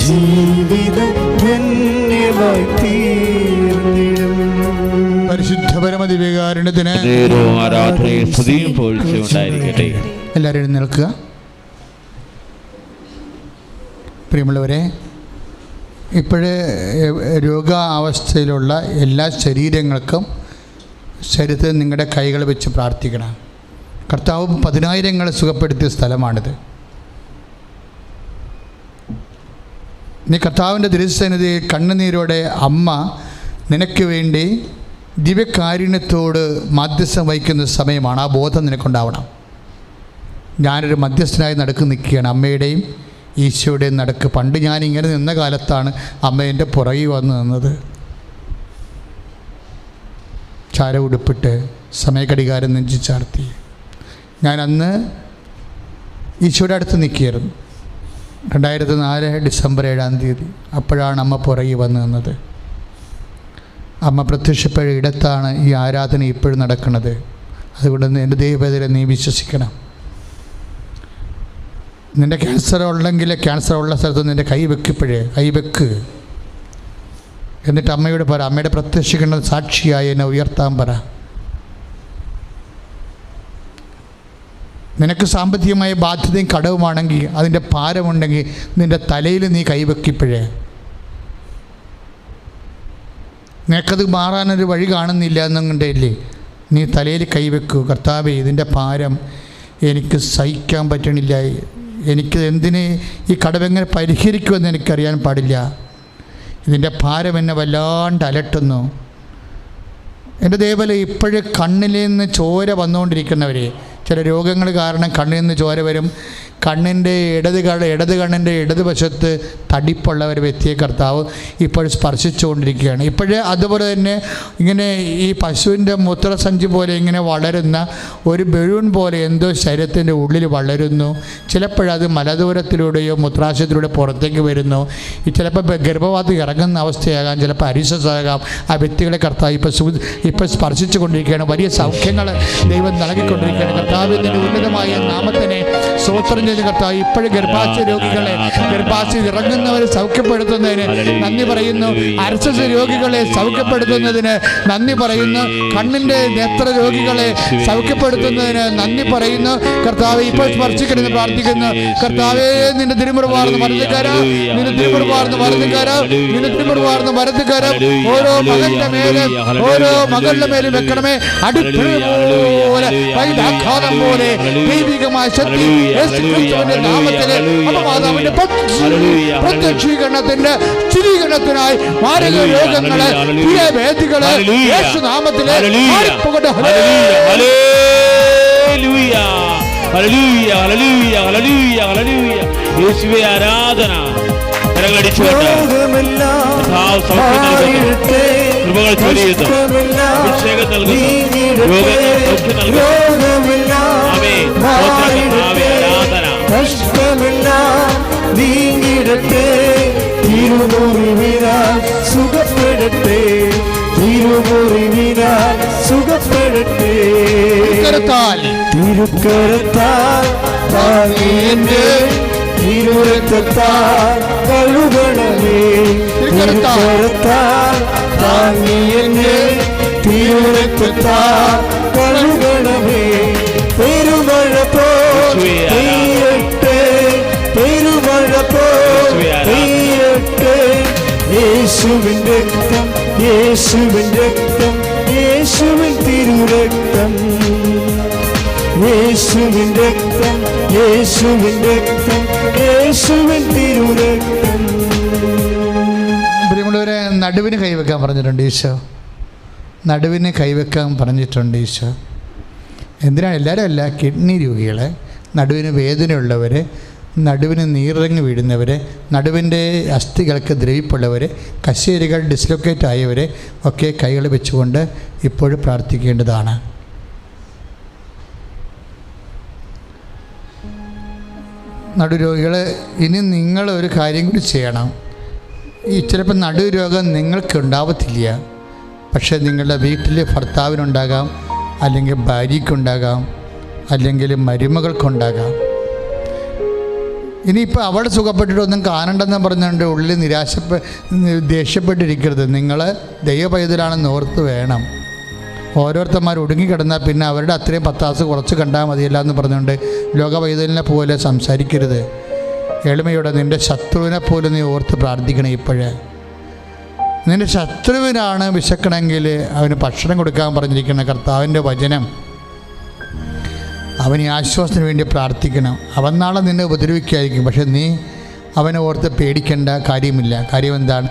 ജീവിതം ധന്യമായി തീർന്നിടും. പരിശുദ്ധ പരമദിവ്യകാരുണ്യത്തിന് ആരാധനയും സ്തുതിയും പുകഴ്ചയും ഉണ്ടായിരിക്കട്ടെ. എല്ലാവരും എഴുന്നേൽക്കുക. പ്രിയമുള്ളവരെ, ഇപ്പോഴേ രോഗാവസ്ഥയിലുള്ള എല്ലാ ശരീരങ്ങൾക്കും ശരീരത്തിൽ നിങ്ങളുടെ കൈകൾ വെച്ച് പ്രാർത്ഥിക്കണം. കർത്താവ് 10,000 സുഖപ്പെടുത്തിയ സ്ഥലമാണിത്. നീ കർത്താവിൻ്റെ തിരുസന്നിധിയിൽ കണ്ണുനീരോടെ അമ്മ നിനക്ക് വേണ്ടി ദിവ്യകാരുണ്യത്തോട് മധ്യസ്ഥം വഹിക്കുന്ന സമയമാണ്. ആ ബോധം നിനക്കുണ്ടാവണം. ഞാനൊരു മധ്യസ്ഥനായി നടുക്ക് നിൽക്കുകയാണ്, അമ്മയുടെയും ഈശോയുടെയും നടുക്ക്. പണ്ട് ഞാനിങ്ങനെ നിന്ന കാലത്താണ് അമ്മ എൻ്റെ പുറകിൽ വന്ന് നിന്നത്. ചാര ഉടുപ്പിട്ട് സമയഘടികാരം നെഞ്ചി ചാർത്തി ഞാൻ അന്ന് ഈശോയുടെ അടുത്ത് നിൽക്കുകയായിരുന്നു. 2004 ഡിസംബർ 7-ാം തീയതി. അപ്പോഴാണ് അമ്മ പുറകിൽ വന്ന് നിന്നത്. അമ്മ പ്രത്യക്ഷപ്പെട്ട ഇടത്താണ് ഈ ആരാധന ഇപ്പോഴും നടക്കുന്നത്. അതുകൊണ്ട് എൻ്റെ ദൈവവേദന നീ വിശ്വസിക്കണം. നിൻ്റെ ക്യാൻസർ ഉണ്ടെങ്കിൽ ക്യാൻസർ ഉള്ള സ്ഥലത്ത് നിൻ്റെ കൈ വെക്ക്. എന്നിട്ട് അമ്മയോട് പറ, അമ്മയുടെ പ്രത്യക്ഷിക്കുന്ന സാക്ഷിയായി എന്നെ ഉയർത്താൻ പറ. നിനക്ക് സാമ്പത്തികമായ ബാധ്യതയും കടവുമാണെങ്കിൽ അതിൻ്റെ ഭാരമുണ്ടെങ്കിൽ നിൻ്റെ തലയിൽ നീ കൈവെക്കിപ്പോഴേ. നിനക്കത് മാറാനൊരു വഴി കാണുന്നില്ല എന്നുണ്ടെങ്കിലേ നീ തലയിൽ കൈവെക്കൂ. കർത്താവേ, ഇതിൻ്റെ ഭാരം എനിക്ക് സഹിക്കാൻ പറ്റണില്ല. എനിക്ക് എന്തിന് ഈ കടവെങ്ങനെ പരിഹരിക്കുമെന്ന് എനിക്കറിയാൻ പാടില്ല. ഇതിൻ്റെ ഭാരം എന്നെ വല്ലാണ്ട് അലട്ടുന്നു. എൻ്റെ ദൈവമേ, ഇപ്പോഴും കണ്ണിൽ നിന്ന് ചോര വന്നുകൊണ്ടിരിക്കുന്നവരെ, ചില രോഗങ്ങൾ കാരണം കണ്ണിൽ നിന്ന് ചോര വരും. കണ്ണിൻ്റെ ഇടത് കണ്ണിൻ്റെ ഇടതുവശത്ത് തടിപ്പുള്ള ഒരു വ്യക്തിയെ കർത്താവ് ഇപ്പോൾ സ്പർശിച്ചുകൊണ്ടിരിക്കുകയാണ്. ഇപ്പോഴേ അതുപോലെ തന്നെ ഇങ്ങനെ ഈ പശുവിൻ്റെ മൂത്രസഞ്ചി പോലെ ഇങ്ങനെ വളരുന്ന ഒരു ബലൂൺ പോലെ എന്തോ ശരീരത്തിൻ്റെ ഉള്ളിൽ വളരുന്നു. ചിലപ്പോഴത് മലദൂരത്തിലൂടെയോ മൂത്രാശയത്തിലൂടെ പുറത്തേക്ക് വരുന്നു. ഈ ചിലപ്പോൾ ഗർഭപാത്രം ഇറങ്ങുന്ന അവസ്ഥയാകാം, ചിലപ്പോൾ അരിശസാകാം. ആ വ്യക്തികളെ കർത്താവ് ഇപ്പോൾ സ്പർശിച്ചു കൊണ്ടിരിക്കുകയാണ്. വലിയ സൗഖ്യങ്ങൾ ദൈവം നൽകിക്കൊണ്ടിരിക്കുകയാണ്. കർത്താവിൻ്റെ ഉന്നതമായ നാമത്തിനെ സ്തോത്രം ചെയ്ത് കർത്താവ് ഇപ്പോഴും ഗർഭാശയ രോഗികളെ, ഗർഭാശയം ഇറങ്ങുന്നവരെ സൗഖ്യപ്പെടുത്തുന്നതിന് നന്ദി പറയുന്നു. അർശസ രോഗികളെ സൗഖ്യപ്പെടുത്തുന്നതിന് നന്ദി പറയുന്നു. കണ്ണിൻ്റെ നേത്ര രോഗികളെ സൗഖ്യപ്പെടുത്തുന്നതിന് നന്ദി പറയുന്നു. കർത്താവ് ഇപ്പോൾ സ്പർശിക്കണമെന്ന് പ്രാർത്ഥിക്കുന്നു. കർത്താവേ, നിന്റെ തിരുമുറിവാർന്ന് വലതുകരം, നിന്റെ തിരുമുറിവാർന്ന് വലതുകരം, നിന്റെ തിരുമുറിവാർന്ന് വലതുകരം ഓരോ മകന്റെ മേലും ഓരോ മകളുടെ മേലും വെക്കണമേ. അടിപ്പോലെ വൈദാഘാതം പോലെ ദൈവികമായ ശക്തി യേശുക്രിസ്തുവിന്റെ നാമത്തിലെ അപവാദത്തിന്റെ പ്രത്യക്ഷീകരണത്തിന്റെ സ്ഥിരീകരണത്തിനായി മാരക രോഗങ്ങളെ, വേദികളെ യേശുനാമത്തിലെ യേശുവേ ആരാധന. കൃപകൾ ചൊരിയുന്നു, അഭിഷേകം നൽകുന്നു, നീങ്ങിടട്ടെ, തിരുമുറിവിനാൽ സുഖപ്പെടട്ടെ, തിരുമുറിവിനാൽ സുഖപ്പെടട്ടെ. തിരുക്കരത്താൽ താങ്ങിയെന്റെ തിരുരക്തത്താൽ കഴുകണമേ. തിരുക്കരത്താൽ താങ്ങിയെന്റെ തിരുരക്തത്താൽ കഴുകണമേ. പെരുമഴ പെയ്യട്ടെ, പെരുമഴ പെയ്യട്ടെ. യേശുവിൻ രക്തം, യേശുവിൻ രക്തം, യേശുവിൻ തിരുരക്തം, യേശുവിൻ രക്തം, യേശുവിൻ രക്തം, യേശുവിൻ തിരുരക്തം. പ്രിയമുള്ളവരെ, നടുവിന് കൈവെക്കാൻ പറഞ്ഞിട്ടുണ്ട് ഈശോ. നടുവിന് കൈവെക്കാൻ പറഞ്ഞിട്ടുണ്ട് ഈശോ. എന്തിനാണ്? എല്ലാവരും അല്ല, കിഡ്നി രോഗികളെ, നടുവിന് വേദനയുള്ളവർ, നടുവിന് നീറിറങ്ങി വീഴുന്നവർ, നടുവിൻ്റെ അസ്ഥികൾക്ക് ദ്രവിപ്പുള്ളവർ, കശേരികൾ ഡിസ്ലൊക്കേറ്റ് ആയവർ ഒക്കെ കൈകൾ വെച്ചുകൊണ്ട് ഇപ്പോഴും പ്രാർത്ഥിക്കേണ്ടതാണ്. നടുരോഗികൾ, ഇനി നിങ്ങൾ ഒരു കാര്യം കൂടി ചെയ്യണം. ഈ ചിലപ്പോൾ നടുരോഗം നിങ്ങൾക്ക് ഉണ്ടാവത്തില്ല, പക്ഷേ നിങ്ങളുടെ വീട്ടിൽ ഭർത്താവിനുണ്ടാകാം, അല്ലെങ്കിൽ ഭാര്യയ്ക്കുണ്ടാകാം, അല്ലെങ്കിൽ മരുമകൾക്കുണ്ടാകാം. ഇനിയിപ്പോൾ അവൾ സുഖപ്പെട്ടിട്ടൊന്നും കാണണ്ടെന്ന് പറഞ്ഞുകൊണ്ട് ഉള്ളിൽ ദേഷ്യപ്പെട്ടിരിക്കരുത്. നിങ്ങൾ ദൈവപൈതലാണെന്ന് ഓർത്ത് വേണം. ഓരോരുത്തന്മാർ ഒടുങ്ങിക്കിടന്നാൽ പിന്നെ അവരുടെ അത്രയും പത്താസ് കുറച്ച് കണ്ടാൽ മതിയല്ല എന്ന് പറഞ്ഞുകൊണ്ട് ലോകപൈതലിനെ പോലെ സംസാരിക്കരുത്. എളിമയോടെ നിൻ്റെ ശത്രുവിനെ പോലും നീ ഓർത്ത് പ്രാർത്ഥിക്കണം. ഇപ്പോഴേ നിൻ്റെ ശത്രുവിനാണ് വിശക്കണമെങ്കിൽ അവന് ഭക്ഷണം കൊടുക്കാൻ പറഞ്ഞിരിക്കുന്ന കർത്താവിൻ്റെ വചനം. അവന് ആശ്വാസത്തിന് വേണ്ടി പ്രാർത്ഥിക്കണം. അവൻ നാളെ നിന്നെ ഉപദ്രവിക്കായിരിക്കും, പക്ഷെ നീ അവനെ ഓർത്ത് പേടിക്കേണ്ട കാര്യമില്ല. കാര്യം എന്താണ്?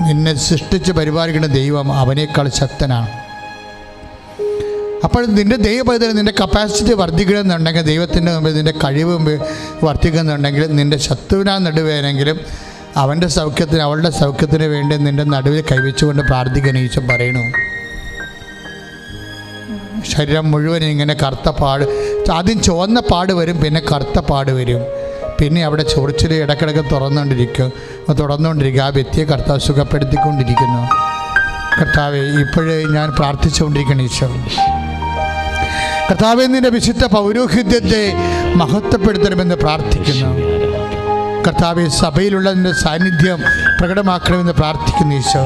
നിന്നെ സൃഷ്ടിച്ച് പരിപാലിക്കുന്ന ദൈവം അവനേക്കാൾ ശക്തനാണ്. അപ്പോൾ നിൻ്റെ ദൈവപൈതൽ നിൻ്റെ കപ്പാസിറ്റി വർദ്ധിക്കണമെന്നുണ്ടെങ്കിൽ, ദൈവത്തിൻ്റെ മുമ്പിൽ നിൻ്റെ കഴിവ് വർദ്ധിക്കുന്നുണ്ടെങ്കിൽ, നിൻ്റെ ശത്രുവിനാ നടുവേനെങ്കിലും അവൻ്റെ സൗഖ്യത്തിന് അവളുടെ സൗഖ്യത്തിന് വേണ്ടി നിൻ്റെ നടുവിൽ കൈവച്ചുകൊണ്ട് പ്രാർത്ഥിക്കാൻ ഈശോ പറയണു. ശരീരം മുഴുവൻ ഇങ്ങനെ കറുത്ത പാട്, ആദ്യം ചുവന്ന പാട് വരും, പിന്നെ കറുത്ത പാട് വരും, പിന്നെ അവിടെ ചൊറിച്ചിൽ ഇടയ്ക്കിടയ്ക്ക് തുറന്നുകൊണ്ടിരിക്കുക. ആ വ്യക്തിയെ കർത്താവ് സുഖപ്പെടുത്തിക്കൊണ്ടിരിക്കുന്നു. കർത്താവെ, ഇപ്പോഴേ ഞാൻ പ്രാർത്ഥിച്ചുകൊണ്ടിരിക്കണം. ഈശോ കർത്താവെ, നിൻ്റെ വിശുദ്ധ പൗരോഹിത്യത്തെ മഹത്വപ്പെടുത്തണമെന്ന് പ്രാർത്ഥിക്കുന്നു. കർത്താവെ, സഭയിലുള്ള നിൻ്റെ സാന്നിധ്യം പ്രകടമാക്കണമെന്ന് പ്രാർത്ഥിക്കുന്നു. ഈശോ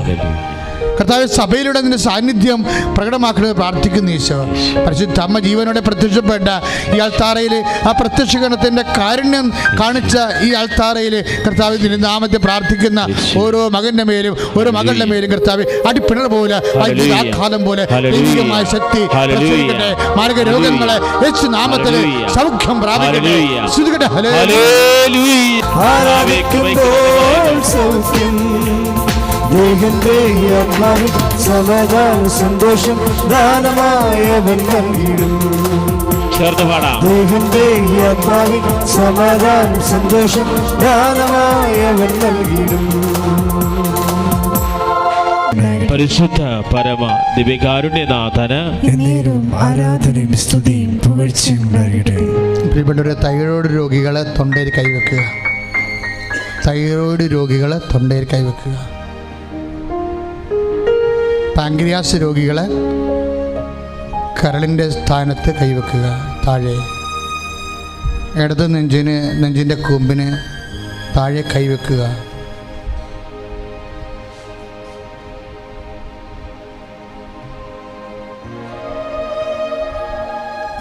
കർത്താവെ, സഭയിലൂടെ നിൻ്റെ സാന്നിധ്യം പ്രകടമാക്കണമെന്ന് പ്രാർത്ഥിക്കുന്നു. ഈശോ പരിശുദ്ധ അമ്മ ജീവനോടെ പ്രത്യക്ഷപ്പെട്ട ഈ അൾത്താറയിൽ ആ പ്രത്യക്ഷീകരണത്തിൻ്റെ കാരുണ്യം കാണിച്ച ഈ അൾത്താറയിൽ കർത്താവ് നിന്റെ നാമത്തെ പ്രാർത്ഥിക്കുന്ന ഓരോ മകൻ്റെ മേലും ഓരോ മകളുടെ മേലും കർത്താവ് അടിപ്പിണർ പോലെ ആഘാതം പോലെ ദൈവികമായ ശക്തി പ്രചരിക്കട്ടെ. മാരക രോഗങ്ങളെ യേശു നാമത്തിൽ സൗഖ്യം പ്രാപിക്കട്ടെ. ശ്രുതികട്ടെ. സമാധാന സന്തോഷം ദാനമായവൻ നൽകിടും. സമാധാന സന്തോഷം ദാനമായവൻ നൽകിടും. പരിശുദ്ധ പരമ ദിവ്യകാരുണ്യനാഥന് ആരാധനയും സ്തുതിയും പുകഴ്ചയും ഉണ്ടാകട്ടെ. പ്രിയപ്പെട്ടവരെ, തൈറോയ്ഡ് രോഗികളെ തൊണ്ടയിൽ കൈവെക്കുക. തൈറോയ്ഡ് രോഗികളെ തൊണ്ടയിൽ കൈവെക്കുക. പാങ്ക്രിയാസ് രോഗികളെ കരളിൻ്റെ സ്ഥാനത്ത് കൈവെക്കുക. താഴെ ഇടത് നെഞ്ചിൻ്റെ കൂമ്പിന് താഴെ കൈവെക്കുക.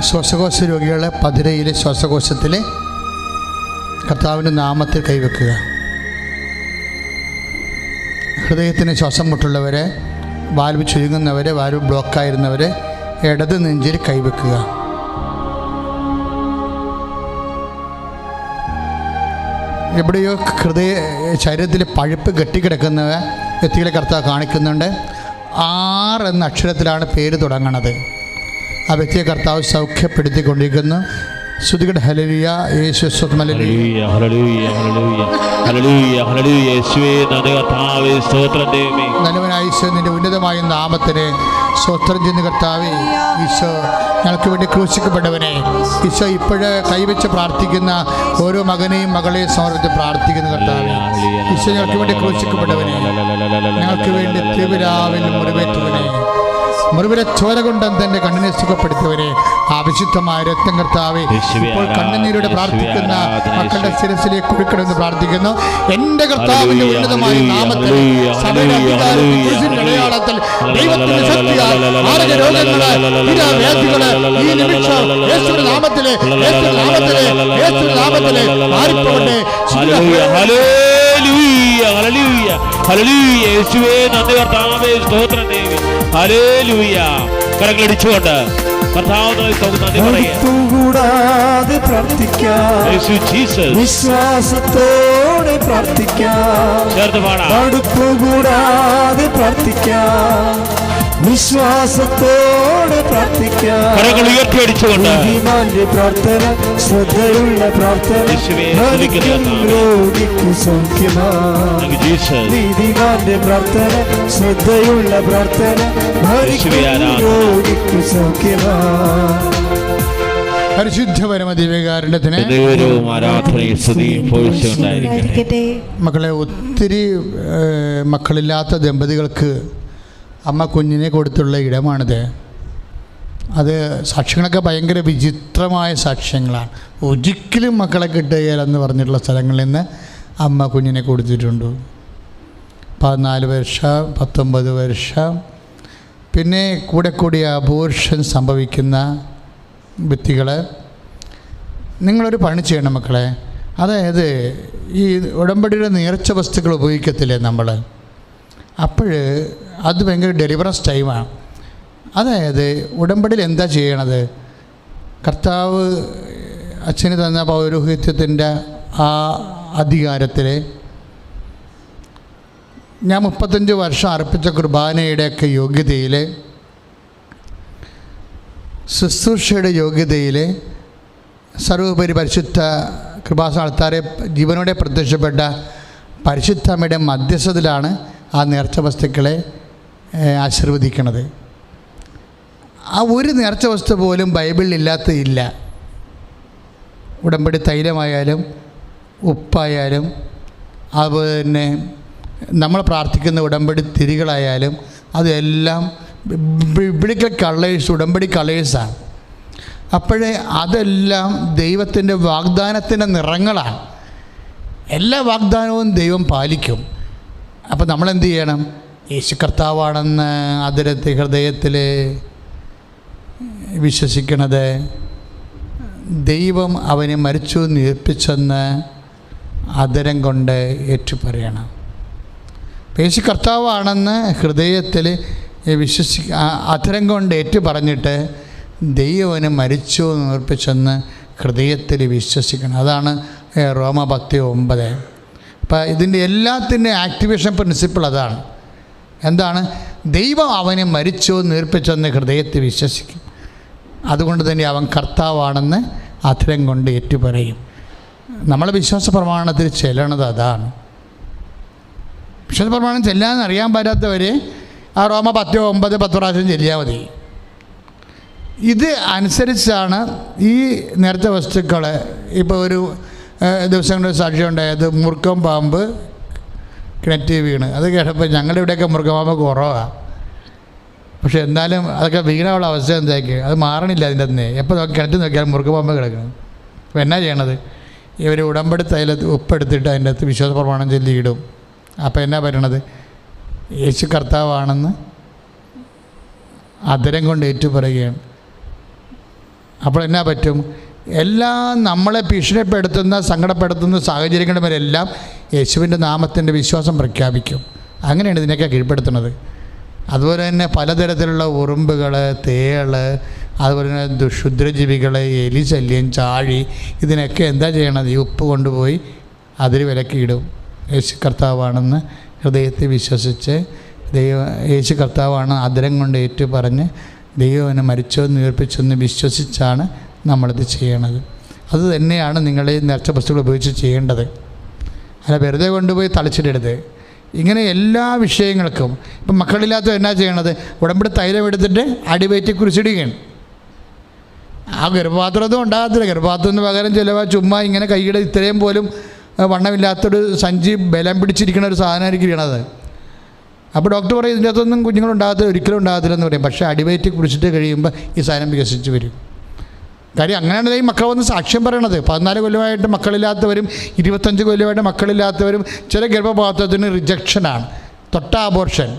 ശ്വാസകോശ രോഗികളെ പതിരയിലെ ശ്വാസകോശത്തിലെ കർത്താവിൻ്റെ നാമത്തിൽ കൈവെക്കുക. ഹൃദയത്തിന് ശ്വാസം മുട്ടുള്ളവരെ, വാൽവ് ചുരുങ്ങുന്നവരെ, വാൽവ് ബ്ലോക്കായിരുന്നവരെ ഇടത് നെഞ്ചിൽ കൈവെക്കുക. എവിടെയോ ശരീരത്തിൽ പഴുപ്പ് കെട്ടിക്കിടക്കുന്ന വ്യക്തികളെ കർത്താവ് കാണിക്കുന്നുണ്ട്. 6 എന്ന അക്ഷരത്തിലാണ് പേര് തുടങ്ങുന്നത്. ആ വ്യക്തിയെ കർത്താവ് സൗഖ്യപ്പെടുത്തിക്കൊണ്ടിരിക്കുന്നു. ശ്രുതികട ഹല്ലേലൂയ. യേശു സ്തുതി. ഹല്ലേലൂയ ഹല്ലേലൂയ ഹല്ലേലൂയ ഹല്ലേലൂയ ഹല്ലേലൂയ. യേശുവേ നന്ദി കർത്താവേ, സ്തോത്രം ദൈവമേ. നല്ലവനായ ഈശോ, നിന്റെ ഉന്നതമായ നാമത്തിന് സ്തോത്രം ചെയ്യുന്ന കർത്താവേ. ഈശോ, ഞങ്ങൾക്ക് വേണ്ടി ക്രൂശിക്കപ്പെട്ടവനെ, ഈശോ ഇപ്പോഴ് കൈവച്ച് പ്രാർത്ഥിക്കുന്ന ഓരോ മകനെയും മകളെയും സമർപ്പിച്ച് പ്രാർത്ഥിക്കുന്ന കർത്താവേ. ഈശോ, ഞങ്ങൾക്ക് വേണ്ടി ക്രൂശിക്കപ്പെട്ടവനെ, ഞങ്ങൾക്ക് വേണ്ടി തിരുവിരാവിൽ മുറിവേറ്റവനെ, മുറിവിലെ ചോര കൊണ്ട് തന്റെ കണ്ണിനെ സുഖപ്പെടുത്തിയവരെ, ആവശ്യമായ രക്തം കർത്താവേ ഇപ്പോൾ കണ്ണുനീരോടെ പ്രാർത്ഥിക്കുന്ന മക്കളുടെ ശിരസിലേക്ക് കുഴിക്കണമെന്ന് പ്രാർത്ഥിക്കുന്നു. എന്റെ കർത്താവിന്റെ ഉന്നതമായ നാമത്തിൽ സഭയുടെ അധികാരത്തിൽ അടയാളത്തിൽ ദൈവത്തിന്റെ ശക്തിയാൽ മാരക രോഗങ്ങളെ വ്യാധികളെ ഈ നിമിഷം യേശുവിന്റെ നാമത്തിലെ മാറിപ്പോകട്ടെ. യേശുവേ നന്ദി കർത്താവേ, സ്തോത്രം ദൈവമേ. ഹല്ലേലൂയ. കരങ്ങളടിച്ചുകൊണ്ട് കൂടാതെ പ്രാർത്ഥിക്കാം, വിശ്വാസത്തോടെ പ്രാർത്ഥിക്കാം. കൂടാതെ പ്രാർത്ഥിക്കാം, വിശ്വാസത്തോടെ പ്രാർത്ഥിക്കാം. കരങ്ങൾ ഉയർത്തിയടിച്ചുകൊണ്ട് പ്രാർത്ഥന, ശ്രദ്ധയുള്ള പ്രാർത്ഥന, രോഗിക്ക് സൗഖ്യമാണ്. നീതിമാന്റെ പ്രാർത്ഥന, ശ്രദ്ധയുള്ള പ്രാർത്ഥന, രോഗിക്ക് സൗഖ്യമാണ്. പരിശുദ്ധ പരമ ദിവ്യകാരുണ്യത്തിന് മക്കളെ, ഒത്തിരി മക്കളില്ലാത്ത ദമ്പതികൾക്ക് അമ്മ കുഞ്ഞിനെ കൊടുത്തുള്ള ഇടമാണിത്. അത് സാക്ഷ്യങ്ങളൊക്കെ ഭയങ്കര വിചിത്രമായ സാക്ഷ്യങ്ങളാണ്. ഒരിക്കലും മക്കളെ കിട്ടുകയില്ലെന്ന് പറഞ്ഞിട്ടുള്ള സ്ഥലങ്ങളിൽ നിന്ന് അമ്മ കുഞ്ഞിനെ കൊടുത്തിട്ടുണ്ട്. 14 വർഷം, 19 വർഷം. പിന്നെ കൂടി അബോർഷൻ സംഭവിക്കുന്ന വ്യക്തികൾ, നിങ്ങളൊരു പണി ചെയ്യണം മക്കളെ. അതായത് ഈ ഉടമ്പടിയുടെ നേർച്ച വസ്തുക്കൾ ഉപയോഗിക്കത്തില്ലേ നമ്മൾ, അപ്പോൾ അത് ഭയങ്കര ഡെലിവറൻസ് ടൈമാണ്. അതായത് ഉടമ്പടിയിൽ എന്താ ചെയ്യണത്, കർത്താവ് അച്ഛന് തന്ന പൗരോഹിത്യത്തിൻ്റെ ആ അധികാരത്തിൽ ഞാൻ 35 വർഷം അർപ്പിച്ച കുർബാനയുടെയൊക്കെ യോഗ്യതയിൽ, ശുശ്രൂഷയുടെ യോഗ്യതയിൽ, സർവോപരി പരിശുദ്ധ കൃപാസന ആൾത്താരെ ജീവനോടെ പ്രത്യക്ഷപ്പെട്ട പരിശുദ്ധമ്മയുടെ മധ്യസ്ഥതയിലാണ് ആ നേർച്ച വസ്തുക്കളെ ആശീർവദിക്കണത്. ആ ഒരു നേർച്ച വസ്തു പോലും ബൈബിളിൽ ഇല്ലാത്തതില്ല. ഉടമ്പടി തൈലമായാലും ഉപ്പായാലും അതുപോലെ തന്നെ നമ്മൾ പ്രാർത്ഥിക്കുന്ന ഉടമ്പടി തിരികളായാലും അതെല്ലാം ബിബ്ലിക്കൽ കളേഴ്സ്, ഉടമ്പടി കളേഴ്സാണ്. അപ്പോഴേ അതെല്ലാം ദൈവത്തിൻ്റെ വാഗ്ദാനത്തിൻ്റെ നിറങ്ങളാണ്. എല്ലാ വാഗ്ദാനവും ദൈവം പാലിക്കും. അപ്പോൾ നമ്മളെന്ത് ചെയ്യണം? യേശു കർത്താവാണെന്ന് ഹൃദയത്തിൽ വിശ്വസിക്കണത്, ദൈവം അവനെ മരിച്ചു ഉയർപ്പിച്ചെന്ന് ആദരം കൊണ്ട് ഏറ്റുപറയണം. യേശു കർത്താവാണെന്ന് ഹൃദയത്തിൽ അധരം കൊണ്ട് ഏറ്റു പറഞ്ഞിട്ട് ദൈവനെ മരിച്ചു ഉയർപ്പിച്ചെന്ന് ഹൃദയത്തിൽ വിശ്വസിക്കണം. അതാണ് റോമ 10:9. അപ്പം ഇതിൻ്റെ എല്ലാത്തിൻ്റെ ആക്ടിവേഷൻ പ്രിൻസിപ്പിൾ അതാണ്. എന്താണ്? ദൈവം അവനെ മരിച്ചു ഉയർപ്പിച്ചെന്ന് ഹൃദയത്തിൽ വിശ്വസിക്കും. അതുകൊണ്ട് തന്നെ അവൻ കർത്താവാണെന്ന് അധരം കൊണ്ട് ഏറ്റുപറയും. നമ്മളെ വിശ്വാസ പ്രമാണത്തിൽ ചെല്ലണത് അതാണ്. വിശ്വാസ പ്രമാണം ചെല്ലാൻ അറിയാൻ പറ്റാത്തവർ ആ റോമ 10:9 10 പ്രാവശ്യം ചെല്ലിയാൽ മതി. ഇത് അനുസരിച്ചാണ് ഈ നേർച്ച വസ്തുക്കൾ. ഇപ്പോൾ ഒരു ദിവസങ്ങളുടെ സാക്ഷ്യം ഉണ്ടായത്, മുറുക്കം പാമ്പ് കിണറ്റ് വീണ്. അത് കേട്ടപ്പോൾ ഞങ്ങളുടെ ഇവിടെയൊക്കെ മുറുക്കം പാമ്പ് കുറവാണ്. പക്ഷെ എന്നാലും അതൊക്കെ വീണുള്ള അവസ്ഥ എന്താക്കി, അത് മാറണില്ല. അതിൻ്റെ തന്നെ എപ്പോൾ കിണറ്റ് നോക്കിയാൽ മുറുക്കം പാമ്പ് കിടക്കണം. അപ്പോൾ എന്നാ ചെയ്യണത്? ഇവർ ഉടമ്പടി തൈലത്ത് ഉപ്പെടുത്തിട്ട് അതിൻ്റെ അകത്ത് വിശ്വാസ പ്രമാണം ചൊല്ലിയിടും. അപ്പോൾ എന്നാ പറയണത്? യേശു കർത്താവാണെന്ന് അധരം കൊണ്ട് ഏറ്റുപറയുകയാണ്. അപ്പോൾ എന്നാ പറ്റും? എല്ലാം നമ്മളെ ഭീഷണിപ്പെടുത്തുന്ന സങ്കടപ്പെടുത്തുന്ന സാഹചര്യങ്ങളുമെല്ലാം യേശുവിൻ്റെ നാമത്തിൻ്റെ വിശ്വാസം പ്രഖ്യാപിക്കും. അങ്ങനെയാണ് ഇതിനൊക്കെ കീഴ്പ്പെടുത്തുന്നത്. അതുപോലെ തന്നെ പലതരത്തിലുള്ള ഉറുമ്പുകൾ, തേള്, അതുപോലെ തന്നെ ക്ഷുദ്രജീവികൾ, എലി ശല്യം, ചാഴി, ഇതിനൊക്കെ എന്താ ചെയ്യണത്? ഈ ഉപ്പ് കൊണ്ടുപോയി അതിൽ വിലക്കിയിടും. യേശു കർത്താവാണെന്ന് ഹൃദയത്തിൽ വിശ്വസിച്ച് യേശു കർത്താവാണ് അധരം കൊണ്ട് ഏറ്റു പറഞ്ഞ് ദൈവനെ മരിച്ചോന്ന് ഉയർപ്പിച്ചെന്ന് വിശ്വസിച്ചാണ് നമ്മളിത് ചെയ്യണത്. അത് തന്നെയാണ് നിങ്ങൾ ഈ നേർച്ച വസ്തുക്കൾ ഉപയോഗിച്ച് ചെയ്യേണ്ടത്. അല്ല വെറുതെ കൊണ്ടുപോയി തളിച്ചിടരുത്. ഇങ്ങനെ എല്ലാ വിഷയങ്ങൾക്കും ഇപ്പം മക്കളില്ലാത്ത എന്നാ ചെയ്യണത്? ഉടമ്പടി തൈലം എടുത്തിട്ട് അടിവയറ്റി കുറിച്ചിടുകയാണ്. ആ ഗർഭപാത്രമൊന്നും ഉണ്ടാകത്തില്ല. ഗർഭപാത്രത്തിന് പകരം ചിലവ ചുമ്മാ ഇങ്ങനെ കൈയുടെ ഇത്രയും പോലും വണ്ണമില്ലാത്തൊരു സഞ്ചി ബലം പിടിച്ചിരിക്കുന്ന ഒരു സാധനമായിരിക്കും ഇരിക്കണത്. അപ്പോൾ ഡോക്ടർ പറയും ഇതിൻ്റെ അകത്തൊന്നും കുഞ്ഞുങ്ങളുണ്ടാകത്തില്ല, ഒരിക്കലും ഉണ്ടാകത്തില്ലെന്ന് പറയും. പക്ഷേ അടിവയറ്റി കുറിച്ചിട്ട് കഴിയുമ്പോൾ ഈ സാധനം വികസിച്ച് വരും. കാര്യം അങ്ങനെയാണ് ഈ മക്കൾ വന്ന് സാക്ഷ്യം പറയണത്. 14 കൊല്ലമായിട്ട് മക്കളില്ലാത്തവരും 25 കൊല്ലമായിട്ട് മക്കളില്ലാത്തവരും ചില ഗർഭപാത്രത്തിന് റിജക്ഷനാണ്, തൊട്ട അബോർഷൻ.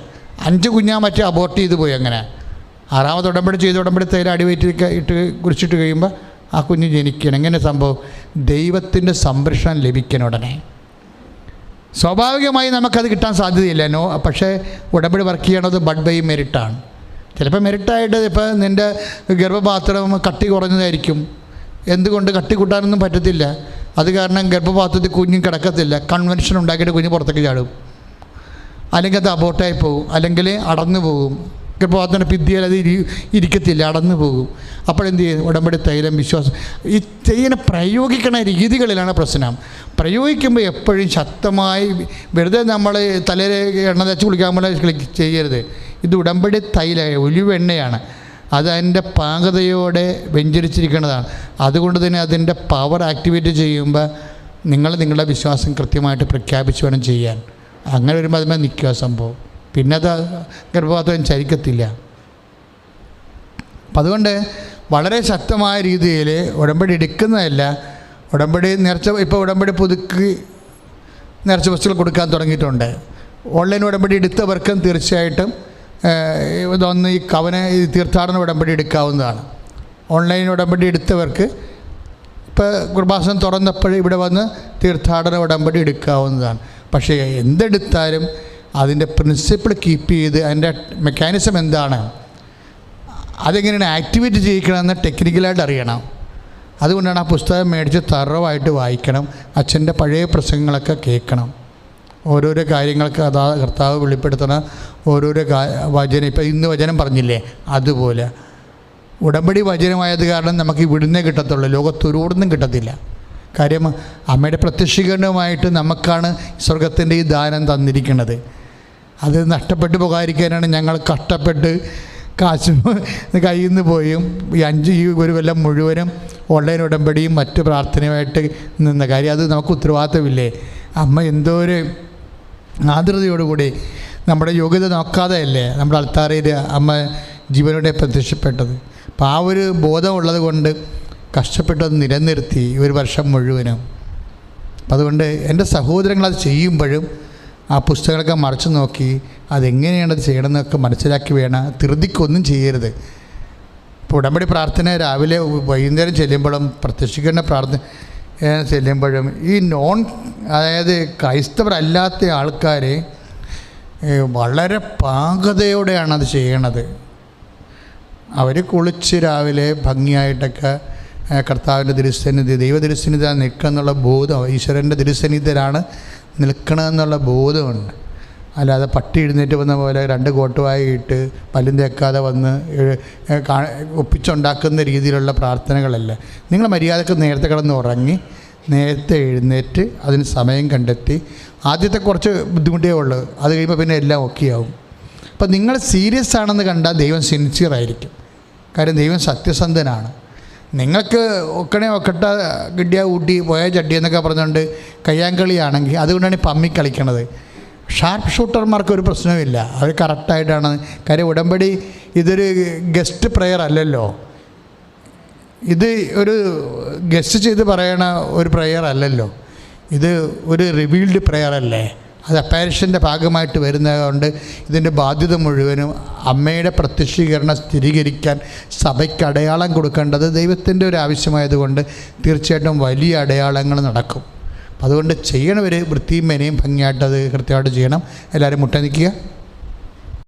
5 കുഞ്ഞാൻ മറ്റേ അബോർട്ട് ചെയ്ത് പോയി. അങ്ങനെ 6ാമത് ഉടമ്പടി ചെയ്ത് ഉടമ്പടി തൈല അടിവയറ്റിൽ ഇട്ട് കുറിച്ചിട്ട് കഴിയുമ്പോൾ ആ കുഞ്ഞ് ജനിക്കണം. എങ്ങനെ സംഭവം? ദൈവത്തിൻ്റെ സംരക്ഷണം ലഭിക്കണം ഉടനെ. സ്വാഭാവികമായി നമുക്കത് കിട്ടാൻ സാധ്യതയില്ല. പക്ഷേ ഉടമ്പടി വർക്ക് ചെയ്യണത് ബഡ് ബൈ മെരിറ്റാണ്. ചിലപ്പോൾ മെരിറ്റായിട്ട് ഇപ്പോൾ നിൻ്റെ ഗർഭപാത്രം കട്ടി കുറഞ്ഞതായിരിക്കും. എന്തുകൊണ്ട്? കട്ടി കൂട്ടാനൊന്നും പറ്റത്തില്ല. അത് കാരണം ഗർഭപാത്രത്തിൽ കുഞ്ഞ് കിടക്കത്തില്ല. കൺവെൻഷൻ ഉണ്ടാക്കിയിട്ട് കുഞ്ഞ് പുറത്തേക്ക് ചാടും, അല്ലെങ്കിൽ അത് അബോർട്ടായി പോകും, അല്ലെങ്കിൽ അടന്നു പോകും. ഗർഭപാത്രത്തിൻ്റെ ഭിത്തിയിൽ അത് ഇരിക്കത്തില്ല, അടന്നു പോകും. അപ്പോഴെന്ത് ചെയ്യും? ഉടമ്പടി തൈലം വിശ്വാസം ഈ ചെയ്യുന്ന പ്രയോഗിക്കണ രീതികളിലാണ് പ്രശ്നം. പ്രയോഗിക്കുമ്പോൾ എപ്പോഴും ശക്തമായി വെറുതെ നമ്മൾ തലയിൽ എണ്ണ തേച്ച് കുളിക്കാൻ ചെയ്യരുത്. ഇത് ഉടമ്പടി തൈല ഒലിവ് എണ്ണയാണ്. അത് അതിൻ്റെ പാകതയോടെ വെഞ്ചരിച്ചിരിക്കുന്നതാണ്. അതുകൊണ്ട് തന്നെ അതിൻ്റെ പവർ ആക്ടിവേറ്റ് ചെയ്യുമ്പോൾ നിങ്ങളുടെ വിശ്വാസം കൃത്യമായിട്ട് പ്രഖ്യാപിച്ച് വേണം ചെയ്യാൻ. അങ്ങനെ വരുമ്പോൾ അതിന്മേൽ നിൽക്കുക സംഭവം. പിന്നെ അത് ഗർഭപാത്രം ചരിക്കത്തില്ല. അപ്പം അതുകൊണ്ട് വളരെ ശക്തമായ രീതിയിൽ ഉടമ്പടി എടുക്കുന്നതല്ല, ഉടമ്പടി ഇപ്പോൾ ഉടമ്പടി പുതുക്കി നേർച്ച വസ്തുക്കൾ കൊടുക്കാൻ തുടങ്ങിയിട്ടുണ്ട്. ഓൺലൈൻ ഉടമ്പടി എടുത്തവർക്കും തീർച്ചയായിട്ടും ഇതൊന്ന് ഈ തീർത്ഥാടന ഉടമ്പടി എടുക്കാവുന്നതാണ്. ഓൺലൈൻ ഉടമ്പടി എടുത്തവർക്ക് ഇപ്പോൾ കൃപാസനം തുറന്നപ്പോൾ ഇവിടെ വന്ന് തീർത്ഥാടന ഉടമ്പടി എടുക്കാവുന്നതാണ്. പക്ഷേ എന്തെടുത്താലും അതിൻ്റെ പ്രിൻസിപ്പിൾ കീപ്പ് ചെയ്ത് അതിൻ്റെ മെക്കാനിസം എന്താണ്, അതെങ്ങനെയാണ് ആക്ടിവേറ്റ് ചെയ്യിക്കണമെന്ന് ടെക്നിക്കലായിട്ട് അറിയണം. അതുകൊണ്ടാണ് ആ പുസ്തകം മേടിച്ച് തറവായിട്ട് വായിക്കണം. അച്ഛൻ്റെ പഴയ പ്രസംഗങ്ങളൊക്കെ കേൾക്കണം. ഓരോരോ കാര്യങ്ങൾക്ക് അതാ കർത്താവ് വെളിപ്പെടുത്തണ ഓരോരോ വചനം, ഇപ്പോൾ ഇന്ന് വചനം പറഞ്ഞില്ലേ, അതുപോലെ ഉടമ്പടി വചനമായത് കാരണം നമുക്ക് ഇവിടുന്നേ കിട്ടത്തുള്ളൂ, ലോകത്തൊരുവിടുന്നും കിട്ടത്തില്ല. കാര്യം അമ്മയുടെ പ്രത്യക്ഷീകരണവുമായിട്ട് നമുക്കാണ് സ്വർഗത്തിൻ്റെ ഈ ദാനം തന്നിരിക്കുന്നത്. അത് നഷ്ടപ്പെട്ടു പോകാതിരിക്കാനാണ് ഞങ്ങൾ കഷ്ടപ്പെട്ട് കാശ് കയ്യിൽ നിന്ന് പോയും ഈ ഒരു കൊല്ലം മുഴുവനും ഓൺലൈൻ ഉടമ്പടിയും മറ്റ് പ്രാർത്ഥനയുമായിട്ട് നിന്ന കാര്യം. അത് നമുക്ക് ഉത്തരവാദിത്തമില്ലേ? അമ്മ എന്തോ ഒരു ആർദ്രതയോടുകൂടി നമ്മുടെ യോഗ്യത നോക്കാതെ അല്ലേ നമ്മുടെ അൾത്താരയിൽ അമ്മ ജീവനോടെ പ്രത്യക്ഷപ്പെട്ടത്. അപ്പോൾ ആ ഒരു ബോധമുള്ളത് കൊണ്ട് കഷ്ടപ്പെട്ടത് നിലനിർത്തി ഒരു വർഷം മുഴുവനും. അപ്പം അതുകൊണ്ട് എൻ്റെ സഹോദരങ്ങളത് ചെയ്യുമ്പോഴും ആ പുസ്തകങ്ങളൊക്കെ മറിച്ച് നോക്കി അതെങ്ങനെയാണ് അത് ചെയ്യണമെന്നൊക്കെ മനസ്സിലാക്കി വേണം. ധൃതിക്കൊന്നും ചെയ്യരുത്. ഇപ്പോൾ ഉടമ്പടി പ്രാർത്ഥന രാവിലെ വൈകുന്നേരം ചെല്ലുമ്പോഴും പ്രത്യക്ഷിക്കേണ്ട പ്രാർത്ഥന ചെല്ലുമ്പോഴും ഈ അതായത് ക്രൈസ്തവരല്ലാത്ത ആൾക്കാർ വളരെ പാകതയോടെയാണ് അത് ചെയ്യണത്. അവർ കുളിച്ച് രാവിലെ ഭംഗിയായിട്ടൊക്കെ കർത്താവിൻ്റെ തിരുസന്നിധി, ദൈവ തിരുസന്നിധി നിൽക്കുക എന്നുള്ള ബോധം, ഈശ്വരൻ്റെ തിരുസന്നിധിയിലാണ് നിൽക്കണമെന്നുള്ള ബോധമുണ്ട്. അല്ലാതെ പട്ടി എഴുന്നേറ്റ് വന്ന പോലെ 2 കോട്ടുവായി ഇട്ട് പല്ലും തേക്കാതെ വന്ന് ഒപ്പിച്ചുണ്ടാക്കുന്ന രീതിയിലുള്ള പ്രാർത്ഥനകളല്ല. നിങ്ങൾ മര്യാദക്ക് നേരത്തെ കിടന്ന് ഉറങ്ങി നേരത്തെ എഴുന്നേറ്റ് അതിന് സമയം കണ്ടെത്തി. ആദ്യത്തെ കുറച്ച് ബുദ്ധിമുട്ടേ ഉള്ളൂ, അത് കഴിയുമ്പോൾ പിന്നെ എല്ലാം ഓക്കെയാവും. അപ്പം നിങ്ങൾ സീരിയസ് ആണെന്ന് കണ്ടാൽ ദൈവം സിൻസിയറായിരിക്കും. കാര്യം ദൈവം സത്യസന്ധനാണ്. നിങ്ങൾക്ക് ഒക്കട്ടെ കിട്ടിയ ഊട്ടി പോയ ചട്ടി എന്നൊക്കെ പറഞ്ഞുകൊണ്ട് കയ്യാങ്കളിയാണെങ്കിൽ അതുകൊണ്ടാണ് ഈ പമ്മി കളിക്കണത്. ഷാർപ്പ് ഷൂട്ടർമാർക്ക് ഒരു പ്രശ്നമില്ല, അവർ കറക്റ്റായിട്ടാണ്. കാര്യം ഉടമ്പടി ഇതൊരു ഗസ്റ്റ് പ്രെയർ അല്ലല്ലോ, ഇത് ഒരു ഗസ്റ്റ് ചെയ്ത് പറയണ ഒരു പ്രെയർ അല്ലല്ലോ, ഇത് ഒരു റിവീൽഡ് പ്രെയർ അല്ലേ. അത് അപ്പാരിഷൻ്റെ ഭാഗമായിട്ട് വരുന്നതുകൊണ്ട് ഇതിൻ്റെ ബാധ്യത മുഴുവനും അമ്മയുടെ പ്രത്യക്ഷീകരണം സ്ഥിരീകരിക്കാൻ സഭയ്ക്ക് അടയാളം കൊടുക്കേണ്ടത് ദൈവത്തിൻ്റെ ഒരു ആവശ്യമായതുകൊണ്ട് തീർച്ചയായിട്ടും വലിയ അടയാളങ്ങൾ നടക്കും. അതുകൊണ്ട് ചെയ്യണവർ വൃത്തിയും മെനയും ഭംഗിയായിട്ട് അത് കൃത്യമായിട്ട് ചെയ്യണം. എല്ലാവരും മുട്ട നിൽക്കുക.